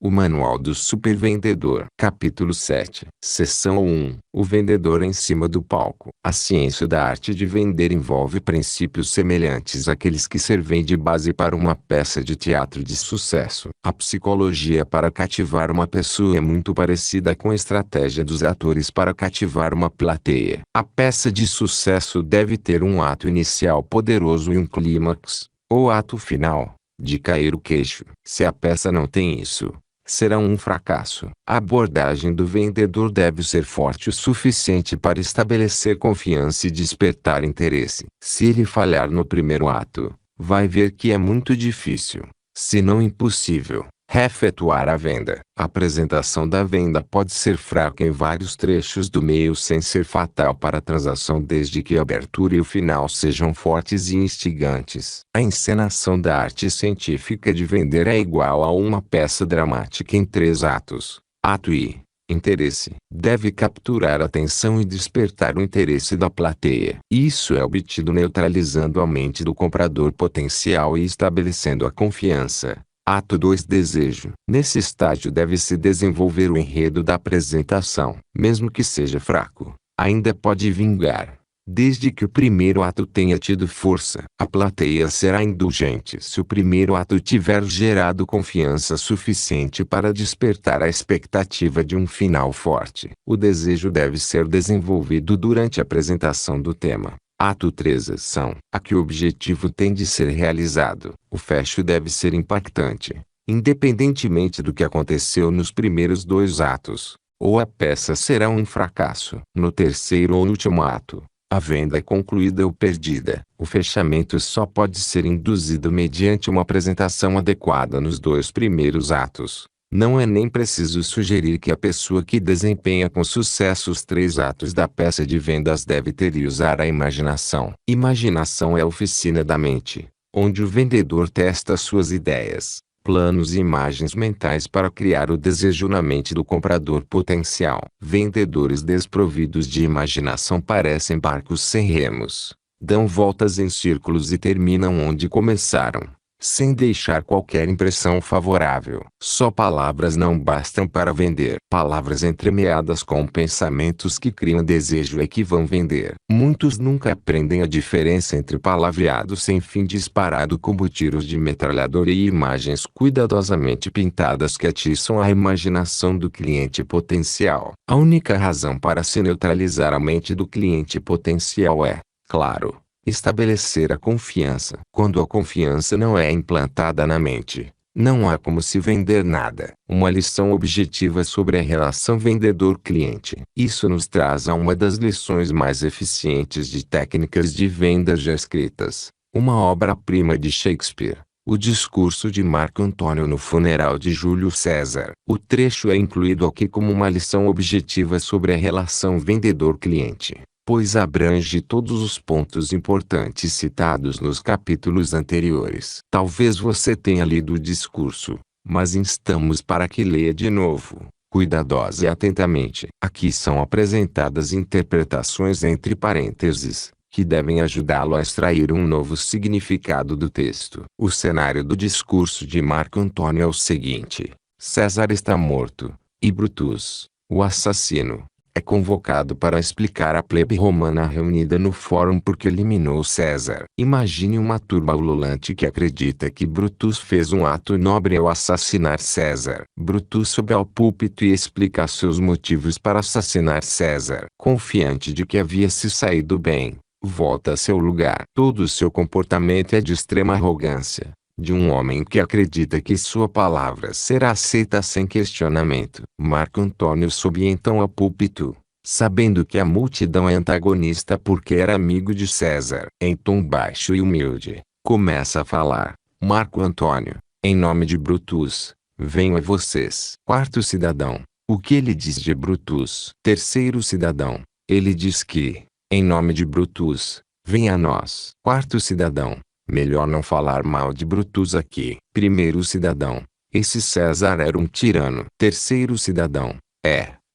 O Manual do Supervendedor. Capítulo 7. Seção 1. O vendedor em cima do palco. A ciência da arte de vender envolve princípios semelhantes àqueles que servem de base para uma peça de teatro de sucesso. A psicologia para cativar uma pessoa é muito parecida com a estratégia dos atores para cativar uma plateia. A peça de sucesso deve ter um ato inicial poderoso e um clímax, ou ato final, de cair o queixo. Se a peça não tem isso, será um fracasso. A abordagem do vendedor deve ser forte o suficiente para estabelecer confiança e despertar interesse. Se ele falhar no primeiro ato, vai ver que é muito difícil, se não impossível, efetuar a venda. A apresentação da venda pode ser fraca em vários trechos do meio sem ser fatal para a transação desde que a abertura e o final sejam fortes e instigantes. A encenação da arte científica de vender é igual a uma peça dramática em 3 atos. Ato I. Interesse. Deve capturar a atenção e despertar o interesse da plateia. Isso é obtido neutralizando a mente do comprador potencial e estabelecendo a confiança. Ato 2. Desejo. Nesse estágio deve-se desenvolver o enredo da apresentação. Mesmo que seja fraco, ainda pode vingar, desde que o primeiro ato tenha tido força. A plateia será indulgente se o primeiro ato tiver gerado confiança suficiente para despertar a expectativa de um final forte. O desejo deve ser desenvolvido durante a apresentação do tema. Ato 3. Ação. Aqui o objetivo tem de ser realizado. O fecho deve ser impactante, independentemente do que aconteceu nos primeiros 2 atos, ou a peça será um fracasso. No terceiro ou último ato, a venda é concluída ou perdida. O fechamento só pode ser induzido mediante uma apresentação adequada nos 2 primeiros atos. Não é nem preciso sugerir que a pessoa que desempenha com sucesso os 3 atos da peça de vendas deve ter e usar a imaginação. Imaginação é a oficina da mente, onde o vendedor testa suas ideias, planos e imagens mentais para criar o desejo na mente do comprador potencial. Vendedores desprovidos de imaginação parecem barcos sem remos, dão voltas em círculos e terminam onde começaram, sem deixar qualquer impressão favorável. Só palavras não bastam para vender. Palavras entremeadas com pensamentos que criam desejo é que vão vender. Muitos nunca aprendem a diferença entre palavreado sem fim disparado como tiros de metralhadora e imagens cuidadosamente pintadas que atiçam a imaginação do cliente potencial. A única razão para se neutralizar a mente do cliente potencial é, claro, estabelecer a confiança. Quando a confiança não é implantada na mente, não há como se vender nada. Uma lição objetiva sobre a relação vendedor-cliente. Isso nos traz a uma das lições mais eficientes de técnicas de vendas já escritas. Uma obra-prima de Shakespeare, o discurso de Marco Antônio no funeral de Júlio César. O trecho é incluído aqui como uma lição objetiva sobre a relação vendedor-cliente, pois abrange todos os pontos importantes citados nos capítulos anteriores. Talvez você tenha lido o discurso, mas instamos para que leia de novo, cuidadosa e atentamente. Aqui são apresentadas interpretações entre parênteses, que devem ajudá-lo a extrair um novo significado do texto. O cenário do discurso de Marco Antônio é o seguinte: César está morto, e Brutus, o assassino, é convocado para explicar à plebe romana reunida no fórum porque eliminou César. Imagine uma turba ululante que acredita que Brutus fez um ato nobre ao assassinar César. Brutus sobe ao púlpito e explica seus motivos para assassinar César. Confiante de que havia se saído bem, volta a seu lugar. Todo o seu comportamento é de extrema arrogância, de um homem que acredita que sua palavra será aceita sem questionamento. Marco Antônio sobe então ao púlpito, sabendo que a multidão é antagonista porque era amigo de César. Em tom baixo e humilde, começa a falar: Marco Antônio, em nome de Brutus, venho a vocês. Quarto cidadão: o que ele diz de Brutus? Terceiro cidadão: ele diz que, em nome de Brutus, vem a nós. Quarto cidadão: melhor não falar mal de Brutus aqui. Primeiro cidadão: esse César era um tirano. Terceiro cidadão: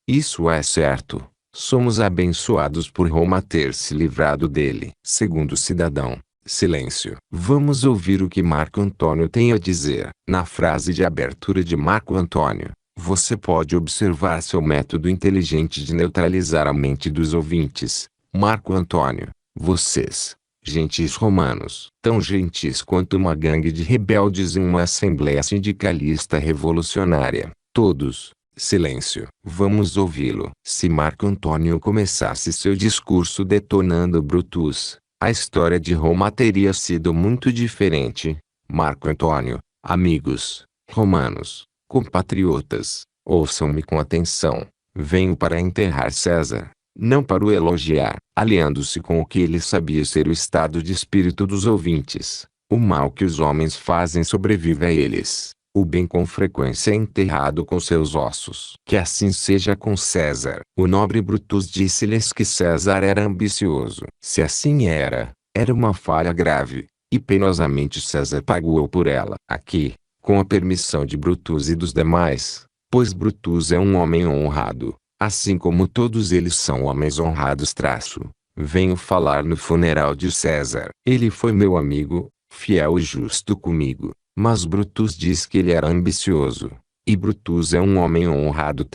isso é certo. Somos abençoados por Roma ter se livrado dele. Segundo cidadão: Silêncio. Vamos ouvir o que Marco Antônio tem a dizer. Na frase de abertura de Marco Antônio, você pode observar seu método inteligente de neutralizar a mente dos ouvintes. Marco Antônio, vocês, gentis romanos, tão gentis quanto uma gangue de rebeldes em uma assembleia sindicalista revolucionária. Todos, silêncio. Vamos ouvi-lo. Se Marco Antônio começasse seu discurso detonando Brutus, a história de Roma teria sido muito diferente. Marco Antônio, amigos, romanos, compatriotas, ouçam-me com atenção. Venho para enterrar César, não para o elogiar. Aliando-se com o que ele sabia ser o estado de espírito dos ouvintes, o mal que os homens fazem sobrevive a eles. O bem com frequência é enterrado com seus ossos. Que assim seja com César. O nobre Brutus disse-lhes que César era ambicioso. Se assim era, era uma falha grave, e penosamente César pagou por ela. Aqui, com a permissão de Brutus e dos demais, pois Brutus é um homem honrado, assim como todos eles são homens honrados. Venho falar no funeral de César. Ele foi meu amigo, fiel e justo comigo. Mas Brutus diz que ele era ambicioso. E Brutus é um homem honrado.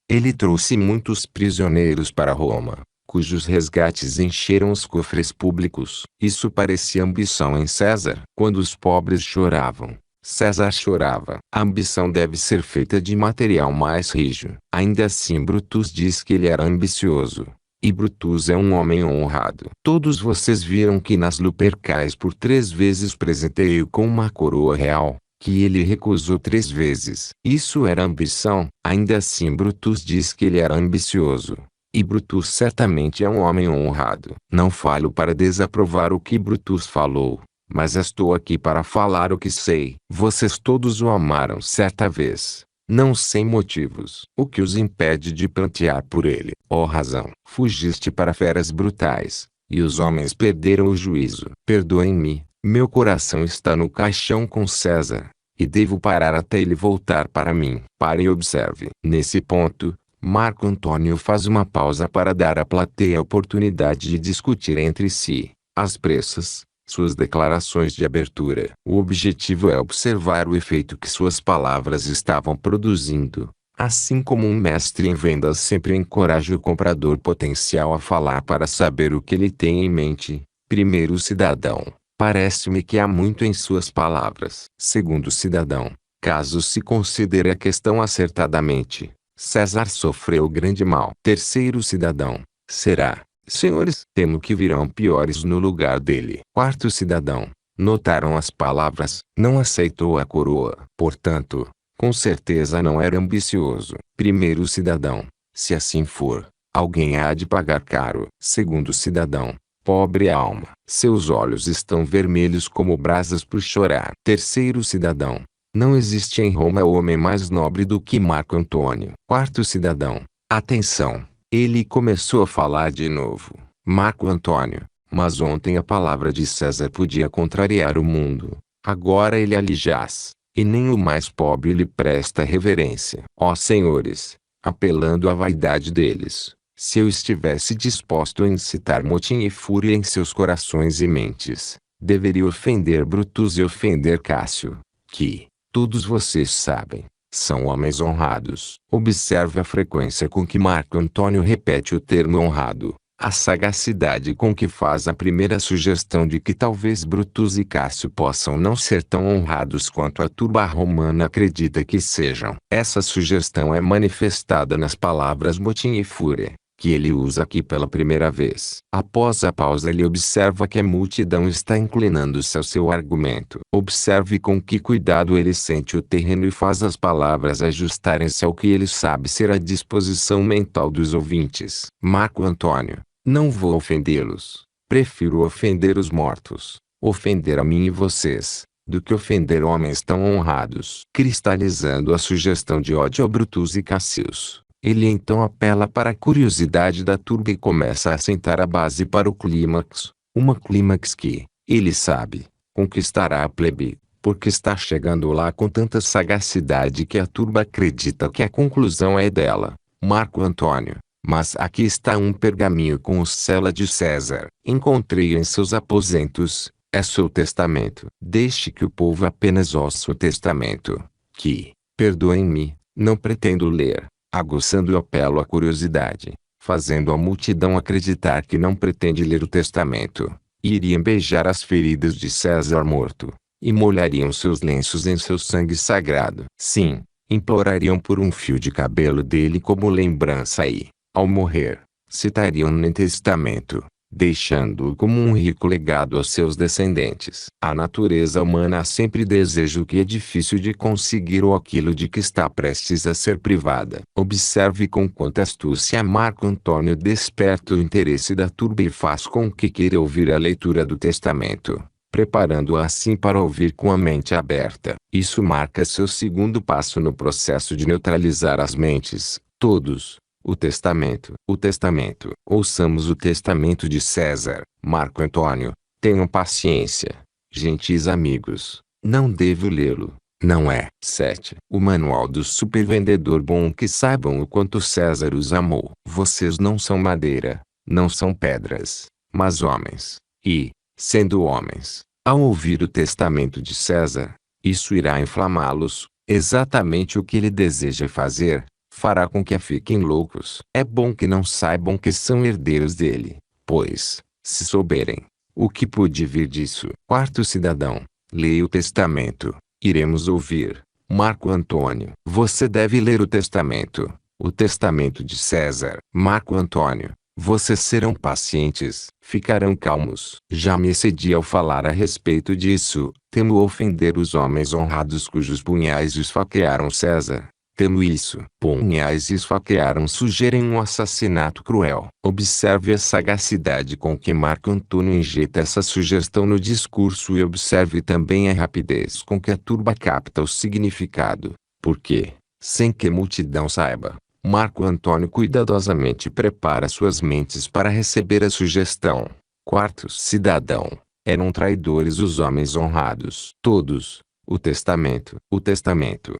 Ele trouxe muitos prisioneiros para Roma, cujos resgates encheram os cofres públicos. Isso parecia ambição em César. Quando os pobres choravam, César chorava. A ambição deve ser feita de material mais rijo. Ainda assim Brutus diz que ele era ambicioso. E Brutus é um homem honrado. Todos vocês viram que nas Lupercais por 3 vezes presenteei-o com uma coroa real, que ele recusou 3 vezes. Isso era ambição. Ainda assim Brutus diz que ele era ambicioso. E Brutus certamente é um homem honrado. Não falo para desaprovar o que Brutus falou, mas estou aqui para falar o que sei. Vocês todos o amaram certa vez, não sem motivos. O que os impede de prantear por ele? Ó razão. Fugiste para feras brutais, e os homens perderam o juízo. Perdoem-me, meu coração está no caixão com César, e devo parar até ele voltar para mim. Pare e observe. Nesse ponto, Marco Antônio faz uma pausa para dar à plateia a oportunidade de discutir entre si, às pressas, suas declarações de abertura. O objetivo é observar o efeito que suas palavras estavam produzindo. Assim como um mestre em vendas sempre encoraja o comprador potencial a falar para saber o que ele tem em mente. Primeiro cidadão, parece-me que há muito em suas palavras. Segundo cidadão, caso se considere a questão acertadamente, César sofreu grande mal. Terceiro cidadão, será, senhores, temo que virão piores no lugar dele. Quarto cidadão, notaram as palavras, não aceitou a coroa. Portanto, com certeza não era ambicioso. Primeiro cidadão, se assim for, alguém há de pagar caro. Segundo cidadão, pobre alma, seus olhos estão vermelhos como brasas por chorar. Terceiro cidadão, não existe em Roma homem mais nobre do que Marco Antônio. Quarto cidadão, atenção. Ele começou a falar de novo. Marco Antônio, mas ontem a palavra de César podia contrariar o mundo. Agora ele ali jaz, e nem o mais pobre lhe presta reverência. Ó senhores, apelando à vaidade deles, se eu estivesse disposto a incitar motim e fúria em seus corações e mentes, deveria ofender Brutus e ofender Cássio, que, todos vocês sabem, são homens honrados. Observe a frequência com que Marco Antônio repete o termo honrado, a sagacidade com que faz a primeira sugestão de que talvez Brutus e Cássio possam não ser tão honrados quanto a turba romana acredita que sejam. Essa sugestão é manifestada nas palavras motim e fúria, que ele usa aqui pela primeira vez. Após a pausa ele observa que a multidão está inclinando-se ao seu argumento. Observe com que cuidado ele sente o terreno e faz as palavras ajustarem-se ao que ele sabe ser a disposição mental dos ouvintes. Marco Antônio, não vou ofendê-los. Prefiro ofender os mortos, ofender a mim e vocês, do que ofender homens tão honrados. Cristalizando a sugestão de ódio a Brutus e Cassius, ele então apela para a curiosidade da turba e começa a assentar a base para o clímax, uma clímax que, ele sabe, conquistará a plebe, porque está chegando lá com tanta sagacidade que a turba acredita que a conclusão é dela. Marco Antônio, Mas aqui está um pergaminho com o selo de César. Encontrei em seus aposentos. É seu testamento. Deixe que o povo apenas ouça o testamento. Que, perdoem-me, não pretendo ler, aguçando e apelo à curiosidade, fazendo a multidão acreditar que não pretende ler o testamento. Iriam beijar as feridas de César morto, e molhariam seus lenços em seu sangue sagrado. Sim, implorariam por um fio de cabelo dele como lembrança e, ao morrer, citariam no testamento, deixando-o como um rico legado aos seus descendentes. A natureza humana há sempre desejo que é difícil de conseguir ou aquilo de que está prestes a ser privada. Observe com quanta astúcia Marco Antônio desperta o interesse da turba e faz com que queira ouvir a leitura do testamento, preparando-a assim para ouvir com a mente aberta. Isso marca seu segundo passo no processo de neutralizar as mentes. Todos. O testamento. O testamento. Ouçamos o testamento de César. Marco Antônio. Tenham paciência, gentis amigos. Não devo lê-lo. Não é. 7. O manual do supervendedor bom. Que saibam o quanto César os amou. Vocês não são madeira, não são pedras, mas homens. E, sendo homens, ao ouvir o testamento de César, isso irá inflamá-los. Exatamente o que ele deseja fazer fará com que fiquem loucos. É bom que não saibam que são herdeiros dele, pois, se souberem, o que pode vir disso? Quarto cidadão, leia o testamento. Iremos ouvir. Marco Antônio. Você deve ler o testamento de César. Marco Antônio. Vocês serão pacientes, ficarão calmos. Já me excedi ao falar a respeito disso. Temo ofender os homens honrados cujos punhais esfaquearam César. Temo isso. Punhais esfaquearam sugerem um assassinato cruel. Observe a sagacidade com que Marco Antônio injeta essa sugestão no discurso e observe também a rapidez com que a turba capta o significado. Porque, sem que a multidão saiba, Marco Antônio cuidadosamente prepara suas mentes para receber a sugestão. Quarto cidadão. Eram traidores os homens honrados. Todos. O testamento.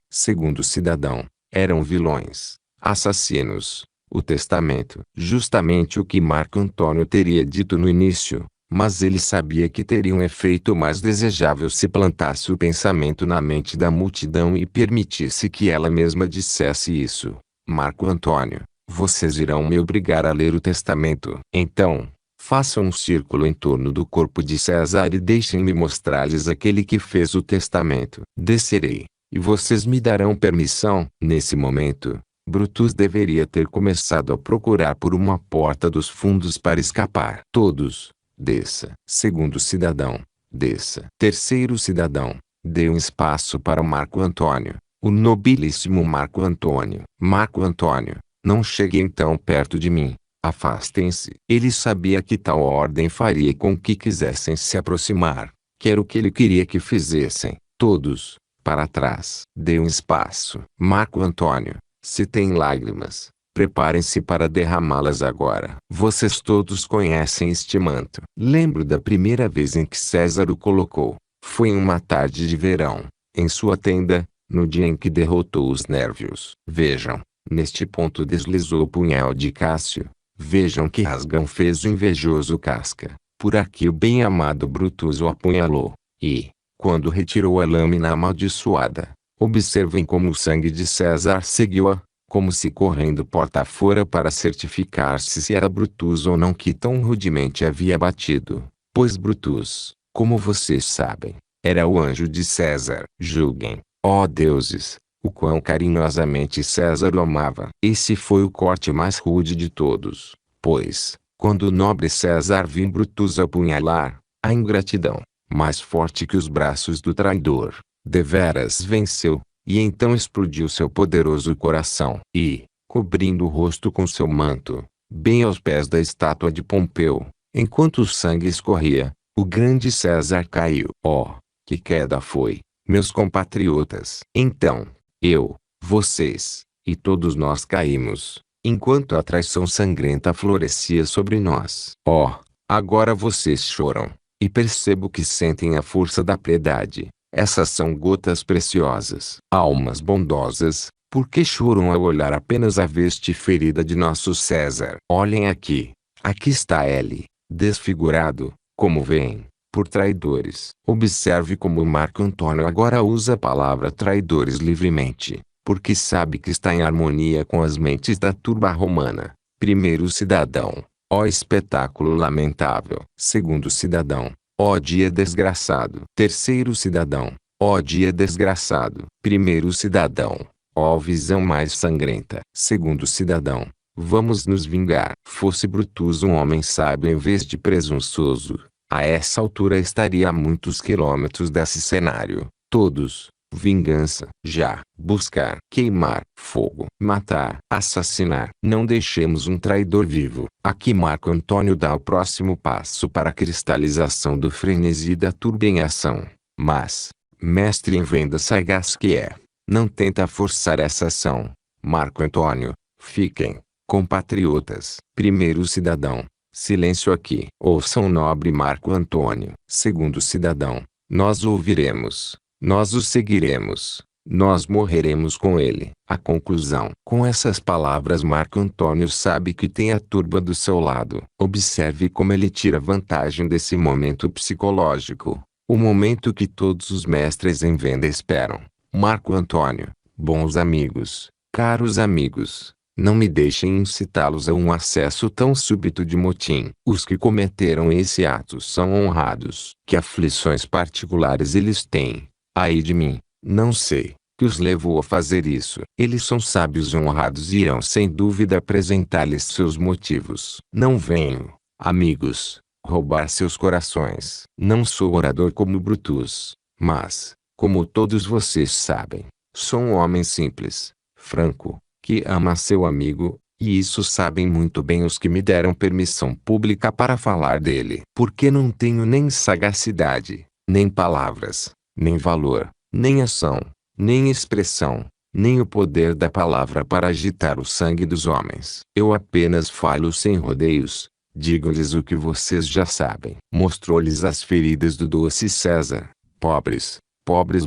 Segundo cidadão. Eram vilões. Assassinos. O testamento. Justamente o que Marco Antônio teria dito no início, mas ele sabia que teria um efeito mais desejável se plantasse o pensamento na mente da multidão e permitisse que ela mesma dissesse isso. Marco Antônio, vocês irão me obrigar a ler o testamento. Então, façam um círculo em torno do corpo de César e deixem-me mostrar-lhes aquele que fez o testamento. Descerei, e vocês me darão permissão. Nesse momento, Brutus deveria ter começado a procurar por uma porta dos fundos para escapar. Todos, desça. Segundo cidadão, desça. Terceiro cidadão, dê um espaço para Marco Antônio. O nobilíssimo Marco Antônio. Marco Antônio, não cheguem tão perto de mim. Afastem-se. Ele sabia que tal ordem faria com que quisessem se aproximar. Que era o que ele queria que fizessem. Todos, para trás. Dê um espaço. Marco Antônio, se tem lágrimas, preparem-se para derramá-las agora. Vocês todos conhecem este manto. Lembro da primeira vez em que César o colocou. Foi em uma tarde de verão, em sua tenda, no dia em que derrotou os Nérvios. Vejam, neste ponto deslizou o punhal de Cássio. Vejam que rasgão fez o invejoso Casca. Por aqui o bem-amado Brutus o apunhalou. E, quando retirou a lâmina amaldiçoada, observem como o sangue de César seguiu-a, como se correndo porta fora para certificar-se se era Brutus ou não que tão rudemente havia batido. Pois Brutus, como vocês sabem, era o anjo de César. Julguem, ó deuses, o quão carinhosamente César o amava. Esse foi o corte mais rude de todos, pois, quando o nobre César viu Brutus apunhalar, a ingratidão, mais forte que os braços do traidor, deveras venceu, e então explodiu seu poderoso coração. E, cobrindo o rosto com seu manto, bem aos pés da estátua de Pompeu, enquanto o sangue escorria, o grande César caiu. Oh, que queda foi, meus compatriotas! Então, eu, vocês, e todos nós caímos, enquanto a traição sangrenta florescia sobre nós. Oh, agora vocês choram, e percebo que sentem a força da piedade. Essas são gotas preciosas. Almas bondosas, Por que choram ao olhar apenas a veste ferida de nosso César? Olhem aqui. Aqui está ele, desfigurado, como veem, por traidores. Observe como Marco Antônio agora usa a palavra traidores livremente, porque sabe que está em harmonia com as mentes da turba romana. Primeiro cidadão, ó espetáculo lamentável. Segundo cidadão, ó dia desgraçado. Terceiro cidadão, ó dia desgraçado. Primeiro cidadão, ó visão mais sangrenta. Segundo cidadão, vamos nos vingar. Fosse Brutus um homem sábio em vez de presunçoso, a essa altura estaria a muitos quilômetros desse cenário. Todos, vingança, já, buscar, queimar, fogo, matar, assassinar. Não deixemos um traidor vivo. Aqui Marco Antônio dá o próximo passo para a cristalização do frenesi da turba em ação. Mas, mestre em venda sagaz que é, não tenta forçar essa ação. Marco Antônio, fiquem, compatriotas. Primeiro cidadão, silêncio aqui. Ouçam nobre Marco Antônio. Segundo cidadão, nós ouviremos, nós o seguiremos, nós morreremos com ele. A conclusão. Com essas palavras Marco Antônio sabe que tem a turba do seu lado. Observe como ele tira vantagem desse momento psicológico. O momento que todos os mestres em venda esperam. Marco Antônio, bons amigos, caros amigos, não me deixem incitá-los a um acesso tão súbito de motim. Os que cometeram esse ato são honrados. Que aflições particulares eles têm? Ai de mim, não sei, que os levou a fazer isso. Eles são sábios e honrados e irão sem dúvida apresentar-lhes seus motivos. Não venho, amigos, roubar seus corações. Não sou orador como Brutus, mas, como todos vocês sabem, sou um homem simples, franco, que ama seu amigo, e isso sabem muito bem os que me deram permissão pública para falar dele. Porque não tenho nem sagacidade, nem palavras, nem valor, nem ação, nem expressão, nem o poder da palavra para agitar o sangue dos homens. Eu apenas falo sem rodeios, digo-lhes o que vocês já sabem. Mostrou-lhes as feridas do doce César, pobres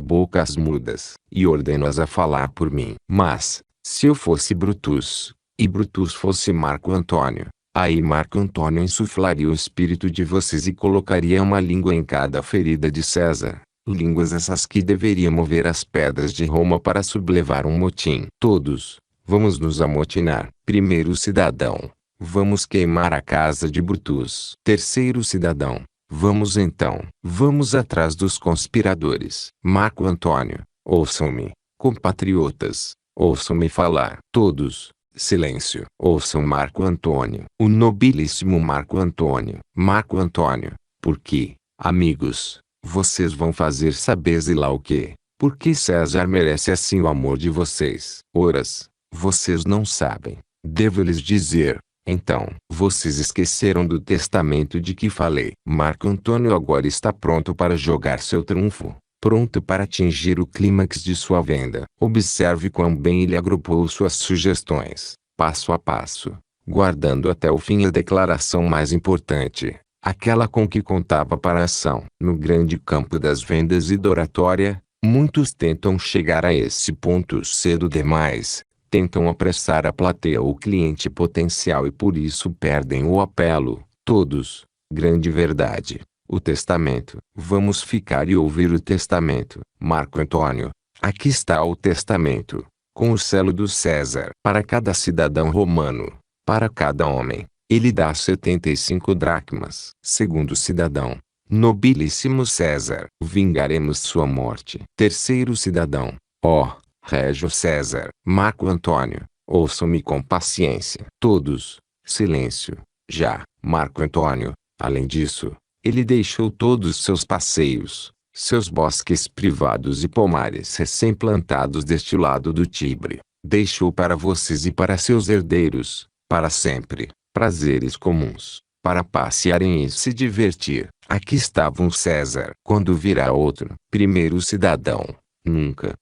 bocas mudas, e ordeno-as a falar por mim. Mas, se eu fosse Brutus, e Brutus fosse Marco Antônio, aí Marco Antônio insuflaria o espírito de vocês e colocaria uma língua em cada ferida de César. Línguas essas que deveriam mover as pedras de Roma para sublevar um motim. Todos, vamos nos amotinar. Primeiro cidadão, vamos queimar a casa de Brutus. Terceiro cidadão, vamos então, vamos atrás dos conspiradores. Marco Antônio, ouçam-me, compatriotas, ouçam-me falar. Todos, silêncio. Ouçam Marco Antônio. O nobilíssimo Marco Antônio. Marco Antônio, por que, amigos, vocês vão fazer saber-se lá o quê? Porque César merece assim o amor de vocês. Oras, vocês não sabem. Devo lhes dizer, então. Vocês esqueceram do testamento de que falei. Marco Antônio agora está pronto para jogar seu trunfo. Pronto para atingir o clímax de sua venda. Observe quão bem ele agrupou suas sugestões, passo a passo, guardando até o fim a declaração mais importante, aquela com que contava para a ação. No grande campo das vendas e da oratória, muitos tentam chegar a esse ponto cedo demais, tentam apressar a plateia ou cliente potencial e por isso perdem o apelo. Todos, grande verdade. O testamento. Vamos ficar e ouvir o testamento. Marco Antônio, aqui está o testamento, com o selo do César. Para cada cidadão romano, para cada homem, ele dá 75 dracmas. Segundo cidadão, nobilíssimo César, vingaremos sua morte. Terceiro cidadão, ó, Régio César. Marco Antônio, ouçam-me com paciência. Todos, silêncio. Já, Marco Antônio, além disso, ele deixou todos seus passeios, seus bosques privados e pomares recém-plantados deste lado do Tibre. Deixou para vocês e para seus herdeiros, para sempre, prazeres comuns, para passearem e se divertir. Aqui estava um César. Quando virá outro, primeiro cidadão, nunca,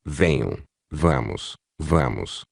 venham, vamos.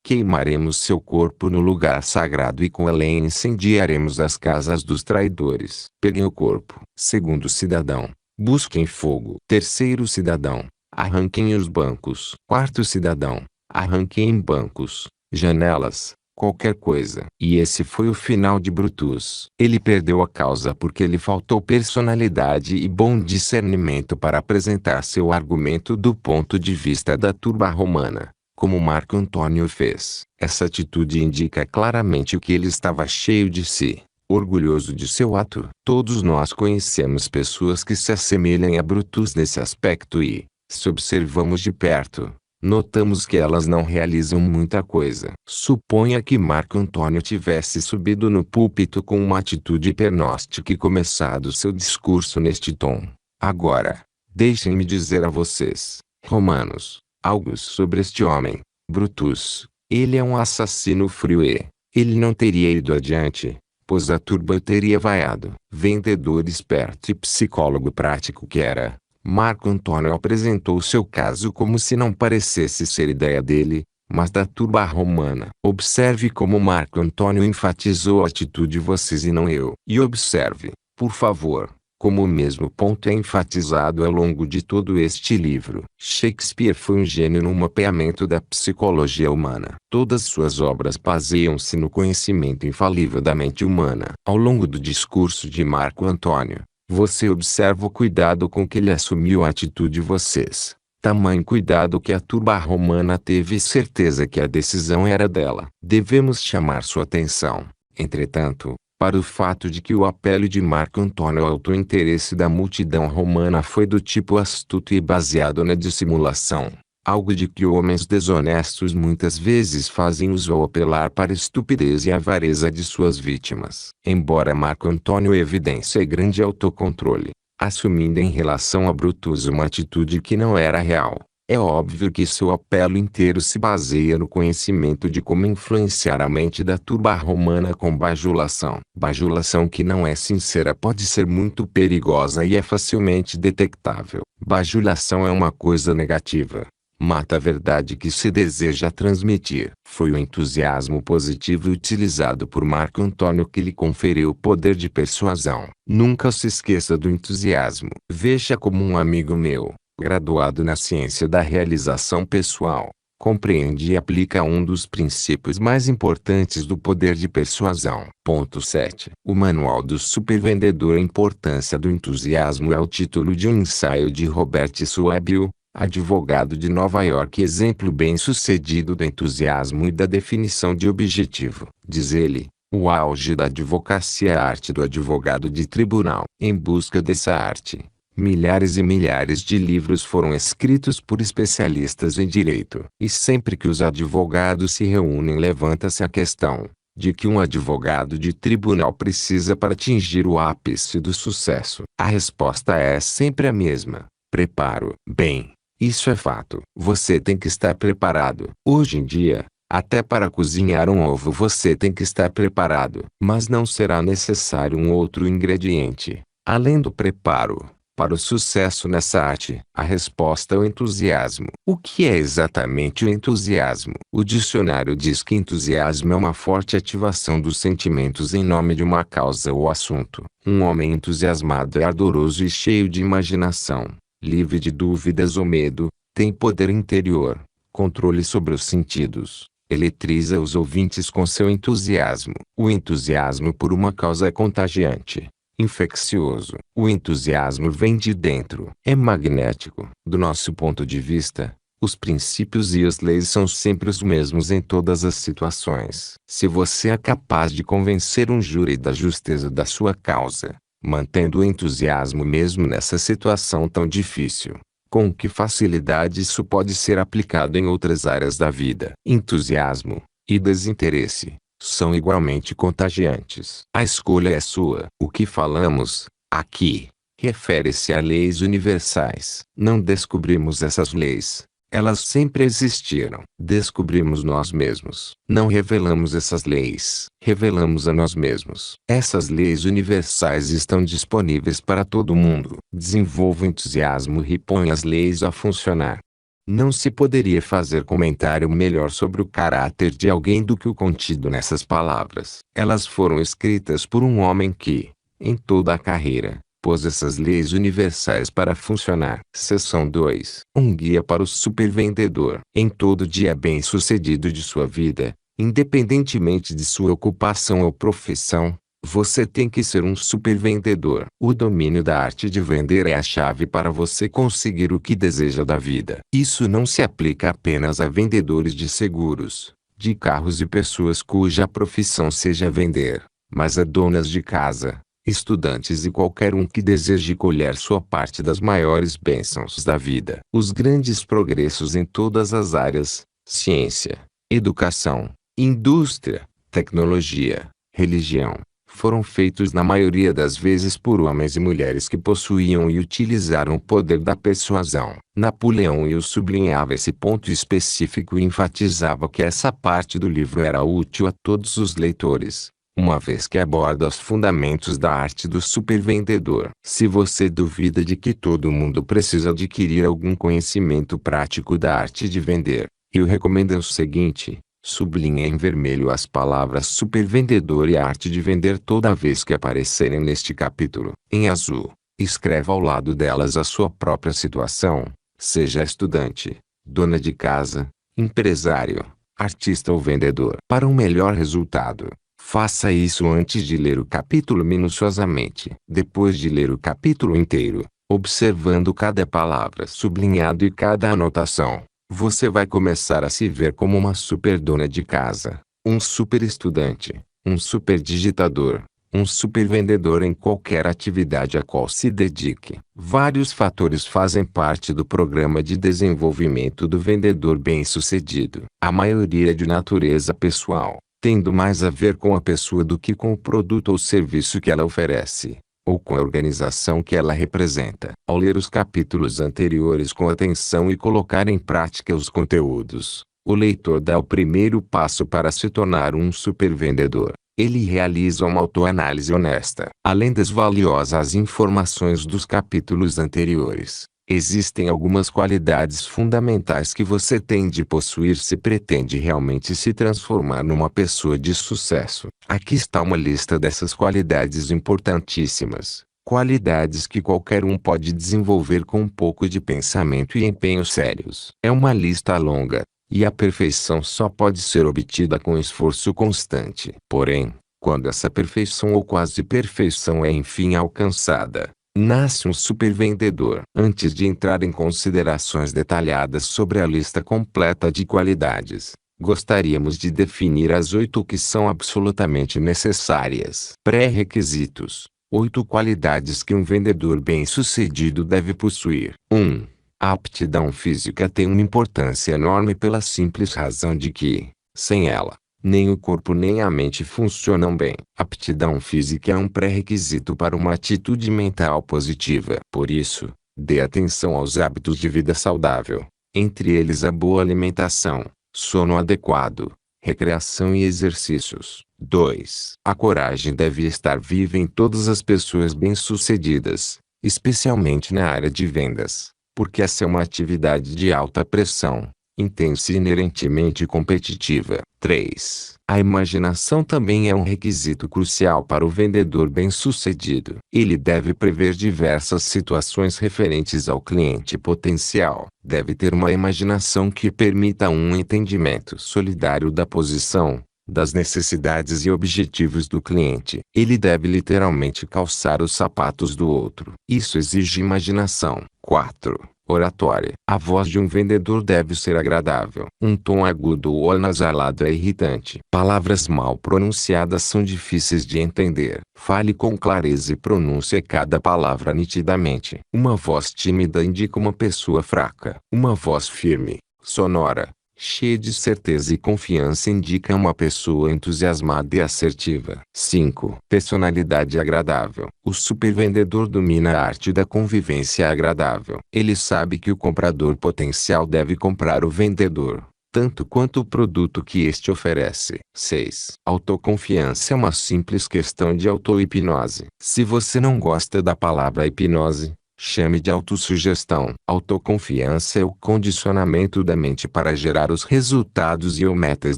Queimaremos seu corpo no lugar sagrado e com a lenha incendiaremos as casas dos traidores. Peguem o corpo. Segundo cidadão, busquem fogo. Terceiro cidadão, arranquem os bancos. Quarto cidadão, Arranquei em bancos, janelas, qualquer coisa. E esse foi o final de Brutus. Ele perdeu a causa porque lhe faltou personalidade e bom discernimento para apresentar seu argumento do ponto de vista da turba romana, como Marco Antônio fez. Essa atitude indica claramente que ele estava cheio de si, orgulhoso de seu ato. Todos nós conhecemos pessoas que se assemelham a Brutus nesse aspecto e, se observamos de perto, notamos que elas não realizam muita coisa. Suponha que Marco Antônio tivesse subido no púlpito com uma atitude hipernóstica e começado seu discurso neste tom. Agora, deixem-me dizer a vocês, romanos, algo sobre este homem, Brutus. Ele é um assassino frio e, ele não teria ido adiante, pois a turba o teria vaiado. Vendedor esperto e psicólogo prático que era, Marco Antônio apresentou seu caso como se não parecesse ser ideia dele, mas da turba romana. Observe como Marco Antônio enfatizou a atitude de vocês e não eu. E observe, por favor, como o mesmo ponto é enfatizado ao longo de todo este livro. Shakespeare foi um gênio no mapeamento da psicologia humana. Todas suas obras baseiam-se no conhecimento infalível da mente humana. Ao longo do discurso de Marco Antônio, você observa o cuidado com que ele assumiu a atitude de vocês. Tamanho cuidado que a turba romana teve certeza que a decisão era dela. Devemos chamar sua atenção, entretanto, para o fato de que o apelo de Marco Antônio ao autointeresse da multidão romana foi do tipo astuto e baseado na dissimulação, algo de que homens desonestos muitas vezes fazem uso ao apelar para a estupidez e avareza de suas vítimas. Embora Marco Antônio evidencie grande autocontrole, assumindo em relação a Brutus uma atitude que não era real, é óbvio que seu apelo inteiro se baseia no conhecimento de como influenciar a mente da turba romana com bajulação. Bajulação que não é sincera pode ser muito perigosa e é facilmente detectável. Bajulação é uma coisa negativa. Mata a verdade que se deseja transmitir. Foi o entusiasmo positivo utilizado por Marco Antônio que lhe conferiu o poder de persuasão. Nunca se esqueça do entusiasmo. Veja como um amigo meu, graduado na ciência da realização pessoal, compreende e aplica um dos princípios mais importantes do poder de persuasão. Ponto 7. O Manual do Supervendedor. A importância do entusiasmo é o título de um ensaio de Robert Swabile, advogado de Nova York, exemplo bem-sucedido do entusiasmo e da definição de objetivo. Diz ele, o auge da advocacia é a arte do advogado de tribunal. Em busca dessa arte, milhares e milhares de livros foram escritos por especialistas em direito. E sempre que os advogados se reúnem, levanta-se a questão de que um advogado de tribunal precisa para atingir o ápice do sucesso. A resposta é sempre a mesma: preparo. Bem, isso é fato. Você tem que estar preparado. Hoje em dia, até para cozinhar um ovo você tem que estar preparado. Mas não será necessário um outro ingrediente, além do preparo, para o sucesso nessa arte. A resposta é o entusiasmo. O que é exatamente o entusiasmo? O dicionário diz que entusiasmo é uma forte ativação dos sentimentos em nome de uma causa ou assunto. Um homem entusiasmado é ardoroso e cheio de imaginação, livre de dúvidas ou medo, tem poder interior, controle sobre os sentidos, eletriza os ouvintes com seu entusiasmo. O entusiasmo por uma causa é contagiante, infeccioso. O entusiasmo vem de dentro. É magnético. Do nosso ponto de vista, os princípios e as leis são sempre os mesmos em todas as situações. Se você é capaz de convencer um júri da justeza da sua causa, mantendo o entusiasmo mesmo nessa situação tão difícil, com que facilidade isso pode ser aplicado em outras áreas da vida? Entusiasmo e desinteresse são igualmente contagiantes. A escolha é sua. O que falamos aqui refere-se a leis universais. Não descobrimos essas leis. Elas sempre existiram. Descobrimos nós mesmos. Não revelamos essas leis. Revelamos a nós mesmos. Essas leis universais estão disponíveis para todo mundo. Desenvolva o entusiasmo e ponha as leis a funcionar. Não se poderia fazer comentário melhor sobre o caráter de alguém do que o contido nessas palavras. Elas foram escritas por um homem que, em toda a carreira, pôs essas leis universais para funcionar. Seção 2. Um guia para o supervendedor. Em todo dia bem-sucedido de sua vida, independentemente de sua ocupação ou profissão, você tem que ser um supervendedor. O domínio da arte de vender é a chave para você conseguir o que deseja da vida. Isso não se aplica apenas a vendedores de seguros, de carros e pessoas cuja profissão seja vender, mas a donas de casa, estudantes e qualquer um que deseje colher sua parte das maiores bênçãos da vida. Os grandes progressos em todas as áreas, ciência, educação, indústria, tecnologia, religião, foram feitos na maioria das vezes por homens e mulheres que possuíam e utilizaram o poder da persuasão. Napoleão o sublinhava esse ponto específico e enfatizava que essa parte do livro era útil a todos os leitores, uma vez que aborda os fundamentos da arte do supervendedor. Se você duvida de que todo mundo precisa adquirir algum conhecimento prático da arte de vender, eu recomendo o seguinte: sublinhe em vermelho as palavras supervendedor e arte de vender toda vez que aparecerem neste capítulo. Em azul, escreva ao lado delas a sua própria situação, seja estudante, dona de casa, empresário, artista ou vendedor. Para um melhor resultado, faça isso antes de ler o capítulo minuciosamente. Depois de ler o capítulo inteiro, observando cada palavra sublinhada e cada anotação, você vai começar a se ver como uma super dona de casa, um super estudante, um super digitador, um super vendedor em qualquer atividade a qual se dedique. Vários fatores fazem parte do programa de desenvolvimento do vendedor bem-sucedido. A maioria é de natureza pessoal, tendo mais a ver com a pessoa do que com o produto ou serviço que ela oferece, ou com a organização que ela representa. Ao ler os capítulos anteriores com atenção e colocar em prática os conteúdos, o leitor dá o primeiro passo para se tornar um supervendedor. Ele realiza uma autoanálise honesta. Além das valiosas informações dos capítulos anteriores, existem algumas qualidades fundamentais que você tem de possuir se pretende realmente se transformar numa pessoa de sucesso. Aqui está uma lista dessas qualidades importantíssimas. Qualidades que qualquer um pode desenvolver com um pouco de pensamento e empenho sérios. É uma lista longa, e a perfeição só pode ser obtida com esforço constante. Porém, quando essa perfeição ou quase perfeição é enfim alcançada, nasce um supervendedor. Antes de entrar em considerações detalhadas sobre a lista completa de qualidades, gostaríamos de definir as 8 que são absolutamente necessárias. Pré-requisitos: 8 qualidades que um vendedor bem-sucedido deve possuir. 1. A aptidão física tem uma importância enorme pela simples razão de que, sem ela, nem o corpo nem a mente funcionam bem. Aptidão física é um pré-requisito para uma atitude mental positiva. Por isso, dê atenção aos hábitos de vida saudável, entre eles a boa alimentação, sono adequado, recreação e exercícios. 2. A coragem deve estar viva em todas as pessoas bem-sucedidas, especialmente na área de vendas, porque essa é uma atividade de alta pressão, intensa e inerentemente competitiva. 3. A imaginação também é um requisito crucial para o vendedor bem-sucedido. Ele deve prever diversas situações referentes ao cliente potencial. Deve ter uma imaginação que permita um entendimento solidário da posição, das necessidades e objetivos do cliente. Ele deve literalmente calçar os sapatos do outro. Isso exige imaginação. 4. Oratória. A voz de um vendedor deve ser agradável. Um tom agudo ou anasalado é irritante. Palavras mal pronunciadas são difíceis de entender. Fale com clareza e pronuncie cada palavra nitidamente. Uma voz tímida indica uma pessoa fraca. Uma voz firme, sonora, cheia de certeza e confiança indica uma pessoa entusiasmada e assertiva. 5. Personalidade agradável. O supervendedor domina a arte da convivência agradável. Ele sabe que o comprador potencial deve comprar o vendedor, tanto quanto o produto que este oferece. 6. Autoconfiança é uma simples questão de auto-hipnose. Se você não gosta da palavra hipnose, chame de autossugestão. Autoconfiança é o condicionamento da mente para gerar os resultados e ou metas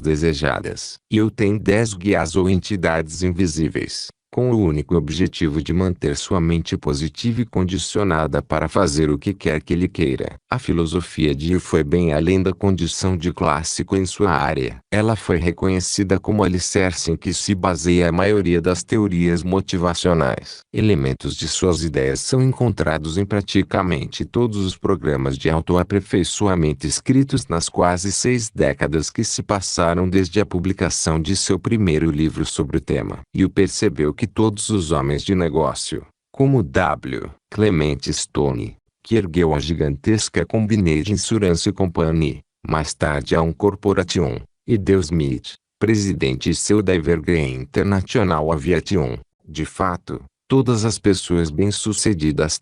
desejadas. Eu tenho 10 guias ou entidades invisíveis, com o único objetivo de manter sua mente positiva e condicionada para fazer o que quer que ele queira. A filosofia de Yu foi bem além da condição de clássico em sua área. Ela foi reconhecida como alicerce em que se baseia a maioria das teorias motivacionais. Elementos de suas ideias são encontrados em praticamente todos os programas de autoaperfeiçoamento escritos nas quase 6 décadas que se passaram desde a publicação de seu primeiro livro sobre o tema. Yu percebeu que todos os homens de negócio, como W. Clement Stone, que ergueu a gigantesca Combined Insurance Company, mais tarde a Corporation, e Dale Smith, presidente e CEO da Evergreen International Aviation, de fato, todas as pessoas bem-sucedidas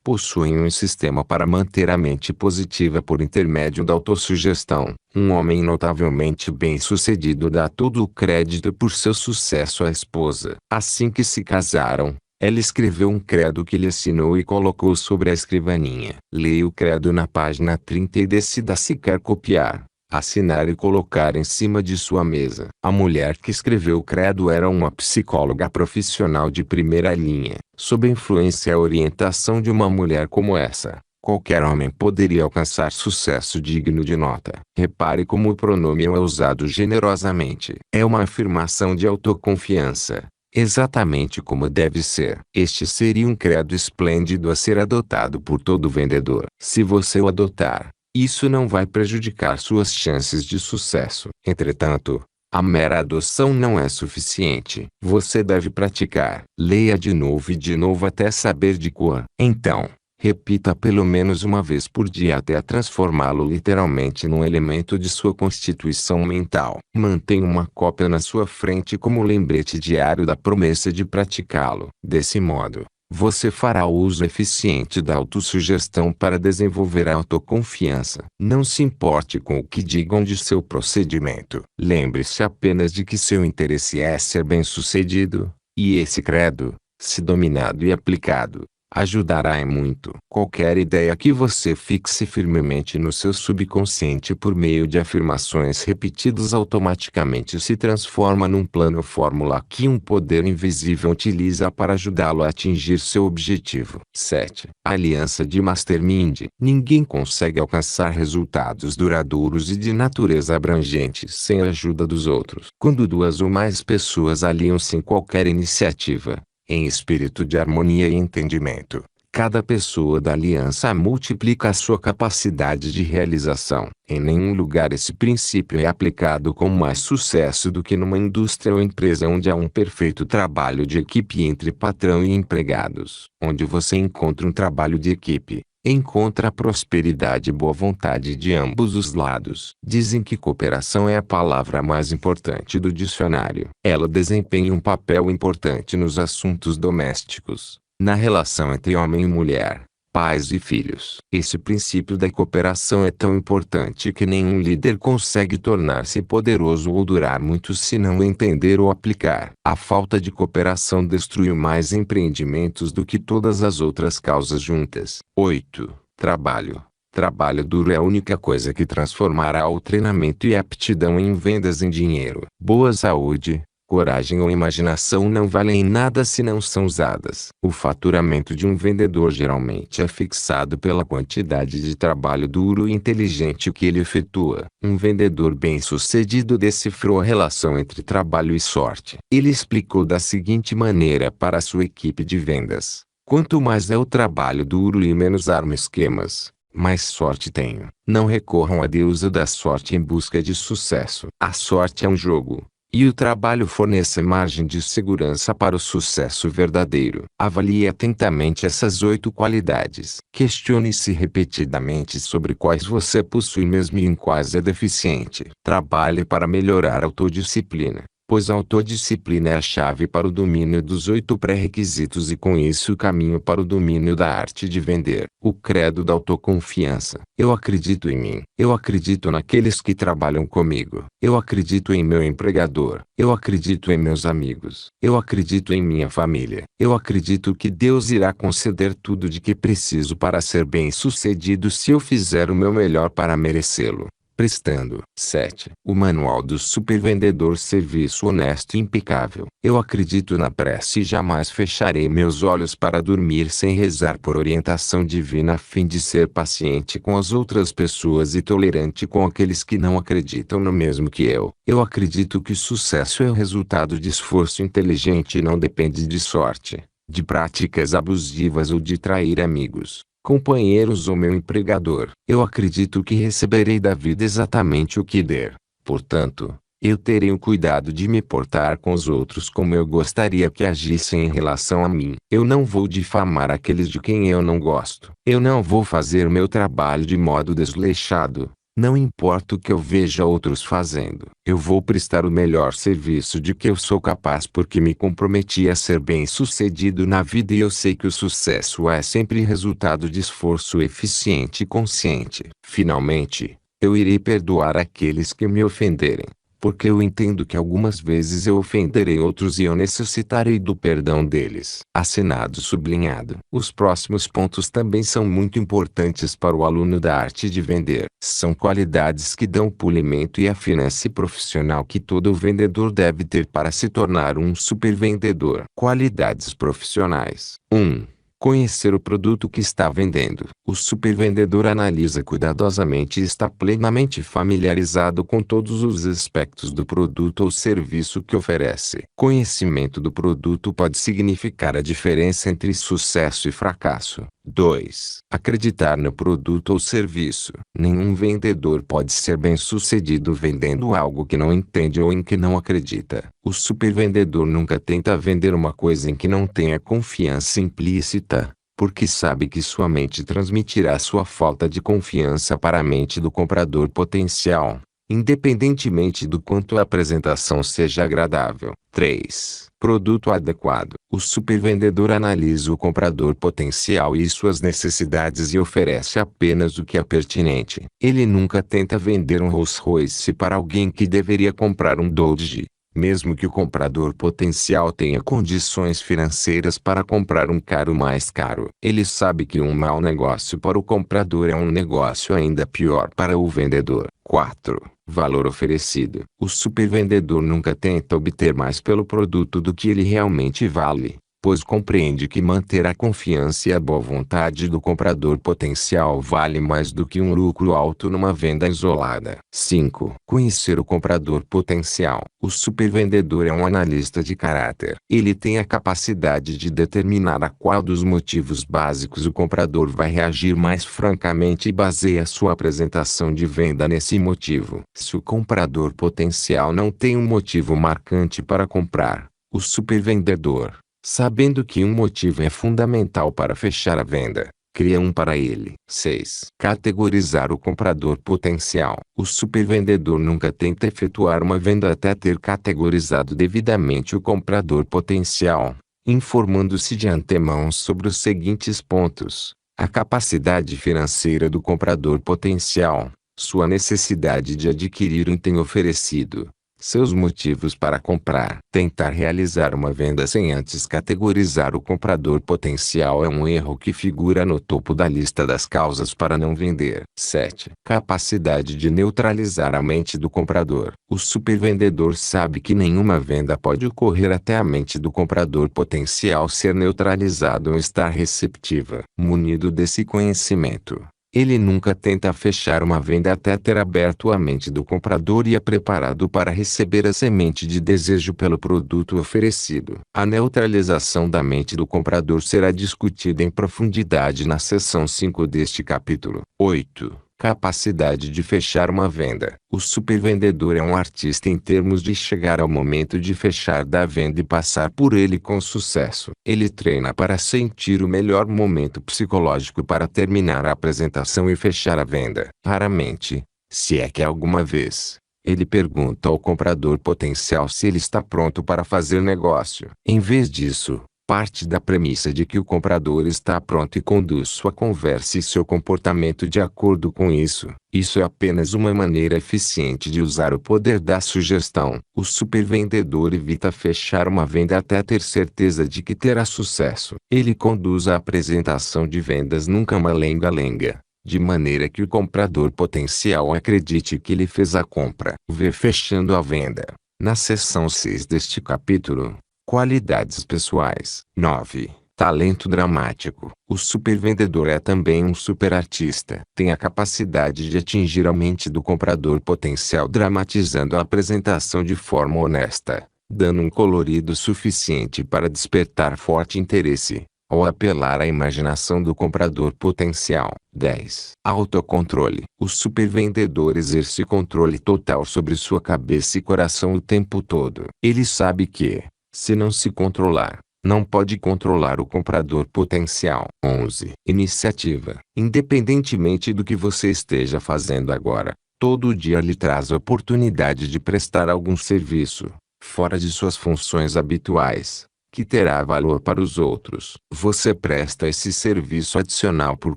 possuem um sistema para manter a mente positiva por intermédio da autossugestão. Um homem notavelmente bem-sucedido dá todo o crédito por seu sucesso à esposa. Assim que se casaram, ela escreveu um credo que lhe assinou e colocou sobre a escrivaninha. Leia o credo na página 30 e decida se quer copiar, assinar e colocar em cima de sua mesa. A mulher que escreveu o credo era uma psicóloga profissional de primeira linha. Sob a influência e a orientação de uma mulher como essa, qualquer homem poderia alcançar sucesso digno de nota. Repare como o pronome é usado generosamente. É uma afirmação de autoconfiança, exatamente como deve ser. Este seria um credo esplêndido a ser adotado por todo vendedor. Se você o adotar, isso não vai prejudicar suas chances de sucesso. Entretanto, a mera adoção não é suficiente. Você deve praticar. Leia de novo e de novo até saber de cor. Então, repita pelo menos uma vez por dia até transformá-lo literalmente num elemento de sua constituição mental. Mantenha uma cópia na sua frente como lembrete diário da promessa de praticá-lo. Desse modo, você fará uso eficiente da autossugestão para desenvolver a autoconfiança. Não se importe com o que digam de seu procedimento. Lembre-se apenas de que seu interesse é ser bem-sucedido, e esse credo, se dominado e aplicado, ajudará em muito. Qualquer ideia que você fixe firmemente no seu subconsciente por meio de afirmações repetidas automaticamente se transforma num plano ou fórmula que um poder invisível utiliza para ajudá-lo a atingir seu objetivo. 7. Aliança de Mastermind. Ninguém consegue alcançar resultados duradouros e de natureza abrangente sem a ajuda dos outros. Quando duas ou mais pessoas aliam-se em qualquer iniciativa, em espírito de harmonia e entendimento, cada pessoa da aliança multiplica a sua capacidade de realização. Em nenhum lugar esse princípio é aplicado com mais sucesso do que numa indústria ou empresa onde há um perfeito trabalho de equipe entre patrão e empregados. Onde você encontra um trabalho de equipe, encontra a prosperidade e boa vontade de ambos os lados. Dizem que cooperação é a palavra mais importante do dicionário. Ela desempenha um papel importante nos assuntos domésticos, na relação entre homem e mulher, pais e filhos. Esse princípio da cooperação é tão importante que nenhum líder consegue tornar-se poderoso ou durar muito se não o entender ou aplicar. A falta de cooperação destruiu mais empreendimentos do que todas as outras causas juntas. 8. Trabalho. Trabalho duro é a única coisa que transformará o treinamento e aptidão em vendas em dinheiro. Boa saúde, coragem ou imaginação não valem nada se não são usadas. O faturamento de um vendedor geralmente é fixado pela quantidade de trabalho duro e inteligente que ele efetua. Um vendedor bem-sucedido decifrou a relação entre trabalho e sorte. Ele explicou da seguinte maneira para a sua equipe de vendas: quanto mais é o trabalho duro e menos armo esquemas, mais sorte tenho. Não recorram à deusa da sorte em busca de sucesso. A sorte é um jogo, e o trabalho fornece margem de segurança para o sucesso verdadeiro. Avalie atentamente essas 8 qualidades. Questione-se repetidamente sobre quais você possui mesmo e em quais é deficiente. Trabalhe para melhorar a autodisciplina, pois a autodisciplina é a chave para o domínio dos 8 pré-requisitos e com isso o caminho para o domínio da arte de vender. O credo da autoconfiança. Eu acredito em mim. Eu acredito naqueles que trabalham comigo. Eu acredito em meu empregador. Eu acredito em meus amigos. Eu acredito em minha família. Eu acredito que Deus irá conceder tudo de que preciso para ser bem-sucedido se eu fizer o meu melhor para merecê-lo. prestando. 7. O Manual do Supervendedor. Serviço honesto e impecável. Eu acredito na prece e jamais fecharei meus olhos para dormir sem rezar por orientação divina a fim de ser paciente com as outras pessoas e tolerante com aqueles que não acreditam no mesmo que eu. Eu acredito que sucesso é o resultado de esforço inteligente e não depende de sorte, de práticas abusivas ou de trair amigos, companheiros ou meu empregador. Eu acredito que receberei da vida exatamente o que der. Portanto, eu terei o cuidado de me portar com os outros como eu gostaria que agissem em relação a mim. Eu não vou difamar aqueles de quem eu não gosto. Eu não vou fazer meu trabalho de modo desleixado. Não importa o que eu veja outros fazendo. Eu vou prestar o melhor serviço de que eu sou capaz porque me comprometi a ser bem-sucedido na vida e eu sei que o sucesso é sempre resultado de esforço eficiente e consciente. Finalmente, eu irei perdoar aqueles que me ofenderem, porque eu entendo que algumas vezes eu ofenderei outros e eu necessitarei do perdão deles. Assinado sublinhado. Os próximos pontos também são muito importantes para o aluno da arte de vender. São qualidades que dão polimento e afinesse profissional que todo vendedor deve ter para se tornar um supervendedor. Qualidades profissionais. 1. Conhecer o produto que está vendendo. O supervendedor analisa cuidadosamente e está plenamente familiarizado com todos os aspectos do produto ou serviço que oferece. Conhecimento do produto pode significar a diferença entre sucesso e fracasso. 2. Acreditar no produto ou serviço. Nenhum vendedor pode ser bem-sucedido vendendo algo que não entende ou em que não acredita. O supervendedor nunca tenta vender uma coisa em que não tenha confiança implícita, porque sabe que sua mente transmitirá sua falta de confiança para a mente do comprador potencial, independentemente do quanto a apresentação seja agradável. 3. Produto adequado. O supervendedor analisa o comprador potencial e suas necessidades e oferece apenas o que é pertinente. Ele nunca tenta vender um Rolls Royce para alguém que deveria comprar um Dodge, mesmo que o comprador potencial tenha condições financeiras para comprar um carro mais caro. Ele sabe que um mau negócio para o comprador é um negócio ainda pior para o vendedor. 4. Valor oferecido. O supervendedor nunca tenta obter mais pelo produto do que ele realmente vale, pois compreende que manter a confiança e a boa vontade do comprador potencial vale mais do que um lucro alto numa venda isolada. 5. Conhecer o comprador potencial. O supervendedor é um analista de caráter. Ele tem a capacidade de determinar a qual dos motivos básicos o comprador vai reagir mais francamente e baseia sua apresentação de venda nesse motivo. Se o comprador potencial não tem um motivo marcante para comprar, o supervendedor, sabendo que um motivo é fundamental para fechar a venda, cria um para ele. 6. Categorizar o comprador potencial. O supervendedor nunca tenta efetuar uma venda até ter categorizado devidamente o comprador potencial, informando-se de antemão sobre os seguintes pontos: a capacidade financeira do comprador potencial, sua necessidade de adquirir o item oferecido, seus motivos para comprar. Tentar realizar uma venda sem antes categorizar o comprador potencial é um erro que figura no topo da lista das causas para não vender. 7. Capacidade de neutralizar a mente do comprador. O supervendedor sabe que nenhuma venda pode ocorrer até a mente do comprador potencial ser neutralizada ou estar receptiva. Munido desse conhecimento, ele nunca tenta fechar uma venda até ter aberto a mente do comprador e é preparado para receber a semente de desejo pelo produto oferecido. A neutralização da mente do comprador será discutida em profundidade na seção 5 deste capítulo. 8. Capacidade de fechar uma venda. O supervendedor é um artista em termos de chegar ao momento de fechar da venda e passar por ele com sucesso. Ele treina para sentir o melhor momento psicológico para terminar a apresentação e fechar a venda. Raramente, se é que alguma vez, ele pergunta ao comprador potencial se ele está pronto para fazer negócio. Em vez disso, parte da premissa de que o comprador está pronto e conduz sua conversa e seu comportamento de acordo com isso. Isso é apenas uma maneira eficiente de usar o poder da sugestão. O supervendedor evita fechar uma venda até ter certeza de que terá sucesso. Ele conduz a apresentação de vendas nunca uma lenga-lenga, de maneira que o comprador potencial acredite que ele fez a compra. Ver fechando a venda. Na seção 6 deste capítulo, qualidades pessoais. 9. Talento dramático. O supervendedor é também um superartista. Tem a capacidade de atingir a mente do comprador potencial dramatizando a apresentação de forma honesta, dando um colorido suficiente para despertar forte interesse, ou apelar à imaginação do comprador potencial. 10. Autocontrole. O supervendedor exerce controle total sobre sua cabeça e coração o tempo todo. Ele sabe que, se não se controlar, não pode controlar o comprador potencial. 11. Iniciativa. Independentemente do que você esteja fazendo agora, todo dia lhe traz a oportunidade de prestar algum serviço, fora de suas funções habituais, que terá valor para os outros. Você presta esse serviço adicional por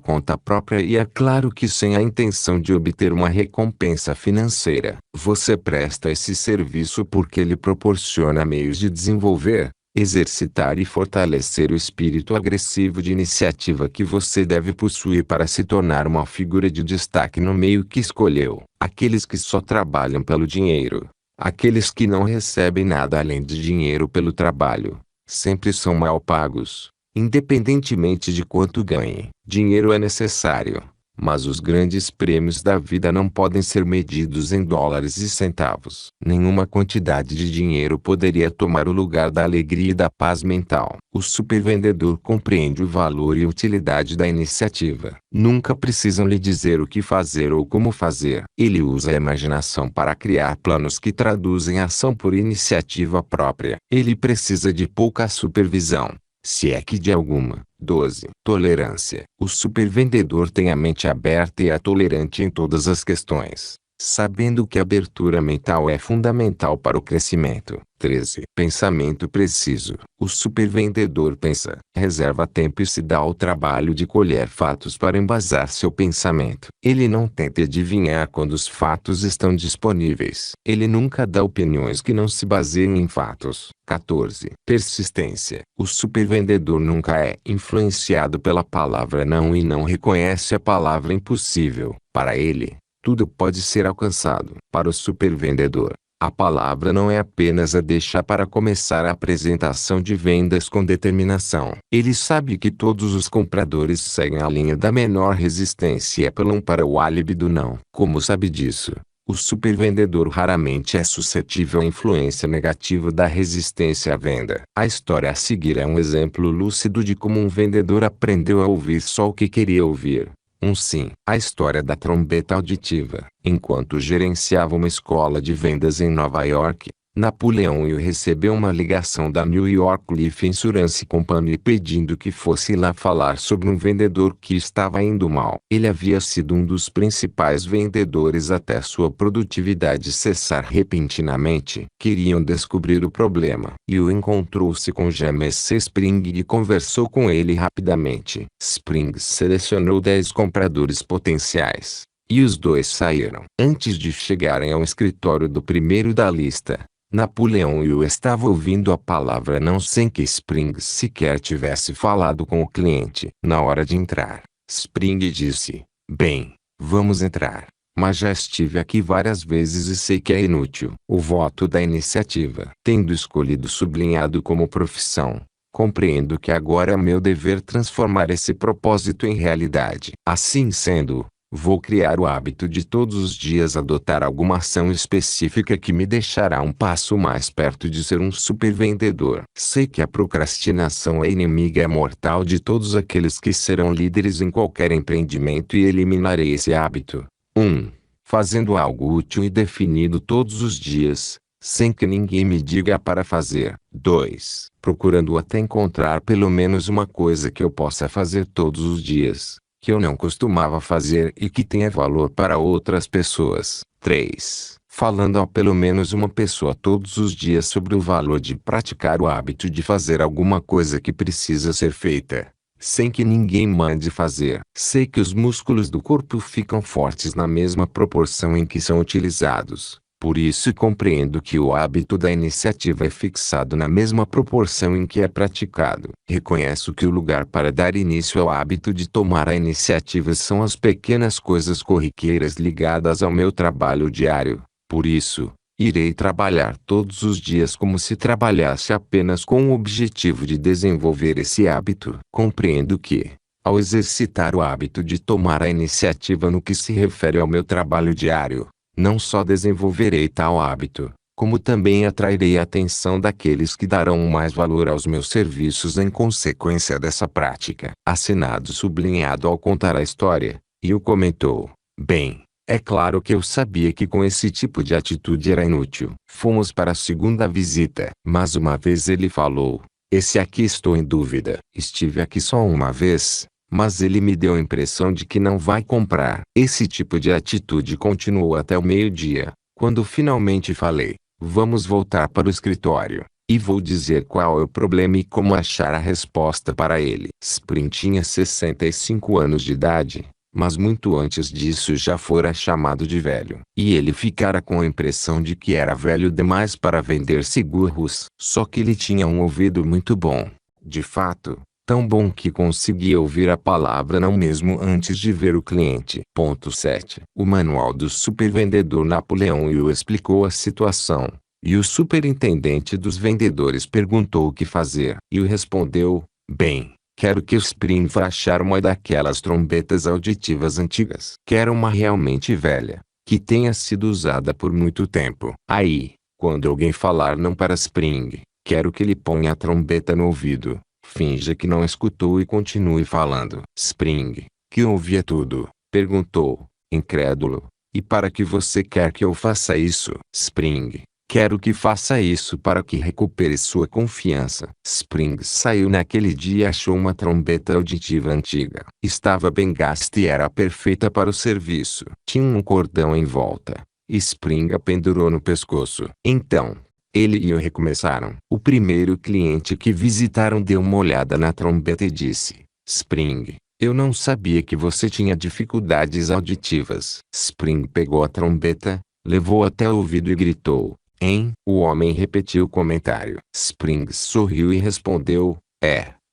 conta própria e é claro que sem a intenção de obter uma recompensa financeira. Você presta esse serviço porque ele proporciona meios de desenvolver, exercitar e fortalecer o espírito agressivo de iniciativa que você deve possuir para se tornar uma figura de destaque no meio que escolheu. Aqueles que só trabalham pelo dinheiro, aqueles que não recebem nada além de dinheiro pelo trabalho, sempre são mal pagos, independentemente de quanto ganhem. Dinheiro é necessário, mas os grandes prêmios da vida não podem ser medidos em dólares e centavos. Nenhuma quantidade de dinheiro poderia tomar o lugar da alegria e da paz mental. O supervendedor compreende o valor e utilidade da iniciativa. Nunca precisam lhe dizer o que fazer ou como fazer. Ele usa a imaginação para criar planos que traduzem ação por iniciativa própria. Ele precisa de pouca supervisão, se é que de alguma. 12. Tolerância. O supervendedor tem a mente aberta e é tolerante em todas as questões, sabendo que a abertura mental é fundamental para o crescimento. 13. Pensamento preciso. O supervendedor pensa, reserva tempo e se dá ao trabalho de colher fatos para embasar seu pensamento. Ele não tenta adivinhar quando os fatos estão disponíveis. Ele nunca dá opiniões que não se baseiem em fatos. 14. Persistência. O supervendedor nunca é influenciado pela palavra não e não reconhece a palavra impossível. Para ele, tudo pode ser alcançado. Para o supervendedor, a palavra não é apenas a deixar para começar a apresentação de vendas com determinação. Ele sabe que todos os compradores seguem a linha da menor resistência e apelam para o álibi do não. Como sabe disso? O supervendedor raramente é suscetível à influência negativa da resistência à venda. A história a seguir é um exemplo lúcido de como um vendedor aprendeu a ouvir só o que queria ouvir. Sim. A história da trombeta auditiva. Enquanto gerenciava uma escola de vendas em Nova York, Napoleão Hill recebeu uma ligação da New York Life Insurance Company pedindo que fosse lá falar sobre um vendedor que estava indo mal. Ele havia sido um dos principais vendedores até sua produtividade cessar repentinamente. Queriam descobrir o problema. Hill encontrou-se com James Spring e conversou com ele rapidamente. Spring selecionou 10 compradores potenciais, e os dois saíram. Antes de chegarem ao escritório do primeiro da lista, Napoleão Hill estava ouvindo a palavra não sem que Spring sequer tivesse falado com o cliente. Na hora de entrar, Spring disse: "Bem, vamos entrar, mas já estive aqui várias vezes e sei que é inútil." O voto da iniciativa. Tendo escolhido sublinhado como profissão, compreendo que agora é meu dever transformar esse propósito em realidade. Assim sendo, vou criar o hábito de todos os dias adotar alguma ação específica que me deixará um passo mais perto de ser um supervendedor. Sei que a procrastinação é inimiga mortal de todos aqueles que serão líderes em qualquer empreendimento e eliminarei esse hábito. 1. Fazendo algo útil e definido todos os dias, sem que ninguém me diga para fazer. 2. Procurando até encontrar pelo menos uma coisa que eu possa fazer todos os dias, que eu não costumava fazer e que tenha valor para outras pessoas. 3. Falando a pelo menos uma pessoa todos os dias sobre o valor de praticar o hábito de fazer alguma coisa que precisa ser feita, sem que ninguém mande fazer. Sei que os músculos do corpo ficam fortes na mesma proporção em que são utilizados. Por isso compreendo que o hábito da iniciativa é fixado na mesma proporção em que é praticado. Reconheço que o lugar para dar início ao hábito de tomar a iniciativa são as pequenas coisas corriqueiras ligadas ao meu trabalho diário. Por isso, irei trabalhar todos os dias como se trabalhasse apenas com o objetivo de desenvolver esse hábito. Compreendo que, ao exercitar o hábito de tomar a iniciativa no que se refere ao meu trabalho diário, não só desenvolverei tal hábito, como também atrairei a atenção daqueles que darão mais valor aos meus serviços em consequência dessa prática. Assinado sublinhado ao contar a história, e o comentou: bem, é claro que eu sabia que com esse tipo de atitude era inútil. Fomos para a segunda visita, mas uma vez ele falou: esse aqui estou em dúvida. Estive aqui só uma vez, mas ele me deu a impressão de que não vai comprar. Esse tipo de atitude continuou até o meio-dia, quando finalmente falei: vamos voltar para o escritório, e vou dizer qual é o problema e como achar a resposta para ele. Spring tinha 65 anos de idade, mas muito antes disso já fora chamado de velho. E ele ficara com a impressão de que era velho demais para vender seguros. Só que ele tinha um ouvido muito bom. De fato, tão bom que conseguia ouvir a palavra não mesmo antes de ver o cliente. Ponto 7. O manual do supervendedor Napoleão Hill explicou a situação, e o superintendente dos vendedores perguntou o que fazer. Hill respondeu: bem, quero que o Spring vá achar uma daquelas trombetas auditivas antigas. Quero uma realmente velha, que tenha sido usada por muito tempo. Aí, quando alguém falar não para Spring, quero que ele ponha a trombeta no ouvido, finja que não escutou e continue falando. Spring, que ouvia tudo, perguntou, incrédulo: e para que você quer que eu faça isso? Spring: quero que faça isso para que recupere sua confiança. Spring saiu naquele dia e achou uma trombeta auditiva antiga. Estava bem gasta e era perfeita para o serviço. Tinha um cordão em volta. Spring a pendurou no pescoço. Então, ele e eu recomeçaram. O primeiro cliente que visitaram deu uma olhada na trombeta e disse: Spring, eu não sabia que você tinha dificuldades auditivas. Spring pegou a trombeta, levou até o ouvido e gritou: hein? O homem repetiu o comentário. Spring sorriu e respondeu: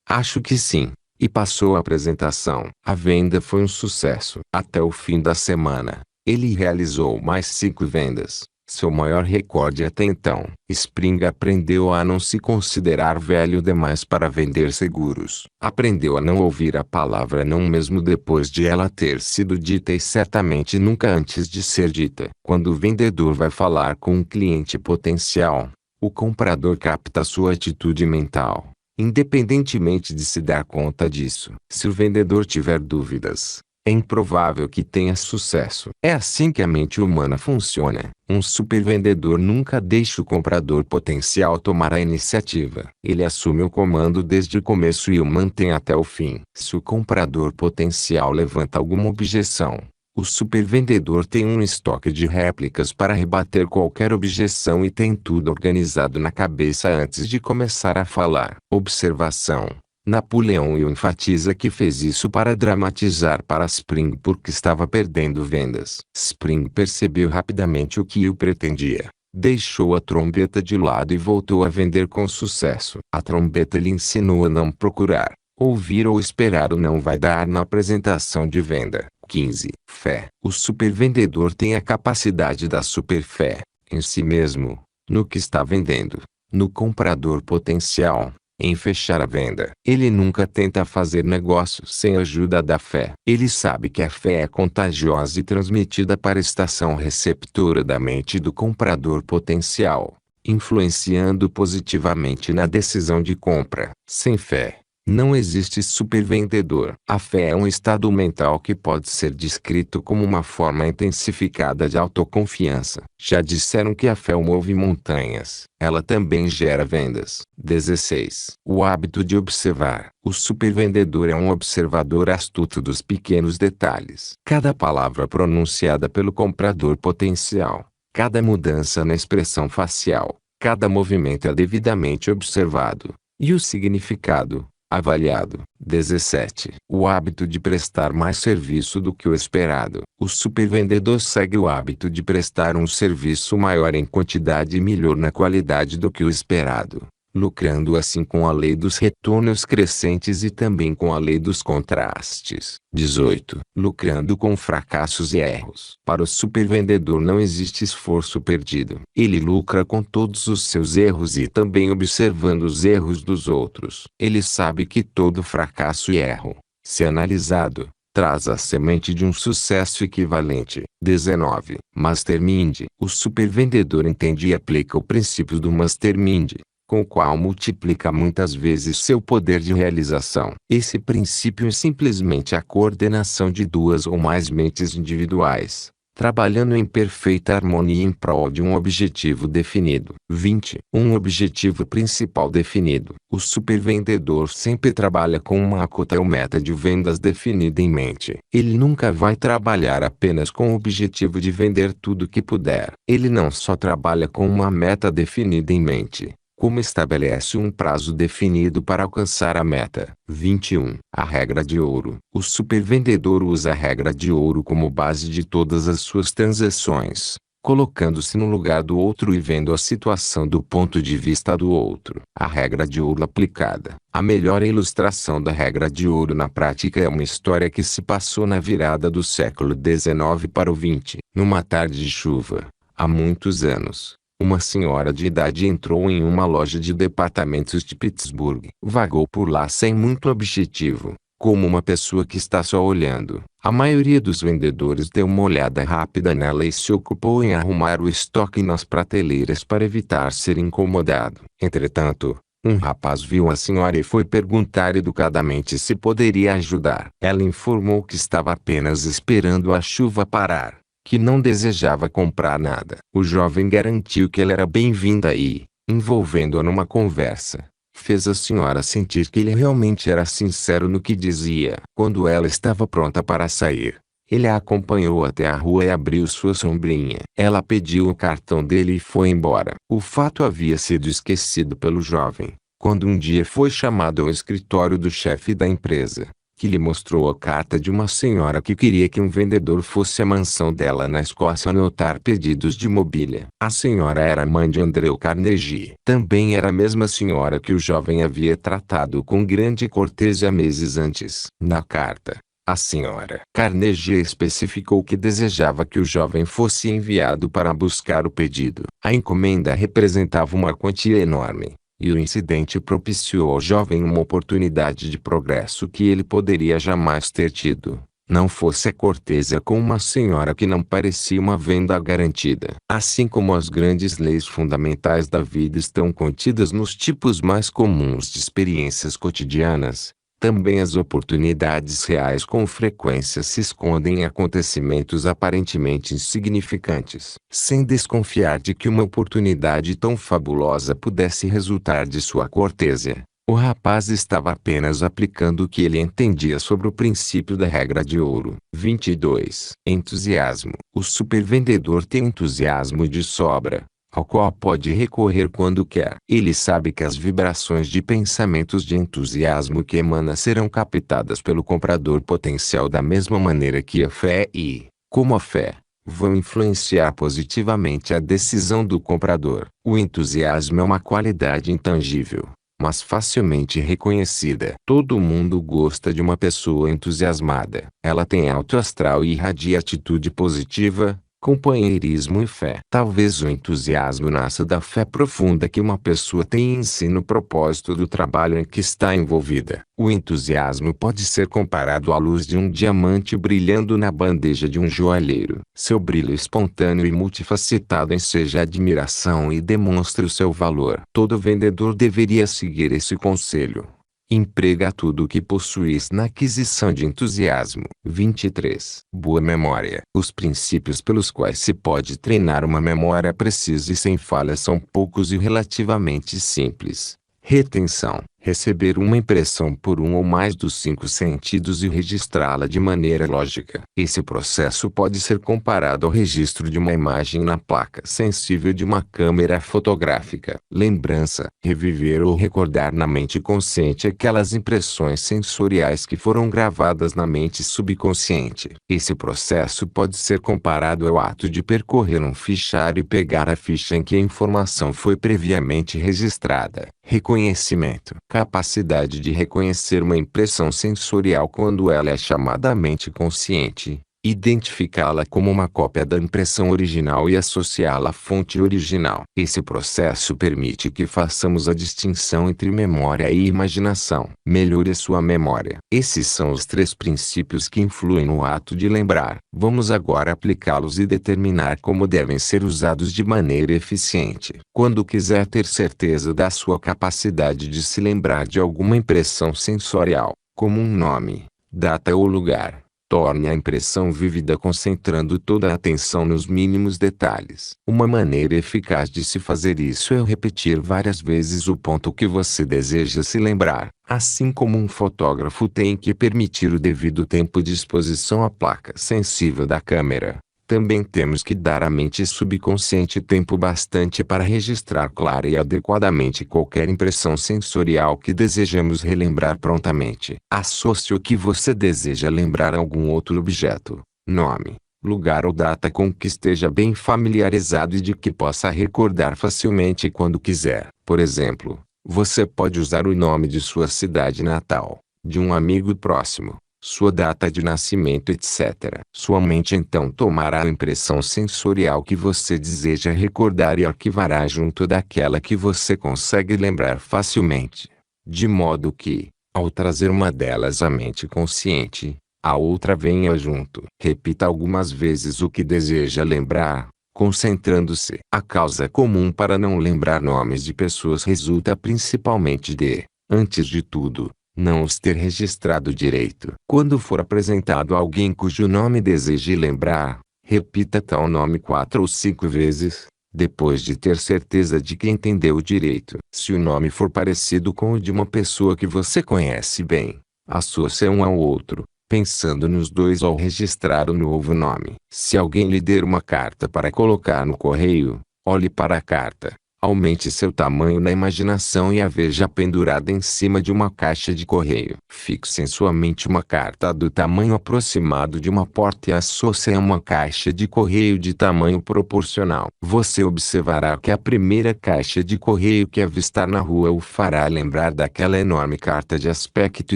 acho que sim. E passou a apresentação. A venda foi um sucesso. Até o fim da semana, ele realizou mais 5 vendas, seu maior recorde até então. Spring aprendeu a não se considerar velho demais para vender seguros. Aprendeu a não ouvir a palavra não mesmo depois de ela ter sido dita e certamente nunca antes de ser dita. Quando o vendedor vai falar com um cliente potencial, o comprador capta sua atitude mental, independentemente de se dar conta disso. Se o vendedor tiver dúvidas, é improvável que tenha sucesso. É assim que a mente humana funciona. Um supervendedor nunca deixa o comprador potencial tomar a iniciativa. Ele assume o comando desde o começo e o mantém até o fim. Se o comprador potencial levanta alguma objeção, o supervendedor tem um estoque de réplicas para rebater qualquer objeção e tem tudo organizado na cabeça antes de começar a falar. Observação: Napoleão Hill enfatiza que fez isso para dramatizar para Spring porque estava perdendo vendas. Spring percebeu rapidamente o que Hill pretendia. Deixou a trombeta de lado e voltou a vender com sucesso. A trombeta lhe ensinou a não procurar, ouvir ou esperar o não vai dar na apresentação de venda. 15. Fé. O supervendedor tem a capacidade da superfé, em si mesmo, no que está vendendo, no comprador potencial, em fechar a venda. Ele nunca tenta fazer negócios sem a ajuda da fé. Ele sabe que a fé é contagiosa e transmitida para a estação receptora da mente do comprador potencial, influenciando positivamente na decisão de compra. Sem fé, não existe supervendedor. A fé é um estado mental que pode ser descrito como uma forma intensificada de autoconfiança. Já disseram que a fé move montanhas. Ela também gera vendas. 16. O hábito de observar. O supervendedor é um observador astuto dos pequenos detalhes. Cada palavra pronunciada pelo comprador potencial, cada mudança na expressão facial, cada movimento é devidamente observado. E o significado, Avaliado. 17. O hábito de prestar mais serviço do que o esperado. O supervendedor segue o hábito de prestar um serviço maior em quantidade e melhor na qualidade do que o esperado, lucrando assim com a lei dos retornos crescentes e também com a lei dos contrastes. 18. Lucrando com fracassos e erros. Para o supervendedor não existe esforço perdido. Ele lucra com todos os seus erros e também observando os erros dos outros. Ele sabe que todo fracasso e erro, se analisado, traz a semente de um sucesso equivalente. 19. Mastermind. O supervendedor entende e aplica o princípio do Mastermind, com o qual multiplica muitas vezes seu poder de realização. Esse princípio é simplesmente a coordenação de duas ou mais mentes individuais, trabalhando em perfeita harmonia em prol de um objetivo definido. 20. Um objetivo principal definido. O supervendedor sempre trabalha com uma cota ou meta de vendas definida em mente. Ele nunca vai trabalhar apenas com o objetivo de vender tudo que puder. Ele não só trabalha com uma meta definida em mente, como estabelece um prazo definido para alcançar a meta. 21. A regra de ouro. O supervendedor usa a regra de ouro como base de todas as suas transações, colocando-se no lugar do outro e vendo a situação do ponto de vista do outro. A regra de ouro aplicada. A melhor ilustração da regra de ouro na prática é uma história que se passou na virada do século XIX para o XX. Numa tarde de chuva, há muitos anos, uma senhora de idade entrou em uma loja de departamentos de Pittsburgh. Vagou por lá sem muito objetivo, como uma pessoa que está só olhando. A maioria dos vendedores deu uma olhada rápida nela e se ocupou em arrumar o estoque nas prateleiras para evitar ser incomodado. Entretanto, um rapaz viu a senhora e foi perguntar educadamente se poderia ajudar. Ela informou que estava apenas esperando a chuva parar, que não desejava comprar nada. O jovem garantiu que ela era bem-vinda e, envolvendo-a numa conversa, fez a senhora sentir que ele realmente era sincero no que dizia. Quando ela estava pronta para sair, ele a acompanhou até a rua e abriu sua sombrinha. Ela pediu o cartão dele e foi embora. O fato havia sido esquecido pelo jovem, quando um dia foi chamado ao escritório do chefe da empresa, que lhe mostrou a carta de uma senhora que queria que um vendedor fosse à mansão dela na Escócia anotar pedidos de mobília. A senhora era mãe de Andrew Carnegie. Também era a mesma senhora que o jovem havia tratado com grande cortesia meses antes. Na carta, a senhora Carnegie especificou que desejava que o jovem fosse enviado para buscar o pedido. A encomenda representava uma quantia enorme, e o incidente propiciou ao jovem uma oportunidade de progresso que ele poderia jamais ter tido, não fosse a cortesia com uma senhora que não parecia uma venda garantida. Assim como as grandes leis fundamentais da vida estão contidas nos tipos mais comuns de experiências cotidianas, também as oportunidades reais com frequência se escondem em acontecimentos aparentemente insignificantes. Sem desconfiar de que uma oportunidade tão fabulosa pudesse resultar de sua cortesia, o rapaz estava apenas aplicando o que ele entendia sobre o princípio da regra de ouro. 22. Entusiasmo. O supervendedor tem entusiasmo de sobra, ao qual pode recorrer quando quer. Ele sabe que as vibrações de pensamentos de entusiasmo que emana serão captadas pelo comprador potencial da mesma maneira que a fé e, como a fé, vão influenciar positivamente a decisão do comprador. O entusiasmo é uma qualidade intangível, mas facilmente reconhecida. Todo mundo gosta de uma pessoa entusiasmada. Ela tem alto astral e irradia atitude positiva, companheirismo e fé. Talvez o entusiasmo nasça da fé profunda que uma pessoa tem em si no propósito do trabalho em que está envolvida. O entusiasmo pode ser comparado à luz de um diamante brilhando na bandeja de um joalheiro. Seu brilho espontâneo e multifacetado enseja admiração e demonstra o seu valor. Todo vendedor deveria seguir esse conselho. Emprega tudo o que possuis na aquisição de entusiasmo. 23. Boa memória. Os princípios pelos quais se pode treinar uma memória precisa e sem falha são poucos e relativamente simples. Retenção. receber uma impressão por um ou mais dos 5 sentidos e registrá-la de maneira lógica. Esse processo pode ser comparado ao registro de uma imagem na placa sensível de uma câmera fotográfica. Lembrança: reviver ou recordar na mente consciente aquelas impressões sensoriais que foram gravadas na mente subconsciente. Esse processo pode ser comparado ao ato de percorrer um fichário e pegar a ficha em que a informação foi previamente registrada. Reconhecimento: capacidade de reconhecer uma impressão sensorial quando ela é chamadamente consciente, identificá-la como uma cópia da impressão original e associá-la à fonte original. Esse processo permite que façamos a distinção entre memória e imaginação. Melhore sua memória. Esses são os 3 princípios que influem no ato de lembrar. Vamos agora aplicá-los e determinar como devem ser usados de maneira eficiente. Quando quiser ter certeza da sua capacidade de se lembrar de alguma impressão sensorial, como um nome, data ou lugar, torne a impressão vívida concentrando toda a atenção nos mínimos detalhes. Uma maneira eficaz de se fazer isso é repetir várias vezes o ponto que você deseja se lembrar. Assim como um fotógrafo tem que permitir o devido tempo de exposição à placa sensível da câmera, também temos que dar à mente subconsciente tempo bastante para registrar clara e adequadamente qualquer impressão sensorial que desejamos relembrar prontamente. Associe o que você deseja lembrar a algum outro objeto, nome, lugar ou data com que esteja bem familiarizado e de que possa recordar facilmente quando quiser. Por exemplo, você pode usar o nome de sua cidade natal, de um amigo próximo, sua data de nascimento, etc. Sua mente então tomará a impressão sensorial que você deseja recordar e arquivará junto daquela que você consegue lembrar facilmente, de modo que, ao trazer uma delas à mente consciente, a outra venha junto. Repita algumas vezes o que deseja lembrar, concentrando-se. A causa comum para não lembrar nomes de pessoas resulta principalmente de, antes de tudo, não os ter registrado direito. Quando for apresentado a alguém cujo nome deseje lembrar, repita tal nome 4 ou 5 vezes, depois de ter certeza de que entendeu direito. Se o nome for parecido com o de uma pessoa que você conhece bem, associe um ao outro, pensando nos dois ao registrar o novo nome. Se alguém lhe der uma carta para colocar no correio, olhe para a carta. Aumente seu tamanho na imaginação e a veja pendurada em cima de uma caixa de correio. Fixe em sua mente uma carta do tamanho aproximado de uma porta e associe a uma caixa de correio de tamanho proporcional. Você observará que a primeira caixa de correio que avistar na rua o fará lembrar daquela enorme carta de aspecto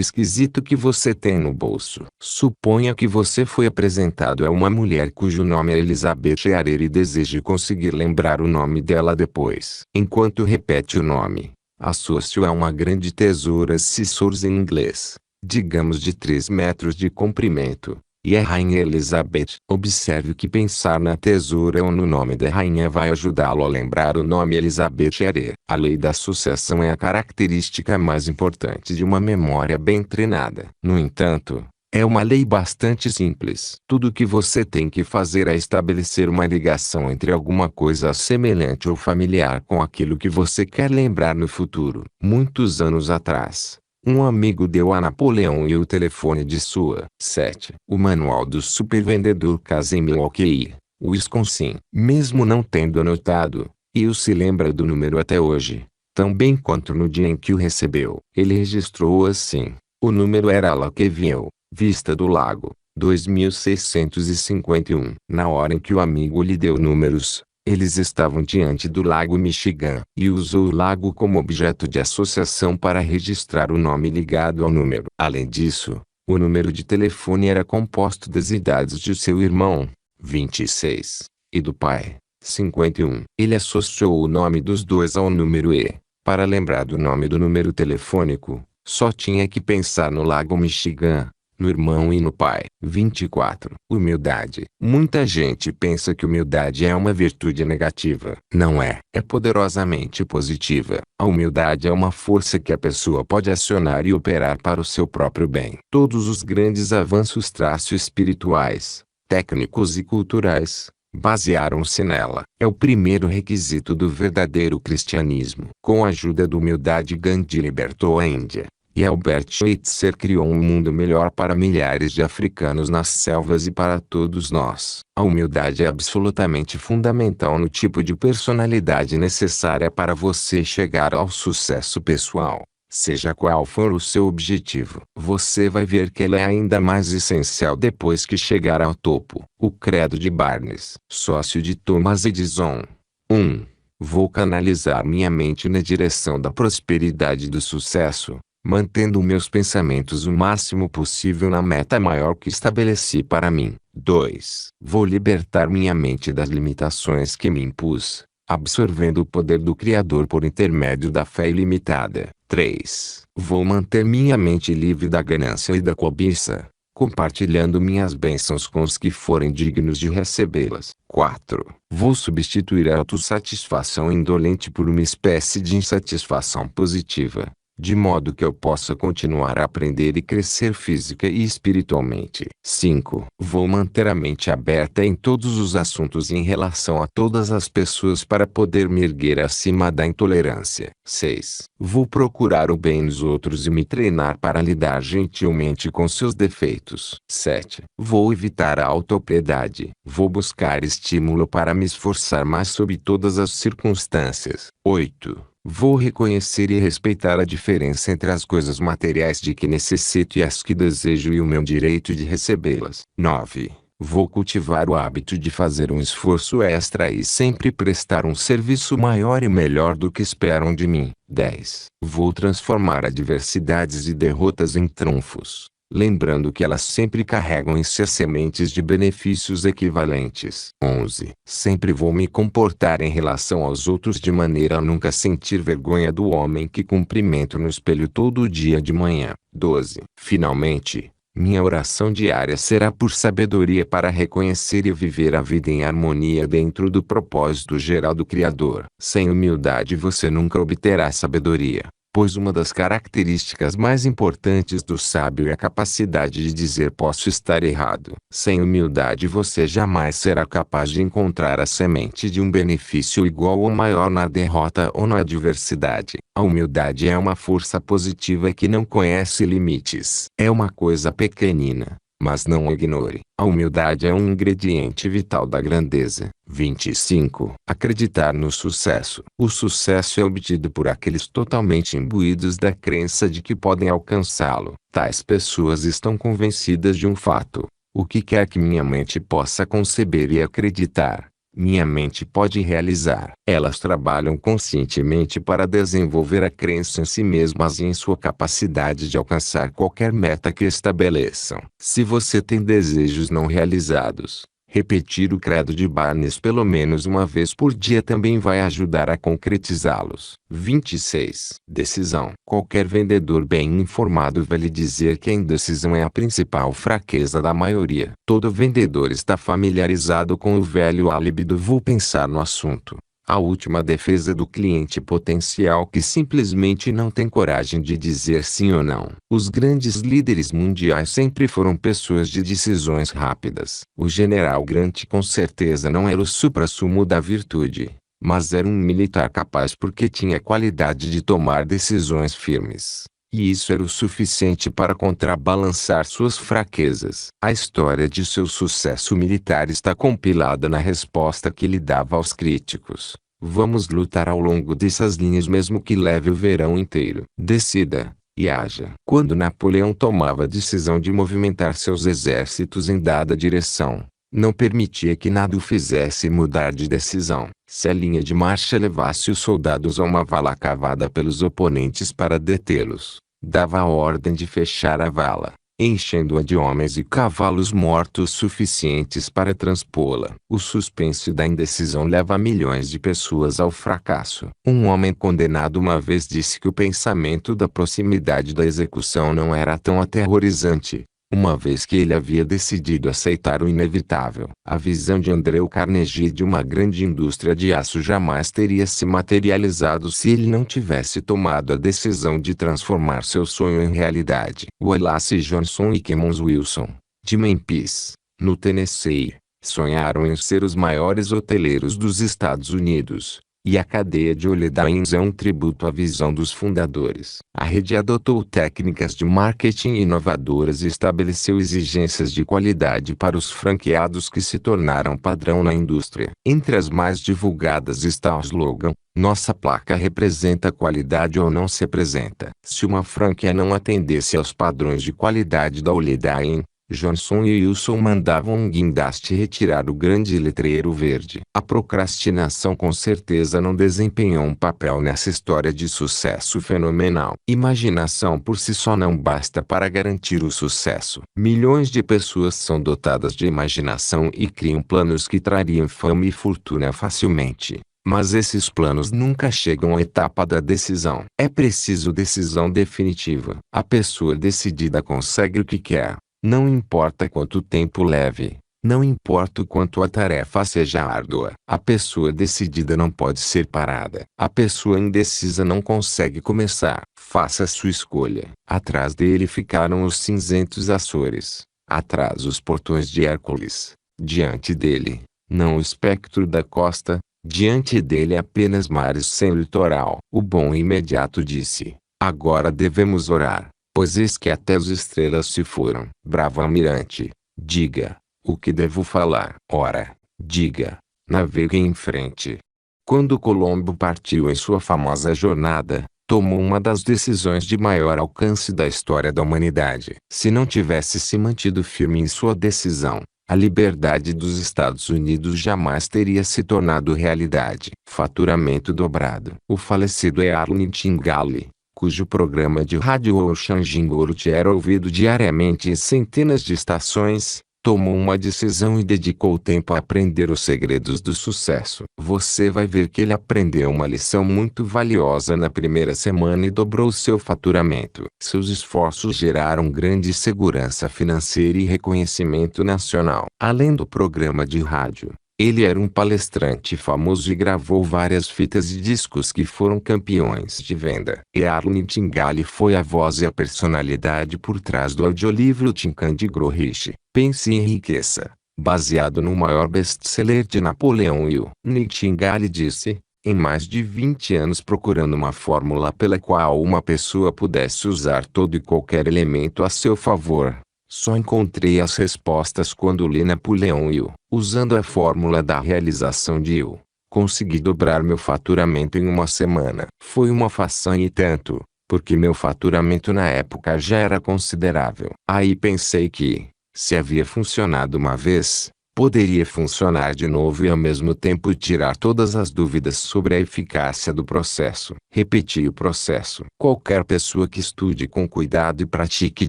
esquisito que você tem no bolso. Suponha que você foi apresentado a uma mulher cujo nome é Elizabeth Scherer e deseje conseguir lembrar o nome dela depois. Enquanto repete o nome, associe-o a uma grande tesoura scissors em inglês, digamos de 3 metros de comprimento, e a Rainha Elizabeth. Observe que pensar na tesoura ou no nome da rainha vai ajudá-lo a lembrar o nome Elizabeth Scherer. A lei da associação é a característica mais importante de uma memória bem treinada. No entanto, é uma lei bastante simples. Tudo o que você tem que fazer é estabelecer uma ligação entre alguma coisa semelhante ou familiar com aquilo que você quer lembrar no futuro. Muitos anos atrás, um amigo deu a Napoleão e o telefone de sua 7. O manual do supervendedor casa em Milwaukee, Wisconsin. Mesmo não tendo anotado, Will se lembra do número até hoje, tão bem quanto no dia em que o recebeu. Ele registrou assim. O número era Lakeview, Vista do Lago, 2651. Na hora em que o amigo lhe deu números, eles estavam diante do Lago Michigan, e usou o lago como objeto de associação para registrar o nome ligado ao número. Além disso, o número de telefone era composto das idades de seu irmão, 26, e do pai, 51. Ele associou o nome dos dois ao número e, para lembrar do nome do número telefônico, só tinha que pensar no Lago Michigan, no irmão e no pai. 24. Humildade. Muita gente pensa que humildade é uma virtude negativa. Não é. É poderosamente positiva. A humildade é uma força que a pessoa pode acionar e operar para o seu próprio bem. Todos os grandes avanços espirituais, técnicos e culturais, basearam-se nela. É o primeiro requisito do verdadeiro cristianismo. Com a ajuda da humildade, Gandhi libertou a Índia. E Albert Schweitzer criou um mundo melhor para milhares de africanos nas selvas e para todos nós. A humildade é absolutamente fundamental no tipo de personalidade necessária para você chegar ao sucesso pessoal. Seja qual for o seu objetivo, você vai ver que ela é ainda mais essencial depois que chegar ao topo. O credo de Barnes, sócio de Thomas Edison. 1. Vou canalizar minha mente na direção da prosperidade e do sucesso, mantendo meus pensamentos o máximo possível na meta maior que estabeleci para mim. 2. Vou libertar minha mente das limitações que me impus, absorvendo o poder do Criador por intermédio da fé ilimitada. 3. Vou manter minha mente livre da ganância e da cobiça, compartilhando minhas bênçãos com os que forem dignos de recebê-las. 4. Vou substituir a autossatisfação indolente por uma espécie de insatisfação positiva, de modo que eu possa continuar a aprender e crescer física e espiritualmente. 5. Vou manter a mente aberta em todos os assuntos e em relação a todas as pessoas para poder me erguer acima da intolerância. 6. Vou procurar o bem nos outros e me treinar para lidar gentilmente com seus defeitos. 7. Vou evitar a autopiedade. Vou buscar estímulo para me esforçar mais sob todas as circunstâncias. 8. Vou reconhecer e respeitar a diferença entre as coisas materiais de que necessito e as que desejo e o meu direito de recebê-las. 9. Vou cultivar o hábito de fazer um esforço extra e sempre prestar um serviço maior e melhor do que esperam de mim. 10. Vou transformar adversidades e derrotas em triunfos, lembrando que elas sempre carregam em si as sementes de benefícios equivalentes. 11. Sempre vou me comportar em relação aos outros de maneira a nunca sentir vergonha do homem que cumprimento no espelho todo dia de manhã. 12. Finalmente, minha oração diária será por sabedoria para reconhecer e viver a vida em harmonia dentro do propósito geral do Criador. Sem humildade você nunca obterá sabedoria, pois uma das características mais importantes do sábio é a capacidade de dizer posso estar errado. Sem humildade você jamais será capaz de encontrar a semente de um benefício igual ou maior na derrota ou na adversidade. A humildade é uma força positiva que não conhece limites. É uma coisa pequenina, mas não ignore. A humildade é um ingrediente vital da grandeza. 25. Acreditar no sucesso. O sucesso é obtido por aqueles totalmente imbuídos da crença de que podem alcançá-lo. Tais pessoas estão convencidas de um fato: o que quer que minha mente possa conceber e acreditar, minha mente pode realizar. Elas trabalham conscientemente para desenvolver a crença em si mesmas e em sua capacidade de alcançar qualquer meta que estabeleçam. Se você tem desejos não realizados, repetir o credo de Barnes pelo menos uma vez por dia também vai ajudar a concretizá-los. 26. Decisão. Qualquer vendedor bem informado vai lhe dizer que a indecisão é a principal fraqueza da maioria. Todo vendedor está familiarizado com o velho álibi do "vou pensar no assunto", a última defesa do cliente potencial que simplesmente não tem coragem de dizer sim ou não. Os grandes líderes mundiais sempre foram pessoas de decisões rápidas. O general Grant com certeza não era o suprassumo da virtude, mas era um militar capaz porque tinha a qualidade de tomar decisões firmes. E isso era o suficiente para contrabalançar suas fraquezas. A história de seu sucesso militar está compilada na resposta que ele dava aos críticos: vamos lutar ao longo dessas linhas mesmo que leve o verão inteiro. Decida e haja. Quando Napoleão tomava a decisão de movimentar seus exércitos em dada direção, não permitia que nada o fizesse mudar de decisão. Se a linha de marcha levasse os soldados a uma vala cavada pelos oponentes para detê-los, dava a ordem de fechar a vala, enchendo-a de homens e cavalos mortos suficientes para transpô-la. O suspense da indecisão leva milhões de pessoas ao fracasso. Um homem condenado uma vez disse que o pensamento da proximidade da execução não era tão aterrorizante, uma vez que ele havia decidido aceitar o inevitável. A visão de Andrew Carnegie de uma grande indústria de aço jamais teria se materializado se ele não tivesse tomado a decisão de transformar seu sonho em realidade. Wallace Johnson e Clemons Wilson, de Memphis, no Tennessee, sonharam em ser os maiores hoteleiros dos Estados Unidos. E a cadeia de Ole Dines é um tributo à visão dos fundadores. A rede adotou técnicas de marketing inovadoras e estabeleceu exigências de qualidade para os franqueados que se tornaram padrão na indústria. Entre as mais divulgadas está o slogan: "Nossa placa representa qualidade ou não se apresenta". Se uma franquia não atendesse aos padrões de qualidade da Ole Dines, Johnson e Wilson mandavam um guindaste retirar o grande letreiro verde. A procrastinação com certeza não desempenhou um papel nessa história de sucesso fenomenal. Imaginação por si só não basta para garantir o sucesso. Milhões de pessoas são dotadas de imaginação e criam planos que trariam fama e fortuna facilmente. Mas esses planos nunca chegam à etapa da decisão. É preciso decisão definitiva. A pessoa decidida consegue o que quer. Não importa quanto tempo leve, não importa o quanto a tarefa seja árdua. A pessoa decidida não pode ser parada. A pessoa indecisa não consegue começar. Faça sua escolha. Atrás dele ficaram os cinzentos Açores. Atrás os portões de Hércules. Diante dele, não o espectro da costa. Diante dele apenas mares sem litoral. O bom imediato disse: "Agora devemos orar, pois eis que até as estrelas se foram." Bravo almirante, diga, o que devo falar? Ora, diga, navegue em frente. Quando Colombo partiu em sua famosa jornada, tomou uma das decisões de maior alcance da história da humanidade. Se não tivesse se mantido firme em sua decisão, a liberdade dos Estados Unidos jamais teria se tornado realidade. Faturamento dobrado. O falecido Earl Nightingale, cujo programa de rádio Ocean Jingold era ouvido diariamente em centenas de estações, tomou uma decisão e dedicou tempo a aprender os segredos do sucesso. Você vai ver que ele aprendeu uma lição muito valiosa na primeira semana e dobrou seu faturamento. Seus esforços geraram grande segurança financeira e reconhecimento nacional. Além do programa de rádio, ele era um palestrante famoso e gravou várias fitas e discos que foram campeões de venda. Earl Nightingale foi a voz e a personalidade por trás do audiolivro Think and Grow Rich, Pense e Enriqueça, baseado no maior best-seller de Napoleão Hill. Nightingale disse: "Em mais de 20 anos procurando uma fórmula pela qual uma pessoa pudesse usar todo e qualquer elemento a seu favor, só encontrei as respostas quando li Napoleão Hill. Usando a fórmula da realização de Hill, consegui dobrar meu faturamento em uma semana. Foi uma façanha e tanto, porque meu faturamento na época já era considerável. Aí pensei que, se havia funcionado uma vez, poderia funcionar de novo e ao mesmo tempo tirar todas as dúvidas sobre a eficácia do processo. Repeti o processo. Qualquer pessoa que estude com cuidado e pratique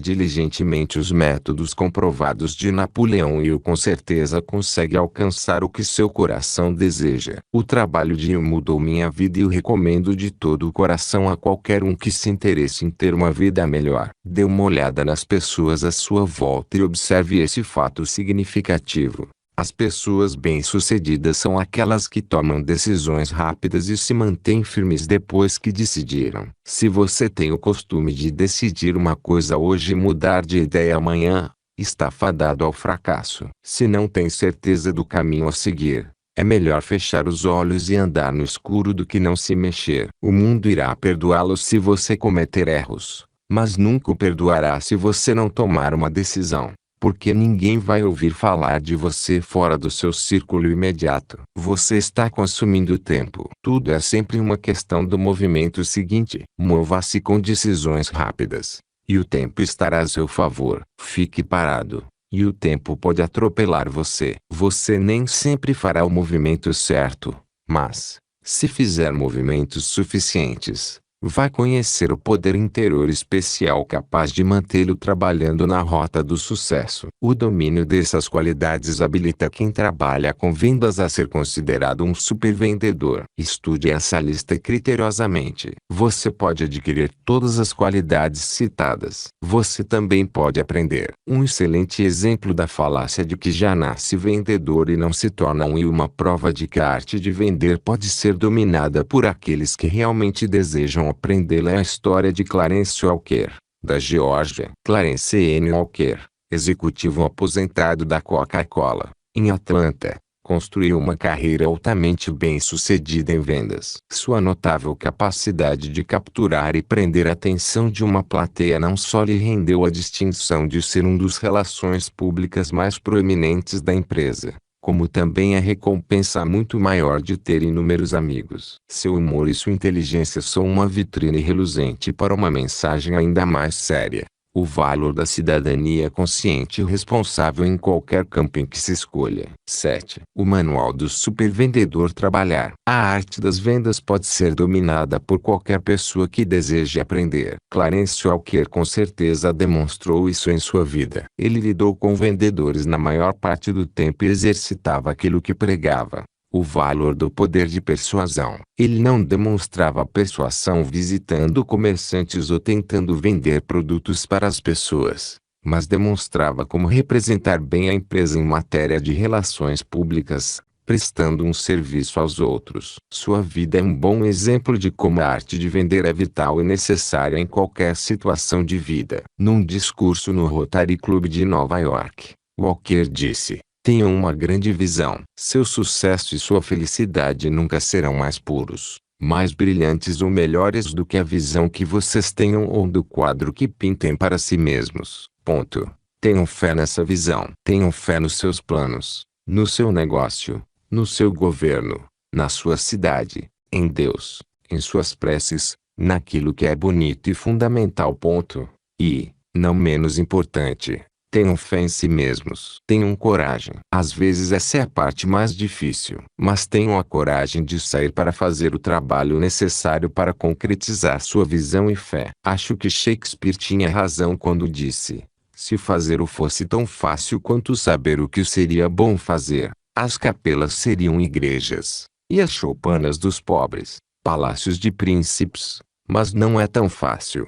diligentemente os métodos comprovados de Napoleão Hill com certeza consegue alcançar o que seu coração deseja. O trabalho de Hill mudou minha vida e o recomendo de todo o coração a qualquer um que se interesse em ter uma vida melhor. Dê uma olhada nas pessoas à sua volta e observe esse fato significativo. As pessoas bem-sucedidas são aquelas que tomam decisões rápidas e se mantêm firmes depois que decidiram. Se você tem o costume de decidir uma coisa hoje e mudar de ideia amanhã, está fadado ao fracasso. Se não tem certeza do caminho a seguir, é melhor fechar os olhos e andar no escuro do que não se mexer. O mundo irá perdoá-lo se você cometer erros, mas nunca o perdoará se você não tomar uma decisão. Porque ninguém vai ouvir falar de você fora do seu círculo imediato. Você está consumindo tempo. Tudo é sempre uma questão do movimento seguinte. Mova-se com decisões rápidas, e o tempo estará a seu favor. Fique parado, e o tempo pode atropelar você. Você nem sempre fará o movimento certo, mas, se fizer movimentos suficientes, vai conhecer o poder interior especial capaz de mantê-lo trabalhando na rota do sucesso. O domínio dessas qualidades habilita quem trabalha com vendas a ser considerado um supervendedor. Estude essa lista criteriosamente. Você pode adquirir todas as qualidades citadas. Você também pode aprender. Um excelente exemplo da falácia de que já nasce vendedor e não se torna um e uma prova de que a arte de vender pode ser dominada por aqueles que realmente desejam aprendê-la é a história de Clarence Walker, da Geórgia. Clarence N. Walker, executivo aposentado da Coca-Cola, Em Atlanta, construiu uma carreira altamente bem-sucedida em vendas. Sua notável capacidade de capturar e prender a atenção de uma plateia não só lhe rendeu a distinção de ser um dos relações públicas mais proeminentes da empresa, como também a recompensa muito maior de ter inúmeros amigos. Seu humor e sua inteligência são uma vitrine reluzente para uma mensagem ainda mais séria: o valor da cidadania consciente e responsável em qualquer campo em que se escolha. 7. O Manual do Supervendedor Trabalhar. A arte das vendas pode ser dominada por qualquer pessoa que deseje aprender. Clarence Walker com certeza demonstrou isso em sua vida. Ele lidou com vendedores na maior parte do tempo e exercitava aquilo que pregava: o valor do poder de persuasão. Ele não demonstrava persuasão visitando comerciantes ou tentando vender produtos para as pessoas, mas demonstrava como representar bem a empresa em matéria de relações públicas, prestando um serviço aos outros. Sua vida é um bom exemplo de como a arte de vender é vital e necessária em qualquer situação de vida. Num discurso no Rotary Club de Nova York, Walker disse: tenham uma grande visão. Seu sucesso e sua felicidade nunca serão mais puros, mais brilhantes ou melhores do que a visão que vocês tenham ou do quadro que pintem para si mesmos. Ponto. Tenham fé nessa visão. Tenham fé nos seus planos, no seu negócio, no seu governo, na sua cidade, em Deus, em suas preces, naquilo que é bonito e fundamental. Ponto. E, não menos importante, tenham fé em si mesmos. Tenham coragem. Às vezes essa é a parte mais difícil. Mas tenham a coragem de sair para fazer o trabalho necessário para concretizar sua visão e fé. Acho que Shakespeare tinha razão quando disse: se fazer-o fosse tão fácil quanto saber o que seria bom fazer, as capelas seriam igrejas, e as choupanas dos pobres, palácios de príncipes. Mas não é tão fácil.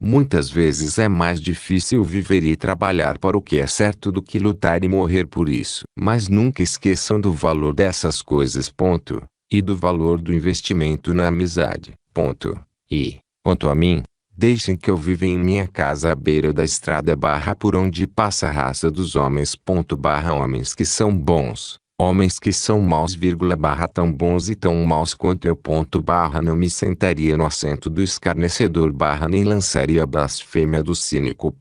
Muitas vezes é mais difícil viver e trabalhar para o que é certo do que lutar e morrer por isso. Mas nunca esqueçam do valor dessas coisas. Ponto. E do valor do investimento na amizade. Ponto. E, quanto a mim, deixem que eu viva em minha casa à beira da estrada por onde passa a raça dos homens. Homens que são bons, homens que são maus, tão bons e tão maus quanto eu. Não me sentaria no assento do escarnecedor, nem lançaria a blasfêmia do cínico.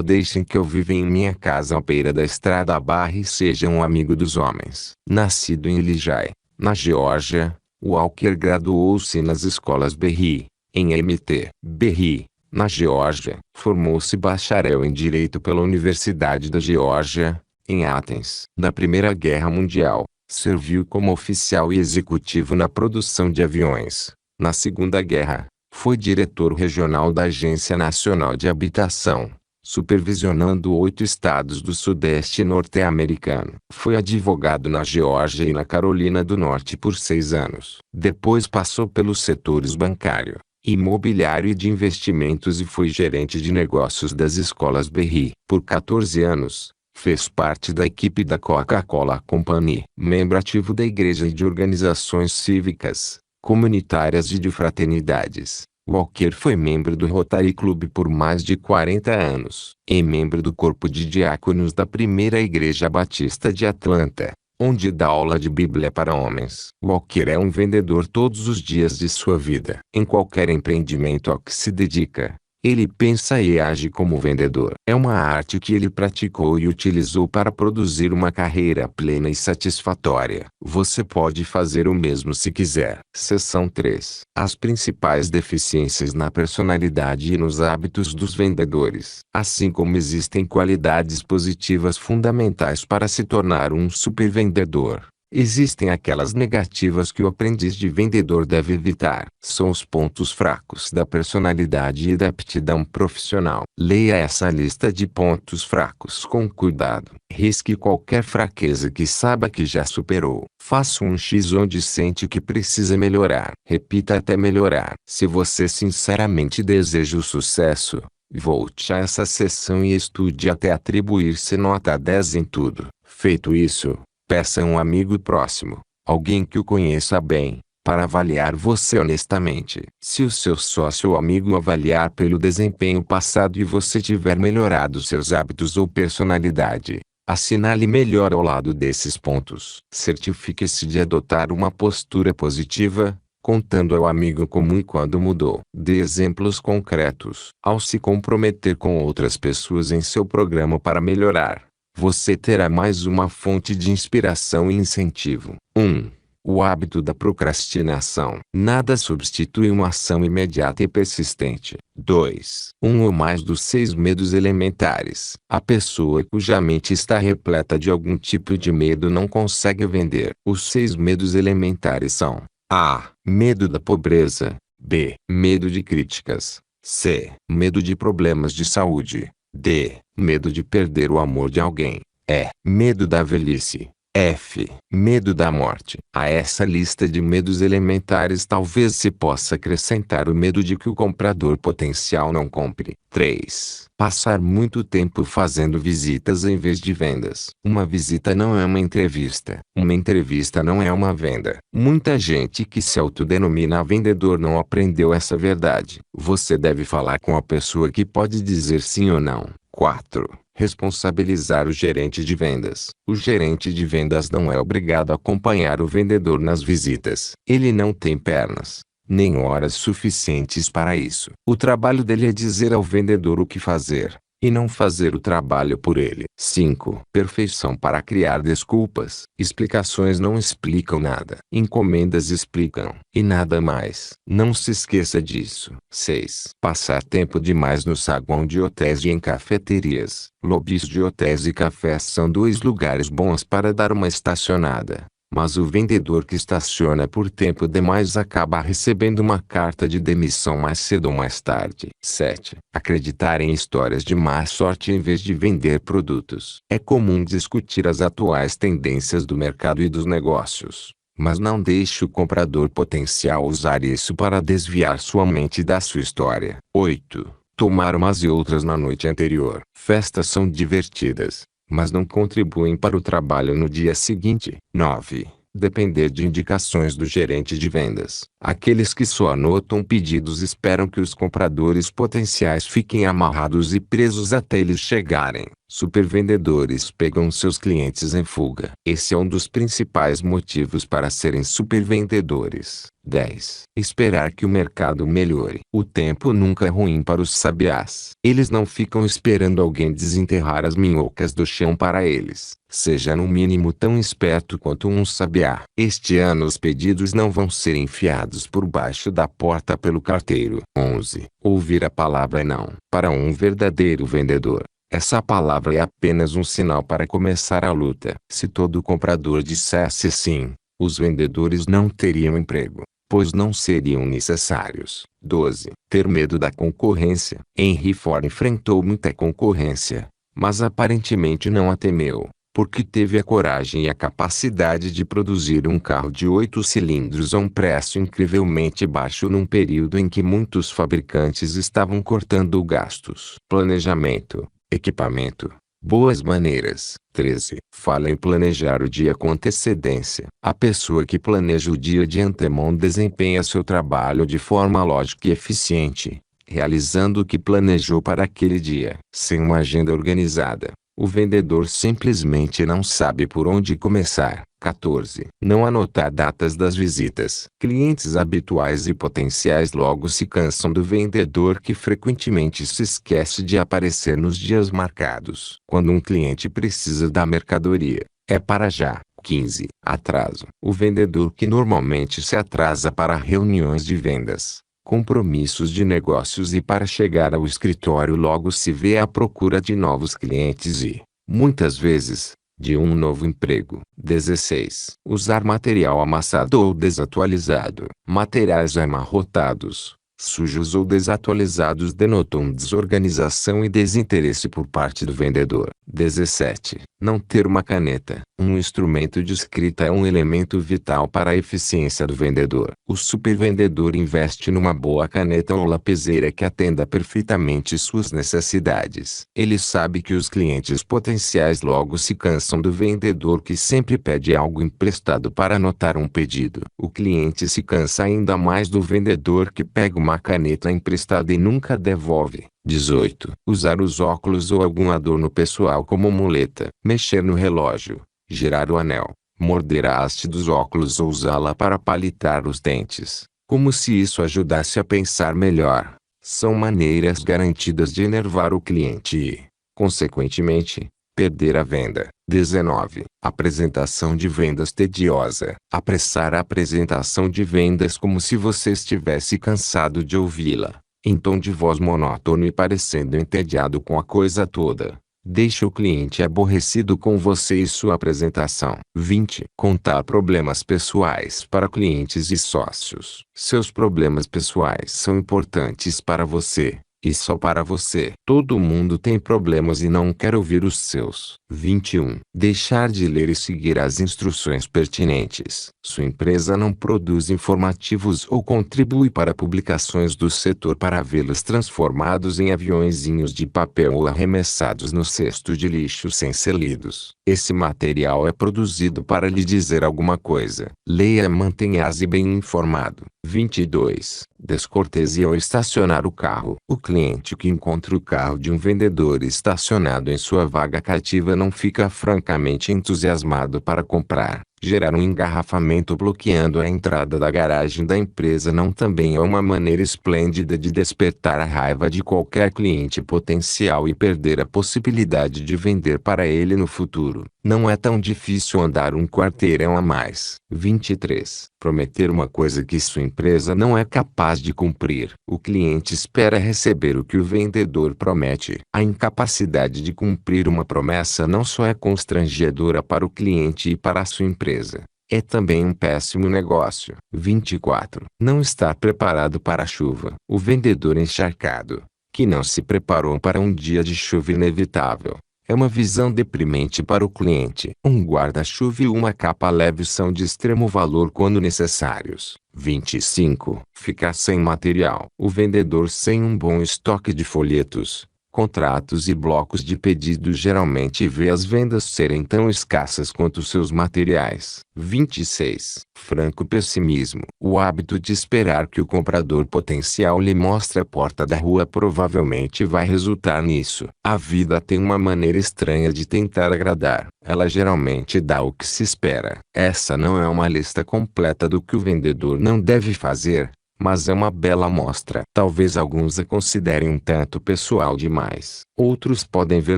Deixem que eu viva em minha casa à beira da estrada e seja um amigo dos homens. Nascido em Elijah, na Geórgia, Walker graduou-se nas escolas Berry, em Mt. Berry, na Geórgia. Formou-se bacharel em Direito pela Universidade da Geórgia, em Athens. Na Primeira Guerra Mundial, serviu como oficial e executivo na produção de aviões. Na Segunda Guerra, foi diretor regional da Agência Nacional de Habitação, supervisionando 8 estados do Sudeste norte-americano. Foi advogado na Geórgia e na Carolina do Norte por 6 anos. Depois passou pelos setores bancário, imobiliário e de investimentos e foi gerente de negócios das escolas Berry. Por 14 anos, fez parte da equipe da Coca-Cola Company, membro ativo da igreja e de organizações cívicas, comunitárias e de fraternidades. Walker foi membro do Rotary Club por mais de 40 anos, e membro do corpo de diáconos da Primeira Igreja Batista de Atlanta, onde dá aula de Bíblia para homens. Walker é um vendedor todos os dias de sua vida. Em qualquer empreendimento ao que se dedica, ele pensa e age como vendedor. É uma arte que ele praticou e utilizou para produzir uma carreira plena e satisfatória. Você pode fazer o mesmo se quiser. Seção 3. As principais deficiências na personalidade e nos hábitos dos vendedores. Assim como existem qualidades positivas fundamentais para se tornar um supervendedor, existem aquelas negativas que o aprendiz de vendedor deve evitar. São os pontos fracos da personalidade e da aptidão profissional. Leia essa lista de pontos fracos com cuidado. Risque qualquer fraqueza que saiba que já superou. Faça um X onde sente que precisa melhorar. Repita até melhorar. Se você sinceramente deseja o sucesso, volte a essa sessão e estude até atribuir-se nota 10 em tudo. Feito isso, peça a um amigo próximo, alguém que o conheça bem, para avaliar você honestamente. Se o seu sócio ou amigo avaliar pelo desempenho passado e você tiver melhorado seus hábitos ou personalidade, Assinale melhor ao lado desses pontos. Certifique-se de adotar uma postura positiva, contando ao amigo como e quando mudou. Dê exemplos concretos. Ao se comprometer com outras pessoas em seu programa para melhorar, você terá mais uma fonte de inspiração e incentivo. 1. O hábito da procrastinação. Nada substitui uma ação imediata e persistente. 2. Um ou mais dos 6 medos elementares. A pessoa cuja mente está repleta de algum tipo de medo não consegue vender. Os 6 medos elementares são: A. Medo da pobreza. B. Medo de críticas. C. Medo de problemas de saúde. D. Medo de perder o amor de alguém. E. Medo da velhice. F. Medo da morte. A essa lista de medos elementares talvez se possa acrescentar o medo de que o comprador potencial não compre. 3. Passar muito tempo fazendo visitas em vez de vendas. Uma visita não é uma entrevista. Uma entrevista não é uma venda. Muita gente que se autodenomina vendedor não aprendeu essa verdade. Você deve falar com a pessoa que pode dizer sim ou não. 4. Responsabilizar o gerente de vendas. O gerente de vendas não é obrigado a acompanhar o vendedor nas visitas. Ele não tem pernas, nem horas suficientes para isso. O trabalho dele é dizer ao vendedor o que fazer, e não fazer o trabalho por ele. 5. Perfeição para criar desculpas. Explicações não explicam nada. Encomendas explicam, e nada mais. Não se esqueça disso. 6. Passar tempo demais no saguão de hotéis e em cafeterias. Lobbies de hotéis e cafés são 2 lugares bons para dar uma estacionada. Mas o vendedor que estaciona por tempo demais acaba recebendo uma carta de demissão mais cedo ou mais tarde. 7. Acreditar em histórias de má sorte em vez de vender produtos. É comum discutir as atuais tendências do mercado e dos negócios, mas não deixe o comprador potencial usar isso para desviar sua mente da sua história. 8. Tomar umas e outras na noite anterior. Festas são divertidas, mas não contribuem para o trabalho no dia seguinte. 9. Depender de indicações do gerente de vendas. Aqueles que só anotam pedidos esperam que os compradores potenciais fiquem amarrados e presos até eles chegarem. Supervendedores pegam seus clientes em fuga. Esse é um dos principais motivos para serem supervendedores. 10. Esperar que o mercado melhore. O tempo nunca é ruim para os sabiás. Eles não ficam esperando alguém desenterrar as minhocas do chão para eles. Seja no mínimo tão esperto quanto um sabiá. Este ano os pedidos não vão ser enfiados por baixo da porta pelo carteiro. 11. Ouvir a palavra não. Para um verdadeiro vendedor, essa palavra é apenas um sinal para começar a luta. Se todo comprador dissesse sim, os vendedores não teriam emprego, pois não seriam necessários. 12. Ter medo da concorrência. Henry Ford enfrentou muita concorrência, mas aparentemente não a temeu, porque teve a coragem e a capacidade de produzir um carro de 8 cilindros a um preço incrivelmente baixo num período em que muitos fabricantes estavam cortando gastos. Planejamento, equipamento, boas maneiras. 13. Fala em planejar o dia com antecedência. A pessoa que planeja o dia de antemão desempenha seu trabalho de forma lógica e eficiente, realizando o que planejou para aquele dia. Sem uma agenda organizada, o vendedor simplesmente não sabe por onde começar. 14. Não anotar datas das visitas. Clientes habituais e potenciais logo se cansam do vendedor que frequentemente se esquece de aparecer nos dias marcados. Quando um cliente precisa da mercadoria, é para já. 15. Atraso. O vendedor que normalmente se atrasa para reuniões de vendas, compromissos de negócios e para chegar ao escritório logo se vê à procura de novos clientes e, muitas vezes, de um novo emprego. 16. Usar material amassado ou desatualizado. Materiais amarrotados, sujos ou desatualizados denotam desorganização e desinteresse por parte do vendedor. 17. Não ter uma caneta. Um instrumento de escrita é um elemento vital para a eficiência do vendedor. O supervendedor investe numa boa caneta ou lapiseira que atenda perfeitamente suas necessidades. Ele sabe que os clientes potenciais logo se cansam do vendedor que sempre pede algo emprestado para anotar um pedido. O cliente se cansa ainda mais do vendedor que pega uma caneta emprestada e nunca devolve. 18. Usar os óculos ou algum adorno pessoal como muleta. Mexer no relógio. Girar o anel. Morder a haste dos óculos ou usá-la para palitar os dentes. Como se isso ajudasse a pensar melhor. São maneiras garantidas de enervar o cliente e, consequentemente, perder a venda. 19. Apresentação de vendas tediosa. Apressar a apresentação de vendas como se você estivesse cansado de ouvi-la, em tom de voz monótono e parecendo entediado com a coisa toda. Deixe o cliente aborrecido com você e sua apresentação. 20. Contar problemas pessoais para clientes e sócios. Seus problemas pessoais são importantes para você. E só para você. Todo mundo tem problemas e não quer ouvir os seus. 21. Deixar de ler e seguir as instruções pertinentes. Sua empresa não produz informativos ou contribui para publicações do setor para vê-los transformados em aviõezinhos de papel ou arremessados no cesto de lixo sem ser lidos. Esse material é produzido para lhe dizer alguma coisa. Leia e mantenha-se bem informado. 22. Descortesia ao estacionar o carro. O cliente que encontra o carro de um vendedor estacionado em sua vaga cativa não fica francamente entusiasmado para comprar. Gerar um engarrafamento bloqueando a entrada da garagem da empresa não também é uma maneira esplêndida de despertar a raiva de qualquer cliente potencial e perder a possibilidade de vender para ele no futuro. Não é tão difícil andar um quarteirão a mais. 23. Prometer uma coisa que sua empresa não é capaz de cumprir. O cliente espera receber o que o vendedor promete. A incapacidade de cumprir uma promessa não só é constrangedora para o cliente e para a sua empresa, é também um péssimo negócio. 24. Não estar preparado para a chuva. O vendedor encharcado, que não se preparou para um dia de chuva inevitável, é uma visão deprimente para o cliente. Um guarda-chuva e uma capa leve são de extremo valor quando necessários. 25. Ficar sem material. O vendedor sem um bom estoque de folhetos, contratos e blocos de pedido geralmente vê as vendas serem tão escassas quanto seus materiais. 26. Franco pessimismo. O hábito de esperar que o comprador potencial lhe mostre a porta da rua provavelmente vai resultar nisso. A vida tem uma maneira estranha de tentar agradar. Ela geralmente dá o que se espera. Essa não é uma lista completa do que o vendedor não deve fazer, mas é uma bela amostra. Talvez alguns a considerem um tanto pessoal demais. Outros podem ver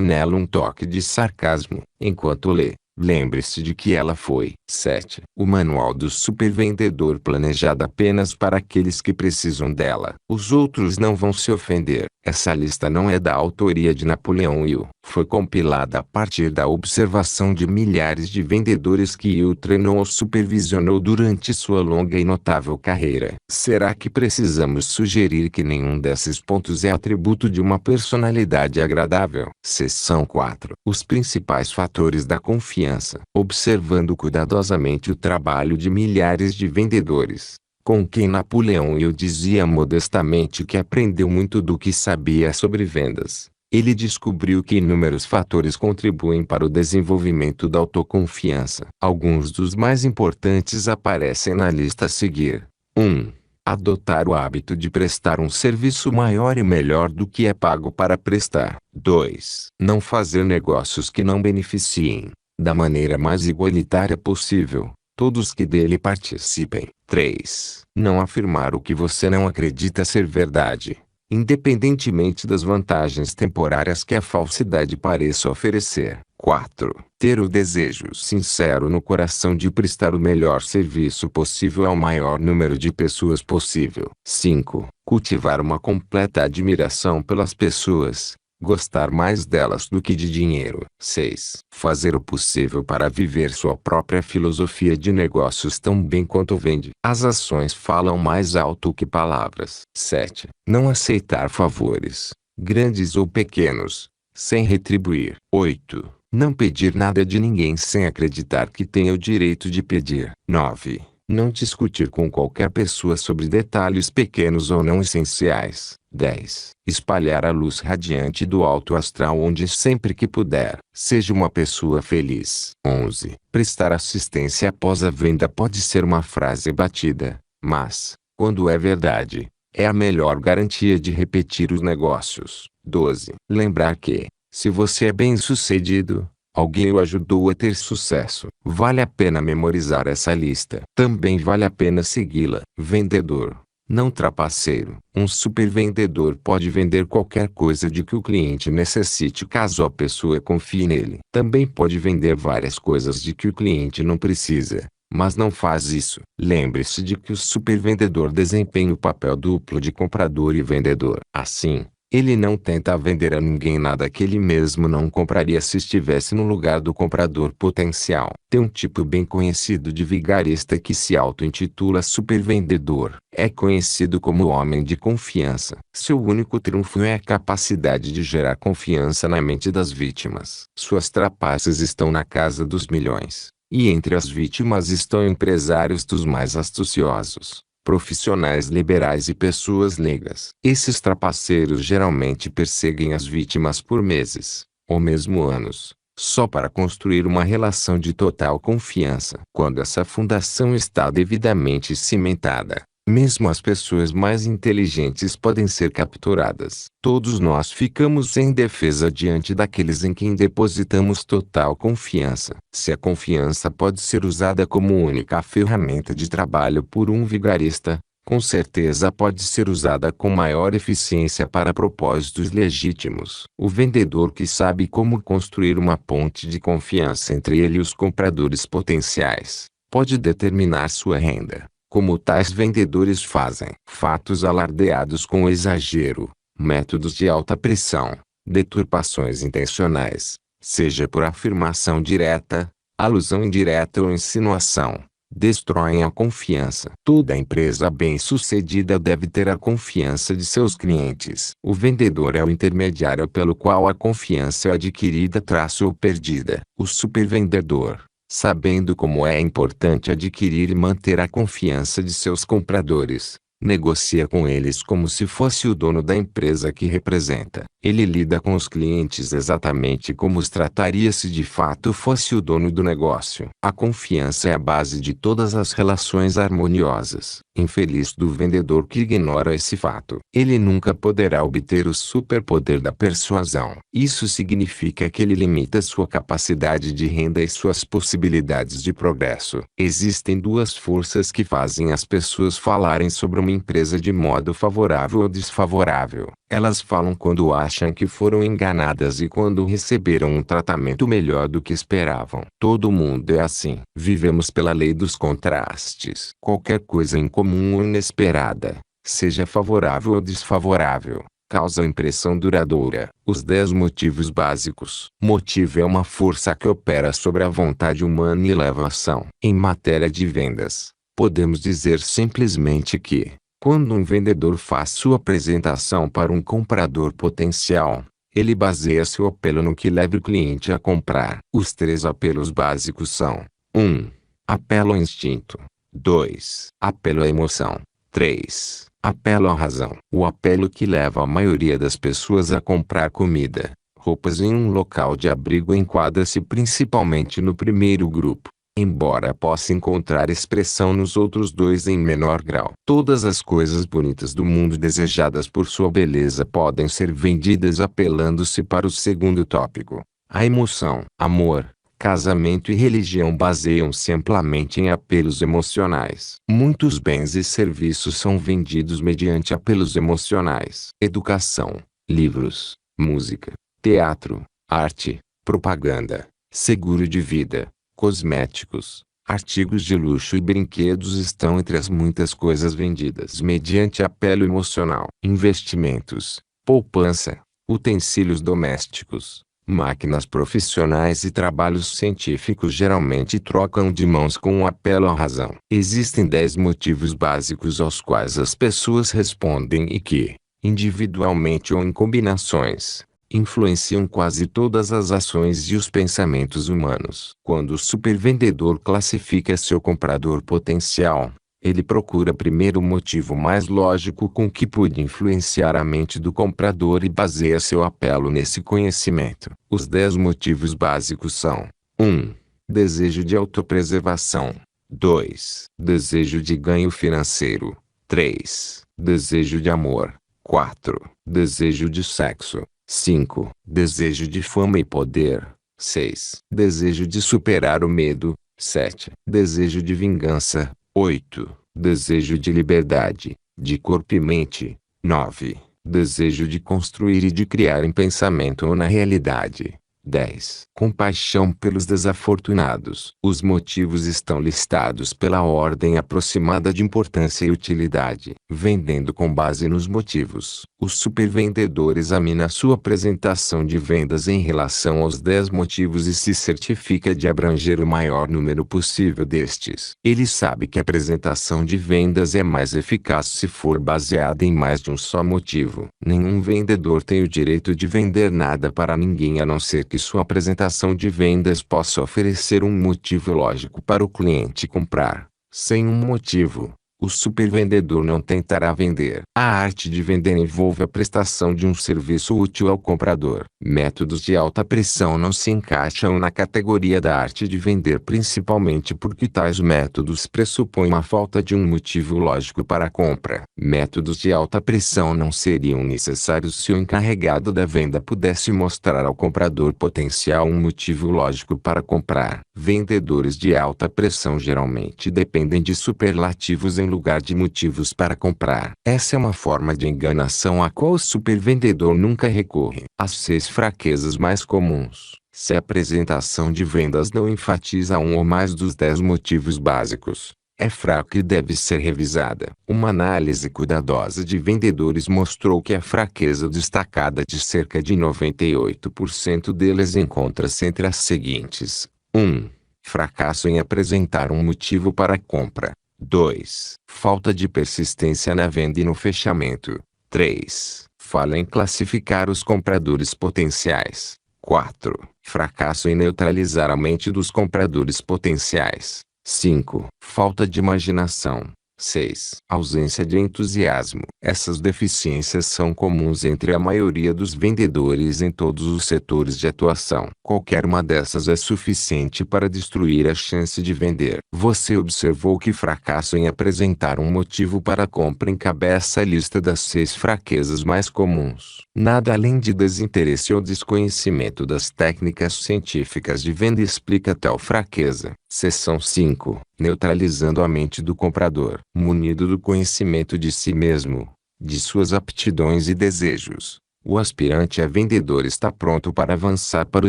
nela um toque de sarcasmo. Enquanto lê, lembre-se de que ela foi. 7. O manual do supervendedor planejado apenas para aqueles que precisam dela. Os outros não vão se ofender. Essa lista não é da autoria de Napoleão Hill. Foi compilada a partir da observação de milhares de vendedores que Hill treinou ou supervisionou durante sua longa e notável carreira. Será que precisamos sugerir que nenhum desses pontos é atributo de uma personalidade agradável? Seção 4. Os principais fatores da confiança. Observando cuidadosamente o trabalho de milhares de vendedores, com quem Napoleão Hill dizia modestamente que aprendeu muito do que sabia sobre vendas, ele descobriu que inúmeros fatores contribuem para o desenvolvimento da autoconfiança. Alguns dos mais importantes aparecem na lista a seguir. 1. Adotar o hábito de prestar um serviço maior e melhor do que é pago para prestar. 2. Não fazer negócios que não beneficiem, da maneira mais igualitária possível, todos que dele participem. 3. Não afirmar o que você não acredita ser verdade, independentemente das vantagens temporárias que a falsidade pareça oferecer. 4. Ter o desejo sincero no coração de prestar o melhor serviço possível ao maior número de pessoas possível. 5. Cultivar uma completa admiração pelas pessoas, gostar mais delas do que de dinheiro. 6. Fazer o possível para viver sua própria filosofia de negócios tão bem quanto vende. As ações falam mais alto que palavras. 7. Não aceitar favores, grandes ou pequenos, sem retribuir. 8. Não pedir nada de ninguém sem acreditar que tenha o direito de pedir. 9. Não discutir com qualquer pessoa sobre detalhes pequenos ou não essenciais. 10. Espalhar a luz radiante do alto astral onde sempre que puder. Seja uma pessoa feliz. 11. Prestar assistência após a venda pode ser uma frase batida, mas, quando é verdade, é a melhor garantia de repetir os negócios. 12. Lembrar que, se você é bem-sucedido, alguém o ajudou a ter sucesso. Vale a pena memorizar essa lista. Também vale a pena segui-la. Vendedor, não trapaceiro. Um supervendedor pode vender qualquer coisa de que o cliente necessite caso a pessoa confie nele. Também pode vender várias coisas de que o cliente não precisa, mas não faz isso. Lembre-se de que o supervendedor desempenha o papel duplo de comprador e vendedor. Assim, ele não tenta vender a ninguém nada que ele mesmo não compraria se estivesse no lugar do comprador potencial. Tem um tipo bem conhecido de vigarista que se auto-intitula supervendedor. É conhecido como o homem de confiança. Seu único trunfo é a capacidade de gerar confiança na mente das vítimas. Suas trapaças estão na casa dos milhões. E entre as vítimas estão empresários dos mais astuciosos, profissionais liberais e pessoas leigas. Esses trapaceiros geralmente perseguem as vítimas por meses, ou mesmo anos, só para construir uma relação de total confiança. Quando essa fundação está devidamente cimentada, mesmo as pessoas mais inteligentes podem ser capturadas. Todos nós ficamos sem defesa diante daqueles em quem depositamos total confiança. Se a confiança pode ser usada como única ferramenta de trabalho por um vigarista, com certeza pode ser usada com maior eficiência para propósitos legítimos. O vendedor que sabe como construir uma ponte de confiança entre ele e os compradores potenciais, pode determinar sua renda, como tais vendedores fazem. Fatos alardeados com exagero, métodos de alta pressão, deturpações intencionais, seja por afirmação direta, alusão indireta ou insinuação, destroem a confiança. Toda empresa bem-sucedida deve ter a confiança de seus clientes. O vendedor é o intermediário pelo qual a confiança é adquirida ou perdida. O supervendedor, sabendo como é importante adquirir e manter a confiança de seus compradores, negocia com eles como se fosse o dono da empresa que representa. Ele lida com os clientes exatamente como os trataria se de fato fosse o dono do negócio. A confiança é a base de todas as relações harmoniosas. Infeliz do vendedor que ignora esse fato. Ele nunca poderá obter o superpoder da persuasão. Isso significa que ele limita sua capacidade de renda e suas possibilidades de progresso. Existem duas forças que fazem as pessoas falarem sobre uma empresa de modo favorável ou desfavorável. Elas falam quando acham que foram enganadas e quando receberam um tratamento melhor do que esperavam. Todo mundo é assim. Vivemos pela lei dos contrastes. Qualquer coisa incomum ou inesperada, seja favorável ou desfavorável, causa impressão duradoura. Os 10 motivos básicos. Motivo é uma força que opera sobre a vontade humana e leva à ação. Em matéria de vendas, podemos dizer simplesmente que, quando um vendedor faz sua apresentação para um comprador potencial, ele baseia seu apelo no que leva o cliente a comprar. Os 3 apelos básicos são: 1. Apelo ao instinto. 2. Apelo à emoção. 3. Apelo à razão. O apelo que leva a maioria das pessoas a comprar comida, roupas em um local de abrigo enquadra-se principalmente no primeiro grupo, embora possa encontrar expressão nos outros 2 em menor grau. Todas as coisas bonitas do mundo desejadas por sua beleza podem ser vendidas apelando-se para o segundo tópico. A emoção. Amor, casamento e religião baseiam-se amplamente em apelos emocionais. Muitos bens e serviços são vendidos mediante apelos emocionais. Educação, livros, música, teatro, arte, propaganda, seguro de vida, cosméticos, artigos de luxo e brinquedos estão entre as muitas coisas vendidas mediante apelo emocional. Investimentos, poupança, utensílios domésticos, máquinas profissionais e trabalhos científicos geralmente trocam de mãos com um apelo à razão. Existem 10 motivos básicos aos quais as pessoas respondem e que, individualmente ou em combinações, influenciam quase todas as ações e os pensamentos humanos. Quando o supervendedor classifica seu comprador potencial, ele procura primeiro o motivo mais lógico com que pode influenciar a mente do comprador e baseia seu apelo nesse conhecimento. Os 10 motivos básicos são: 1. Desejo de autopreservação. 2. Desejo de ganho financeiro. 3. Desejo de amor. 4. Desejo de sexo. 5. Desejo de fama e poder. 6. Desejo de superar o medo. 7. Desejo de vingança. 8. Desejo de liberdade, de corpo e mente. 9. Desejo de construir e de criar em pensamento ou na realidade. 10. Compaixão pelos desafortunados. Os motivos estão listados pela ordem aproximada de importância e utilidade. Vendendo com base nos motivos. O supervendedor examina sua apresentação de vendas em relação aos 10 motivos e se certifica de abranger o maior número possível destes. Ele sabe que a apresentação de vendas é mais eficaz se for baseada em mais de um só motivo. Nenhum vendedor tem o direito de vender nada para ninguém a não ser que sua apresentação de vendas possa oferecer um motivo lógico para o cliente comprar. Sem um motivo, o supervendedor não tentará vender. A arte de vender envolve a prestação de um serviço útil ao comprador. Métodos de alta pressão não se encaixam na categoria da arte de vender, principalmente porque tais métodos pressupõem uma falta de um motivo lógico para a compra. Métodos de alta pressão não seriam necessários se o encarregado da venda pudesse mostrar ao comprador potencial um motivo lógico para comprar. Vendedores de alta pressão geralmente dependem de superlativos em lugar de motivos para comprar. Essa é uma forma de enganação a qual o supervendedor nunca recorre. As 6 fraquezas mais comuns. Se a apresentação de vendas não enfatiza um ou mais dos 10 motivos básicos, é fraca e deve ser revisada. Uma análise cuidadosa de vendedores mostrou que a fraqueza destacada de cerca de 98% deles encontra-se entre as seguintes: 1. Fracasso em apresentar um motivo para a compra. 2. Falta de persistência na venda e no fechamento. 3. Falha em classificar os compradores potenciais. 4. Fracasso em neutralizar a mente dos compradores potenciais. 5. Falta de imaginação. 6. Ausência de entusiasmo. Essas deficiências são comuns entre a maioria dos vendedores em todos os setores de atuação. Qualquer uma dessas é suficiente para destruir a chance de vender. Você observou que fracasso em apresentar um motivo para a compra encabeça a lista das 6 fraquezas mais comuns. Nada além de desinteresse ou desconhecimento das técnicas científicas de venda explica tal fraqueza. Seção 5. Neutralizando a mente do comprador. Munido do conhecimento de si mesmo, de suas aptidões e desejos, o aspirante a vendedor está pronto para avançar para o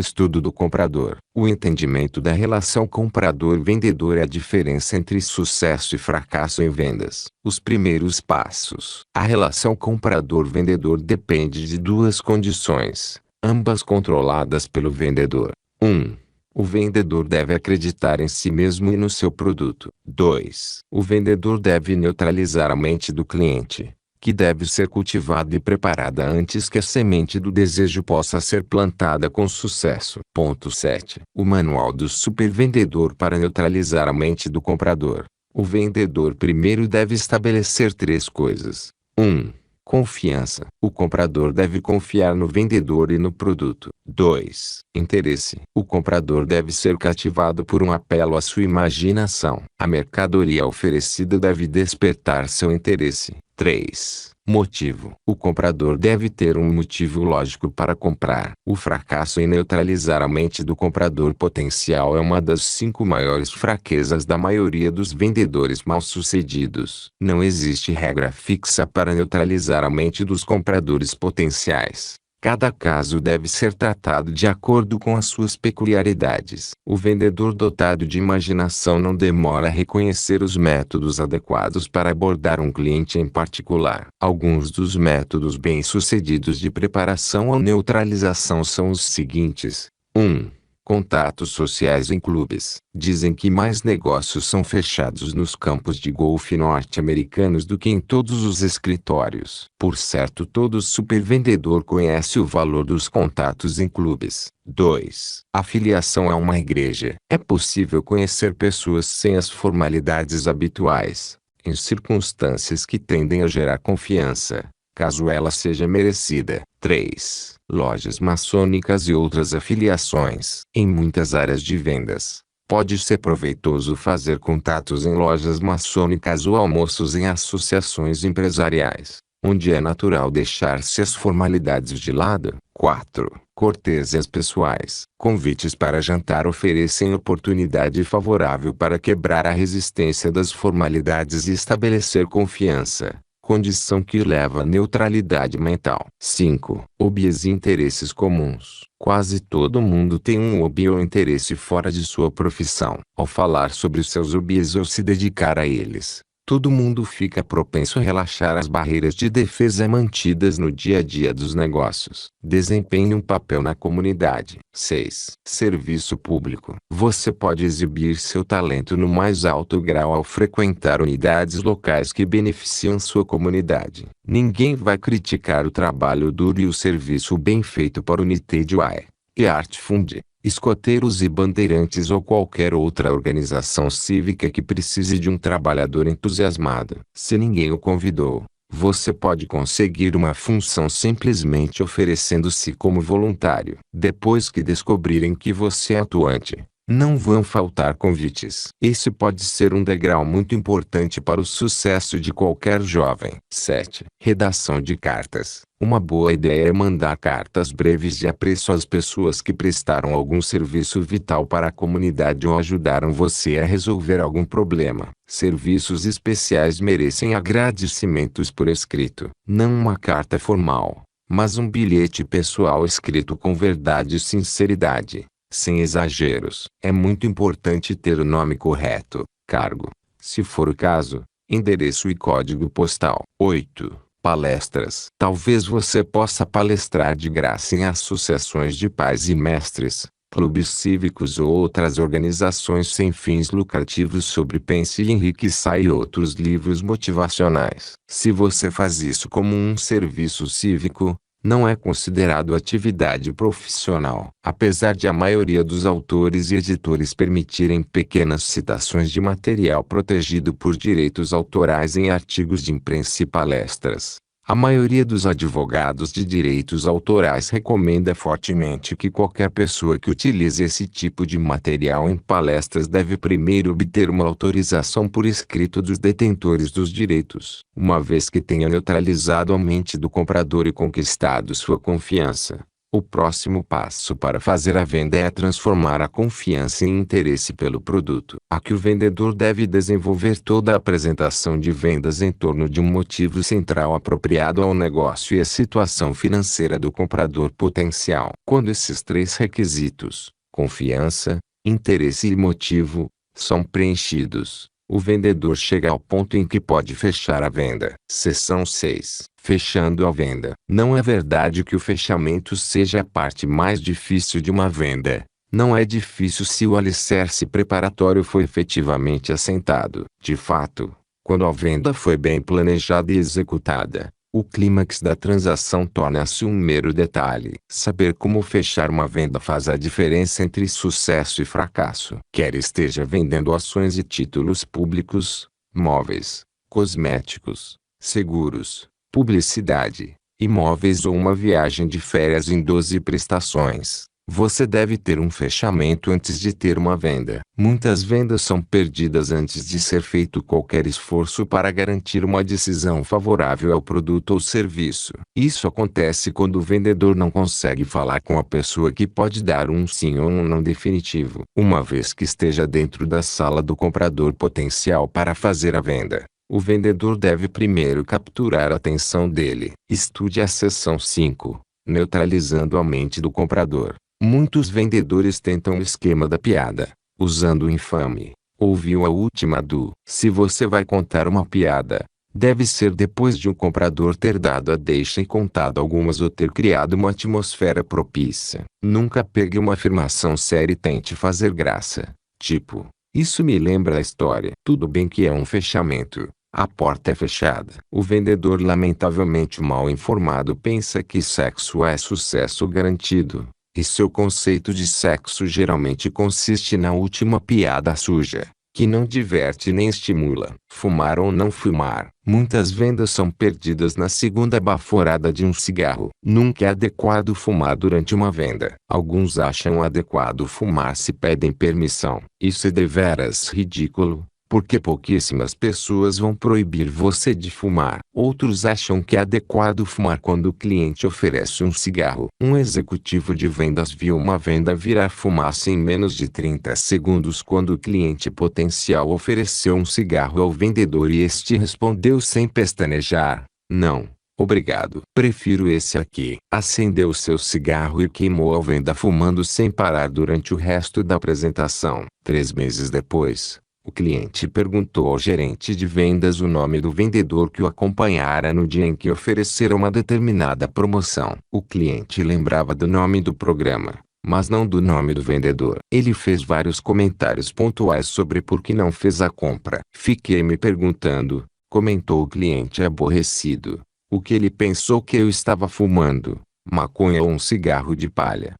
estudo do comprador. O entendimento da relação comprador-vendedor é a diferença entre sucesso e fracasso em vendas. Os primeiros passos. A relação comprador-vendedor depende de 2 condições, ambas controladas pelo vendedor. 1. O vendedor deve acreditar em si mesmo e no seu produto. 2. O vendedor deve neutralizar a mente do cliente, que deve ser cultivada e preparada antes que a semente do desejo possa ser plantada com sucesso. Ponto 7. O manual do supervendedor para neutralizar a mente do comprador. O vendedor primeiro deve estabelecer 3 coisas. 1. Confiança. O comprador deve confiar no vendedor e no produto. 2. Interesse. O comprador deve ser cativado por um apelo à sua imaginação. A mercadoria oferecida deve despertar seu interesse. 3. Motivo. O comprador deve ter um motivo lógico para comprar. O fracasso em neutralizar a mente do comprador potencial é uma das 5 maiores fraquezas da maioria dos vendedores mal-sucedidos. Não existe regra fixa para neutralizar a mente dos compradores potenciais. Cada caso deve ser tratado de acordo com as suas peculiaridades. O vendedor dotado de imaginação não demora a reconhecer os métodos adequados para abordar um cliente em particular. Alguns dos métodos bem-sucedidos de preparação ou neutralização são os seguintes. 1. Contatos sociais em clubes. Dizem que mais negócios são fechados nos campos de golfe norte-americanos do que em todos os escritórios. Por certo, todo supervendedor conhece o valor dos contatos em clubes. 2. Afiliação a uma igreja. É possível conhecer pessoas sem as formalidades habituais, em circunstâncias que tendem a gerar confiança, caso ela seja merecida. 3. Lojas maçônicas e outras afiliações. Em muitas áreas de vendas, Pode ser proveitoso fazer contatos em lojas maçônicas ou almoços em associações empresariais, onde é natural deixar-se as formalidades de lado. 4. Cortesias pessoais. Convites para jantar oferecem oportunidade favorável para quebrar a resistência das formalidades e estabelecer confiança, condição que leva à neutralidade mental. 5. Hobbies e interesses comuns. Quase todo mundo tem um hobby ou interesse fora de sua profissão. Ao falar sobre seus hobbies ou se dedicar a eles, todo mundo fica propenso a relaxar as barreiras de defesa mantidas no dia a dia dos negócios. Desempenhe um papel na comunidade. 6. Serviço público. Você pode exibir seu talento no mais alto grau ao frequentar unidades locais que beneficiam sua comunidade. Ninguém vai criticar o trabalho duro e o serviço bem feito por United Way e Art Fund, escoteiros e bandeirantes ou qualquer outra organização cívica que precise de um trabalhador entusiasmado. Se ninguém o convidou, você pode conseguir uma função simplesmente oferecendo-se como voluntário. Depois que descobrirem que você é atuante, não vão faltar convites. Esse pode ser um degrau muito importante para o sucesso de qualquer jovem. 7. Redação de cartas. Uma boa ideia é mandar cartas breves de apreço às pessoas que prestaram algum serviço vital para a comunidade ou ajudaram você a resolver algum problema. Serviços especiais merecem agradecimentos por escrito. Não uma carta formal, mas um bilhete pessoal escrito com verdade e sinceridade, sem exageros. É muito importante ter o nome correto, cargo, se for o caso, endereço e código postal. 8. Palestras. Talvez você possa palestrar de graça em associações de pais e mestres, clubes cívicos ou outras organizações sem fins lucrativos sobre Pense e Enriqueça e outros livros motivacionais. Se você faz isso como um serviço cívico, não é considerado atividade profissional. Apesar de a maioria dos autores e editores permitirem pequenas citações de material protegido por direitos autorais em artigos de imprensa e palestras, a maioria dos advogados de direitos autorais recomenda fortemente que qualquer pessoa que utilize esse tipo de material em palestras deve primeiro obter uma autorização por escrito dos detentores dos direitos. Uma vez que tenha neutralizado a mente do comprador e conquistado sua confiança, o próximo passo para fazer a venda é transformar a confiança em interesse pelo produto. Aqui o vendedor deve desenvolver toda a apresentação de vendas em torno de um motivo central apropriado ao negócio e à situação financeira do comprador potencial. Quando esses 3 requisitos, confiança, interesse e motivo, são preenchidos, o vendedor chega ao ponto em que pode fechar a venda. Seção 6. Fechando a venda. Não é verdade que o fechamento seja a parte mais difícil de uma venda. Não é difícil se o alicerce preparatório foi efetivamente assentado. De fato, quando a venda foi bem planejada e executada, o clímax da transação torna-se um mero detalhe. Saber como fechar uma venda faz a diferença entre sucesso e fracasso. Quer esteja vendendo ações e títulos públicos, móveis, cosméticos, seguros, publicidade, imóveis ou uma viagem de férias em 12 prestações, você deve ter um fechamento antes de ter uma venda. Muitas vendas são perdidas antes de ser feito qualquer esforço para garantir uma decisão favorável ao produto ou serviço. Isso acontece quando o vendedor não consegue falar com a pessoa que pode dar um sim ou um não definitivo. Uma vez que esteja dentro da sala do comprador potencial para fazer a venda, o vendedor deve primeiro capturar a atenção dele. Estude a seção 5, neutralizando a mente do comprador. Muitos vendedores tentam o esquema da piada, usando o infame, ouviu a última do. Se você vai contar uma piada, deve ser depois de um comprador ter dado a deixa e contado algumas ou ter criado uma atmosfera propícia. Nunca pegue uma afirmação séria e tente fazer graça. Tipo, isso me lembra a história. Tudo bem que é um fechamento. A porta é fechada. O vendedor lamentavelmente mal informado pensa que sexo é sucesso garantido. E seu conceito de sexo geralmente consiste na última piada suja, que não diverte nem estimula. Fumar ou não fumar. Muitas vendas são perdidas na segunda baforada de um cigarro. Nunca é adequado fumar durante uma venda. Alguns acham adequado fumar se pedem permissão. Isso é deveras ridículo, porque pouquíssimas pessoas vão proibir você de fumar. Outros acham que é adequado fumar quando o cliente oferece um cigarro. Um executivo de vendas viu uma venda virar fumaça em menos de 30 segundos quando o cliente potencial ofereceu um cigarro ao vendedor e este respondeu sem pestanejar: "Não, obrigado. Prefiro esse aqui." Acendeu seu cigarro e queimou a venda fumando sem parar durante o resto da apresentação. 3 meses depois, o cliente perguntou ao gerente de vendas o nome do vendedor que o acompanhara no dia em que ofereceram uma determinada promoção. O cliente lembrava do nome do programa, mas não do nome do vendedor. Ele fez vários comentários pontuais sobre por que não fez a compra. "Fiquei me perguntando", comentou o cliente aborrecido, "o que ele pensou que eu estava fumando, maconha ou um cigarro de palha?"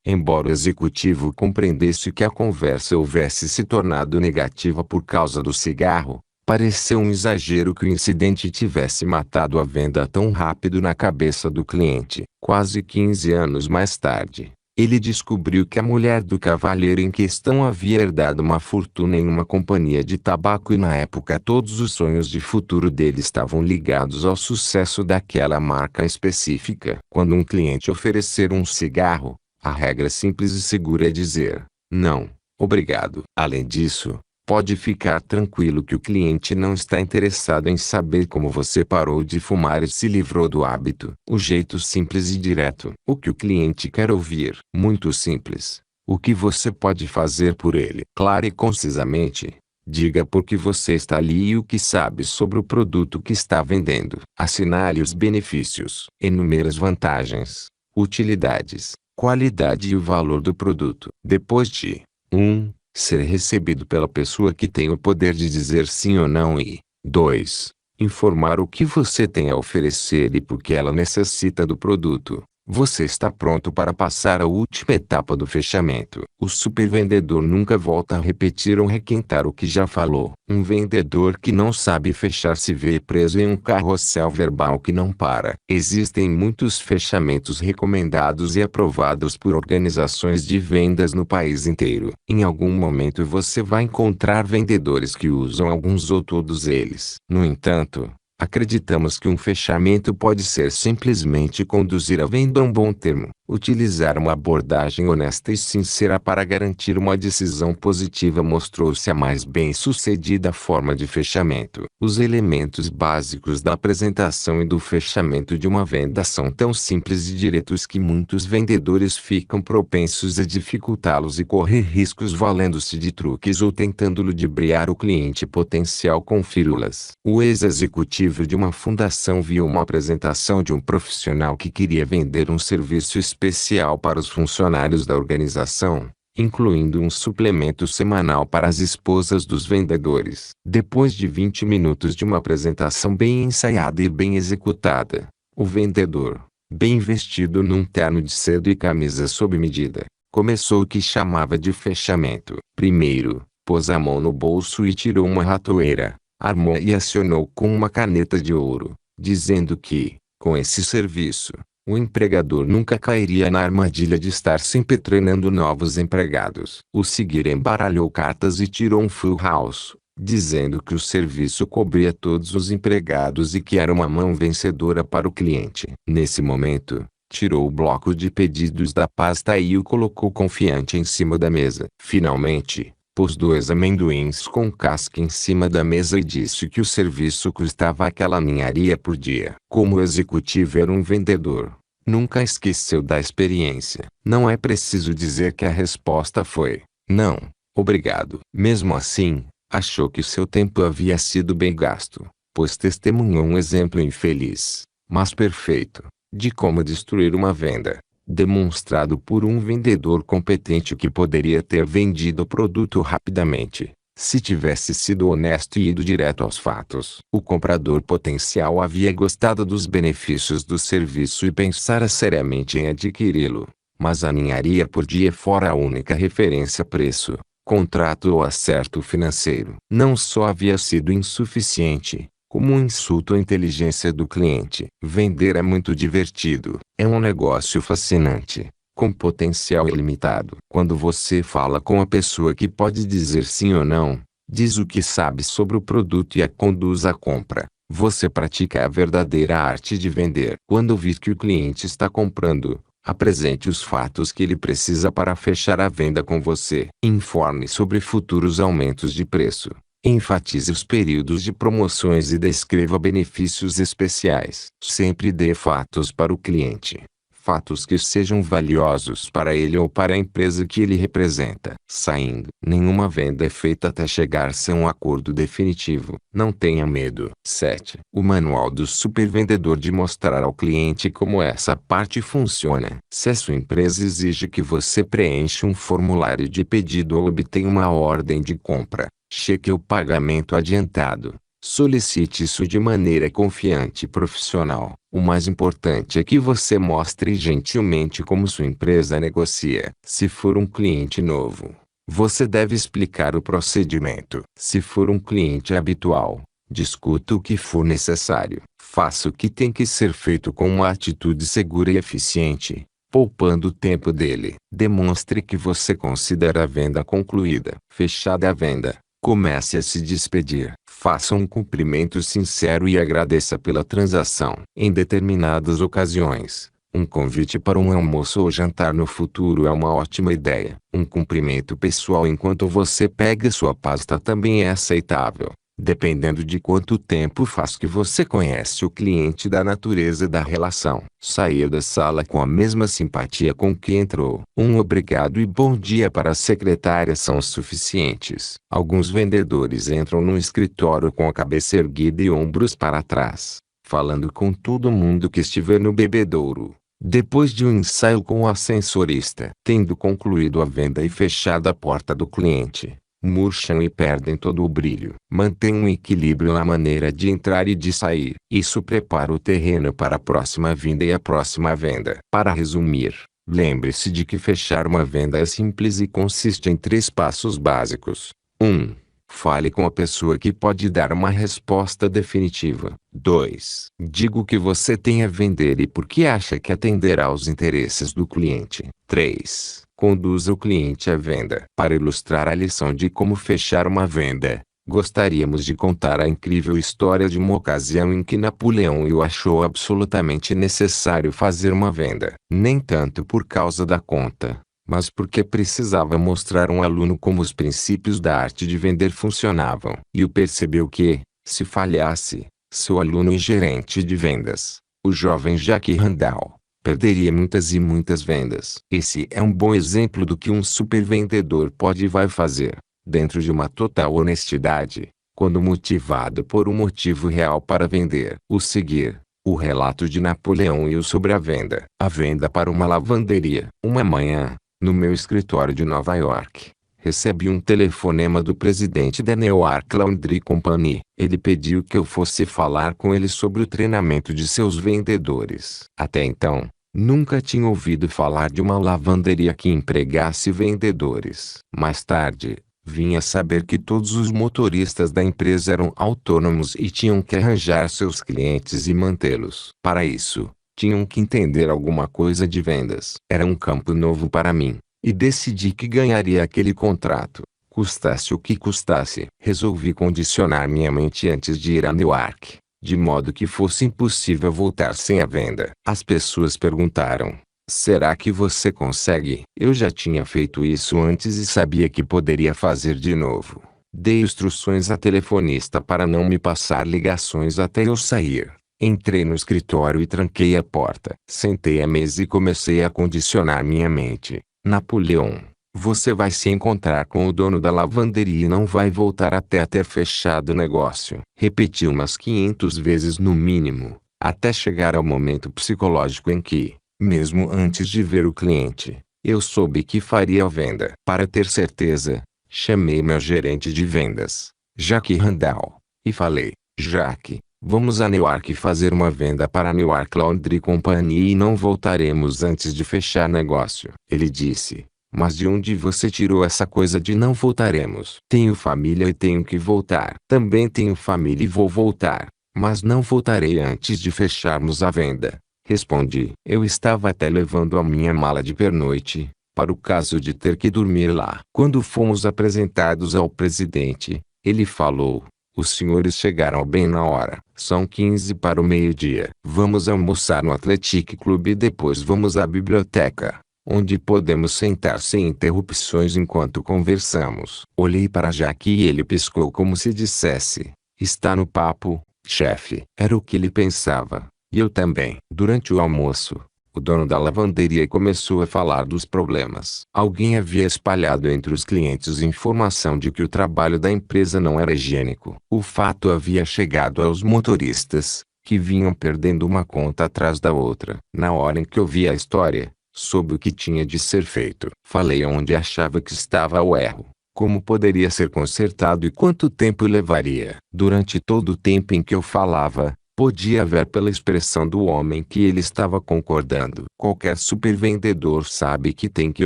Embora o executivo compreendesse que a conversa houvesse se tornado negativa por causa do cigarro, pareceu um exagero que o incidente tivesse matado a venda tão rápido na cabeça do cliente. Quase 15 anos mais tarde, ele descobriu que a mulher do cavalheiro em questão havia herdado uma fortuna em uma companhia de tabaco e na época todos os sonhos de futuro dele estavam ligados ao sucesso daquela marca específica. Quando um cliente oferecer um cigarro, a regra simples e segura é dizer: "Não, obrigado." Além disso, pode ficar tranquilo que o cliente não está interessado em saber como você parou de fumar e se livrou do hábito. O jeito simples e direto. O que o cliente quer ouvir? Muito simples. O que você pode fazer por ele? Claro e concisamente. Diga por que você está ali e o que sabe sobre o produto que está vendendo. Assinale os benefícios. Enumere as vantagens, utilidades, qualidade e o valor do produto. Depois de 1. Ser recebido pela pessoa que tem o poder de dizer sim ou não e 2. Informar o que você tem a oferecer e por que ela necessita do produto. Você está pronto para passar a última etapa do fechamento. O supervendedor nunca volta a repetir ou requentar o que já falou. Um vendedor que não sabe fechar se vê preso em um carrossel verbal que não para. Existem muitos fechamentos recomendados e aprovados por organizações de vendas no país inteiro. Em algum momento você vai encontrar vendedores que usam alguns ou todos eles. No entanto, acreditamos que um fechamento pode ser simplesmente conduzir a venda a um bom termo. Utilizar uma abordagem honesta e sincera para garantir uma decisão positiva mostrou-se a mais bem-sucedida forma de fechamento. Os elementos básicos da apresentação e do fechamento de uma venda são tão simples e diretos que muitos vendedores ficam propensos a dificultá-los e correr riscos valendo-se de truques ou tentando ludibriar o cliente potencial com fírulas. O ex-executivo de uma fundação viu uma apresentação de um profissional que queria vender um serviço especial para os funcionários da organização, incluindo um suplemento semanal para as esposas dos vendedores. Depois de 20 minutos de uma apresentação bem ensaiada e bem executada, o vendedor, bem vestido num terno de seda e camisa sob medida, começou o que chamava de fechamento. Primeiro, pôs a mão no bolso e tirou uma ratoeira, armou e acionou com uma caneta de ouro, dizendo que, com esse serviço, o empregador nunca cairia na armadilha de estar sempre treinando novos empregados. O seguir embaralhou cartas e tirou um full house, dizendo que o serviço cobria todos os empregados e que era uma mão vencedora para o cliente. Nesse momento, tirou o bloco de pedidos da pasta e o colocou confiante em cima da mesa. Finalmente, pôs 2 amendoins com casca em cima da mesa e disse que o serviço custava aquela ninharia por dia. Como o executivo era um vendedor, nunca esqueceu da experiência. Não é preciso dizer que a resposta foi: "Não, obrigado." Mesmo assim, achou que seu tempo havia sido bem gasto, pois testemunhou um exemplo infeliz, mas perfeito, de como destruir uma venda, demonstrado por um vendedor competente que poderia ter vendido o produto rapidamente, se tivesse sido honesto e ido direto aos fatos. O comprador potencial havia gostado dos benefícios do serviço e pensara seriamente em adquiri-lo, mas a ninharia por dia fora a única referência preço, contrato ou acerto financeiro. Não só havia sido insuficiente, como um insulto à inteligência do cliente. Vender é muito divertido. É um negócio fascinante, com potencial ilimitado. Quando você fala com a pessoa que pode dizer sim ou não, diz o que sabe sobre o produto e a conduz à compra, você pratica a verdadeira arte de vender. Quando vir que o cliente está comprando, apresente os fatos que ele precisa para fechar a venda com você. Informe sobre futuros aumentos de preço. Enfatize os períodos de promoções e descreva benefícios especiais. Sempre dê fatos para o cliente. Fatos que sejam valiosos para ele ou para a empresa que ele representa. Saindo. Nenhuma venda é feita até chegar-se a um acordo definitivo. Não tenha medo. 7. O manual do supervendedor de mostrar ao cliente como essa parte funciona. Se a sua empresa exige que você preencha um formulário de pedido ou obtenha uma ordem de compra, cheque o pagamento adiantado. Solicite isso de maneira confiante e profissional. O mais importante é que você mostre gentilmente como sua empresa negocia. Se for um cliente novo, você deve explicar o procedimento. Se for um cliente habitual, discuta o que for necessário. Faça o que tem que ser feito com uma atitude segura e eficiente, poupando o tempo dele. Demonstre que você considera a venda concluída. Fechada a venda, comece a se despedir. Faça um cumprimento sincero e agradeça pela transação. Em determinadas ocasiões, um convite para um almoço ou jantar no futuro é uma ótima ideia. Um cumprimento pessoal enquanto você pega sua pasta também é aceitável, dependendo de quanto tempo faz que você conhece o cliente e da natureza da relação. Saia da sala com a mesma simpatia com que entrou. Um obrigado e bom dia para a secretária são suficientes. Alguns vendedores entram no escritório com a cabeça erguida e ombros para trás, falando com todo mundo que estiver no bebedouro. Depois de um ensaio com o ascensorista, tendo concluído a venda e fechado a porta do cliente, murcham e perdem todo o brilho. Mantenha um equilíbrio na maneira de entrar e de sair. Isso prepara o terreno para a próxima vinda e a próxima venda. Para resumir, lembre-se de que fechar uma venda é simples e consiste em 3 passos básicos. 1. Fale com a pessoa que pode dar uma resposta definitiva. 2. Diga o que você tem a vender e por que acha que atenderá aos interesses do cliente. 3. Conduza o cliente à venda. Para ilustrar a lição de como fechar uma venda, gostaríamos de contar a incrível história de uma ocasião em que Napoleão Hill achou absolutamente necessário fazer uma venda. Nem tanto por causa da conta, mas porque precisava mostrar a um aluno como os princípios da arte de vender funcionavam. Hill percebeu que, se falhasse, seu aluno e gerente de vendas, o jovem Jack Randall, perderia muitas e muitas vendas. Esse é um bom exemplo do que um supervendedor pode e vai fazer, dentro de uma total honestidade, quando motivado por um motivo real para vender. O seguir, o relato de Napoleão Hill sobre a venda. A venda para uma lavanderia. Uma manhã, no meu escritório de Nova York, recebi um telefonema do presidente da Newark Laundry Company. Ele pediu que eu fosse falar com ele sobre o treinamento de seus vendedores. Até então, nunca tinha ouvido falar de uma lavanderia que empregasse vendedores. Mais tarde, vim a saber que todos os motoristas da empresa eram autônomos e tinham que arranjar seus clientes e mantê-los. Para isso, tinham que entender alguma coisa de vendas. Era um campo novo para mim, e decidi que ganharia aquele contrato, custasse o que custasse. Resolvi condicionar minha mente antes de ir a Newark, de modo que fosse impossível voltar sem a venda. As pessoas perguntaram: será que você consegue? Eu já tinha feito isso antes e sabia que poderia fazer de novo. Dei instruções à telefonista para não me passar ligações até eu sair. Entrei no escritório e tranquei a porta. Sentei à mesa e comecei a condicionar minha mente. Napoleão, você vai se encontrar com o dono da lavanderia e não vai voltar até ter fechado o negócio. Repeti umas 500 vezes no mínimo, até chegar ao momento psicológico em que, mesmo antes de ver o cliente, eu soube que faria a venda. Para ter certeza, chamei meu gerente de vendas, Jack Randall, e falei: Jack, vamos a Newark fazer uma venda para a Newark Laundry Company e não voltaremos antes de fechar negócio. Ele disse: mas de onde você tirou essa coisa de não voltaremos? Tenho família e tenho que voltar. Também tenho família e vou voltar. mas não voltarei antes de fecharmos a venda. Respondi. Eu estava até levando a minha mala de pernoite, para o caso de ter que dormir lá. Quando fomos apresentados ao presidente, ele falou: os senhores chegaram bem na hora. São 15 para o meio-dia. Vamos almoçar no Athletic Club e depois vamos à biblioteca, onde podemos sentar sem interrupções enquanto conversamos. Olhei para Jack e ele piscou como se dissesse: está no papo, chefe. Era o que ele pensava, e eu também. Durante o almoço, o dono da lavanderia começou a falar dos problemas. Alguém havia espalhado entre os clientes informação de que o trabalho da empresa não era higiênico. O fato havia chegado aos motoristas, que vinham perdendo uma conta atrás da outra. Na hora em que ouvi a história, soube o que tinha de ser feito. Falei onde achava que estava o erro, como poderia ser consertado e quanto tempo levaria. Durante todo o tempo em que eu falava, podia ver pela expressão do homem que ele estava concordando. Qualquer supervendedor sabe que tem que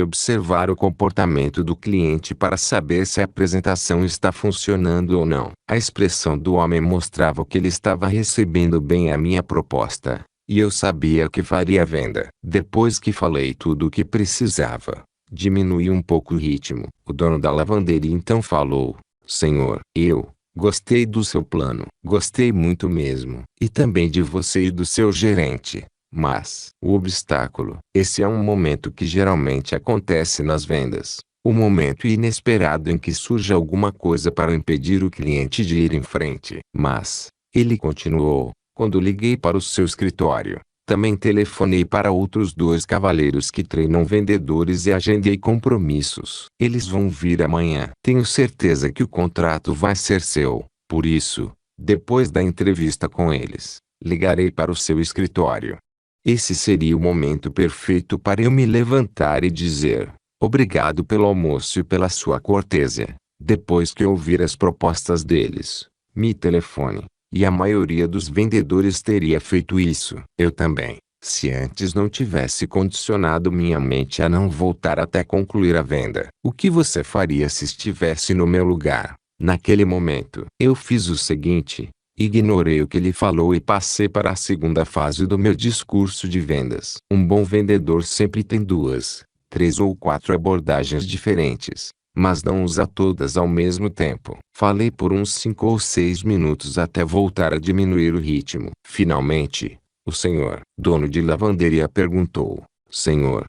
observar o comportamento do cliente para saber se a apresentação está funcionando ou não. A expressão do homem mostrava que ele estava recebendo bem a minha proposta, e eu sabia que faria a venda. Depois que falei tudo o que precisava, diminui um pouco o ritmo. O dono da lavanderia então falou: senhor, gostei do seu plano. Gostei muito mesmo. E também de você e do seu gerente. Mas, o obstáculo. Esse é um momento que geralmente acontece nas vendas. O momento inesperado em que surge alguma coisa para impedir o cliente de ir em frente. Mas, ele continuou, quando liguei para o seu escritório, também telefonei para outros 2 cavalheiros que treinam vendedores e agendei compromissos. Eles vão vir amanhã. Tenho certeza que o contrato vai ser seu. Por isso, depois da entrevista com eles, ligarei para o seu escritório. Esse seria o momento perfeito para eu me levantar e dizer: obrigado pelo almoço e pela sua cortesia. Depois que ouvir as propostas deles, me telefone. E a maioria dos vendedores teria feito isso. Eu também, se antes não tivesse condicionado minha mente a não voltar até concluir a venda. O que você faria se estivesse no meu lugar? Naquele momento, eu fiz o seguinte: ignorei o que ele falou e passei para a segunda fase do meu discurso de vendas. Um bom vendedor sempre tem 2, 3 ou 4 abordagens diferentes, mas não usa todas ao mesmo tempo. Falei por uns 5 ou 6 minutos até voltar a diminuir o ritmo. Finalmente, o senhor, dono de lavanderia, perguntou: senhor,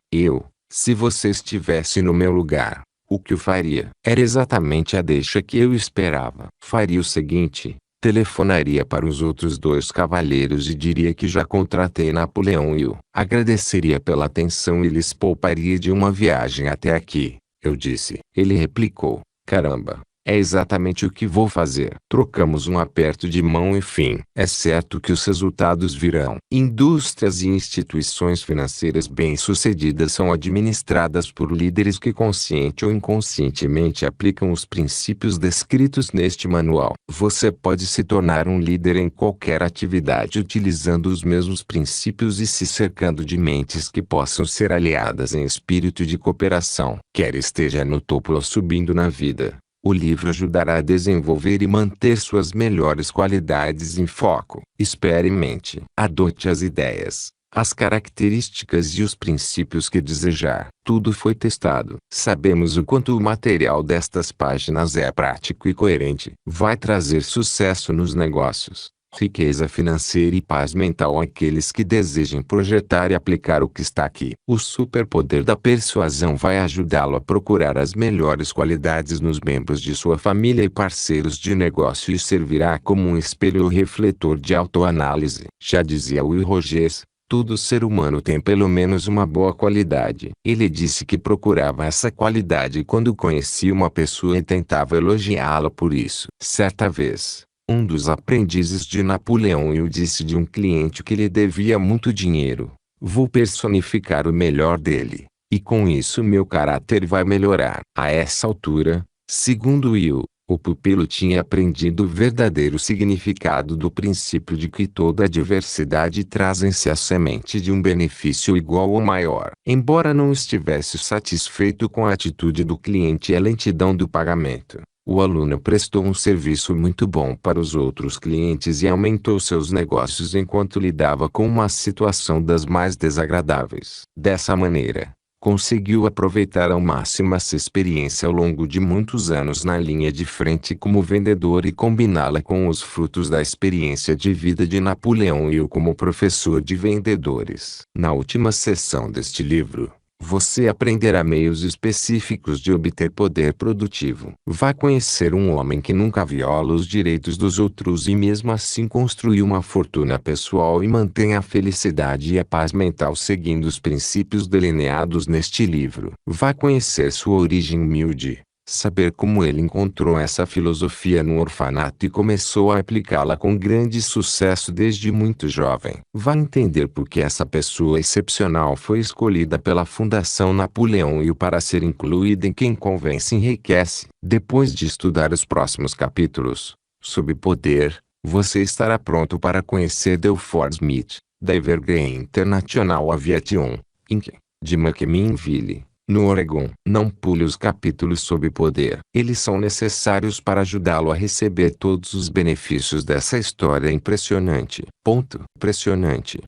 se você estivesse no meu lugar, o que eu faria? Era exatamente a deixa que eu esperava. Faria o seguinte: telefonaria para os outros 2 cavalheiros e diria que já contratei Napoleão e o agradeceria pela atenção e lhes pouparia de uma viagem até aqui. Eu disse. Ele replicou: caramba, é exatamente o que vou fazer. Trocamos um aperto de mão e fim. É certo que os resultados virão. Indústrias e instituições financeiras bem-sucedidas são administradas por líderes que consciente ou inconscientemente aplicam os princípios descritos neste manual. Você pode se tornar um líder em qualquer atividade utilizando os mesmos princípios e se cercando de mentes que possam ser aliadas em espírito de cooperação. Quer esteja no topo ou subindo na vida, o livro ajudará a desenvolver e manter suas melhores qualidades em foco. Experimente. Adote as ideias, as características e os princípios que desejar. Tudo foi testado. Sabemos o quanto o material destas páginas é prático e coerente. Vai trazer sucesso nos negócios, riqueza financeira e paz mental àqueles que desejem projetar e aplicar o que está aqui. O superpoder da persuasão vai ajudá-lo a procurar as melhores qualidades nos membros de sua família e parceiros de negócio e servirá como um espelho ou refletor de autoanálise. Já dizia Will Rogers: todo ser humano tem pelo menos uma boa qualidade. Ele disse que procurava essa qualidade quando conhecia uma pessoa e tentava elogiá-la por isso. Certa vez, um dos aprendizes de Napoleão Hill disse de um cliente que lhe devia muito dinheiro: vou personificar o melhor dele, e com isso meu caráter vai melhorar. A essa altura, segundo Hill, o pupilo tinha aprendido o verdadeiro significado do princípio de que toda adversidade traz em si a semente de um benefício igual ou maior. Embora não estivesse satisfeito com a atitude do cliente e a lentidão do pagamento, O aluno prestou um serviço muito bom para os outros clientes e aumentou seus negócios enquanto lidava com uma situação das mais desagradáveis. Dessa maneira, conseguiu aproveitar ao máximo essa experiência ao longo de muitos anos na linha de frente como vendedor e combiná-la com os frutos da experiência de vida de Napoleão Hill como professor de vendedores. Na última seção deste livro, você aprenderá meios específicos de obter poder produtivo. Vá conhecer um homem que nunca viola os direitos dos outros e mesmo assim construiu uma fortuna pessoal e mantém a felicidade e a paz mental seguindo os princípios delineados neste livro. Vá conhecer sua origem humilde. Saber como ele encontrou essa filosofia no orfanato e começou a aplicá-la com grande sucesso desde muito jovem. Vá entender por que essa pessoa excepcional foi escolhida pela Fundação Napoleão Hill para ser incluída em Quem Convence Enriquece. Depois de estudar os próximos capítulos sobre poder, você estará pronto para conhecer Delfort Smith, da Evergreen International Aviation, Inc., de McMinnville, no Oregon. Não pule os capítulos sobre poder. Eles são necessários para ajudá-lo a receber todos os benefícios dessa história impressionante. Impressionante.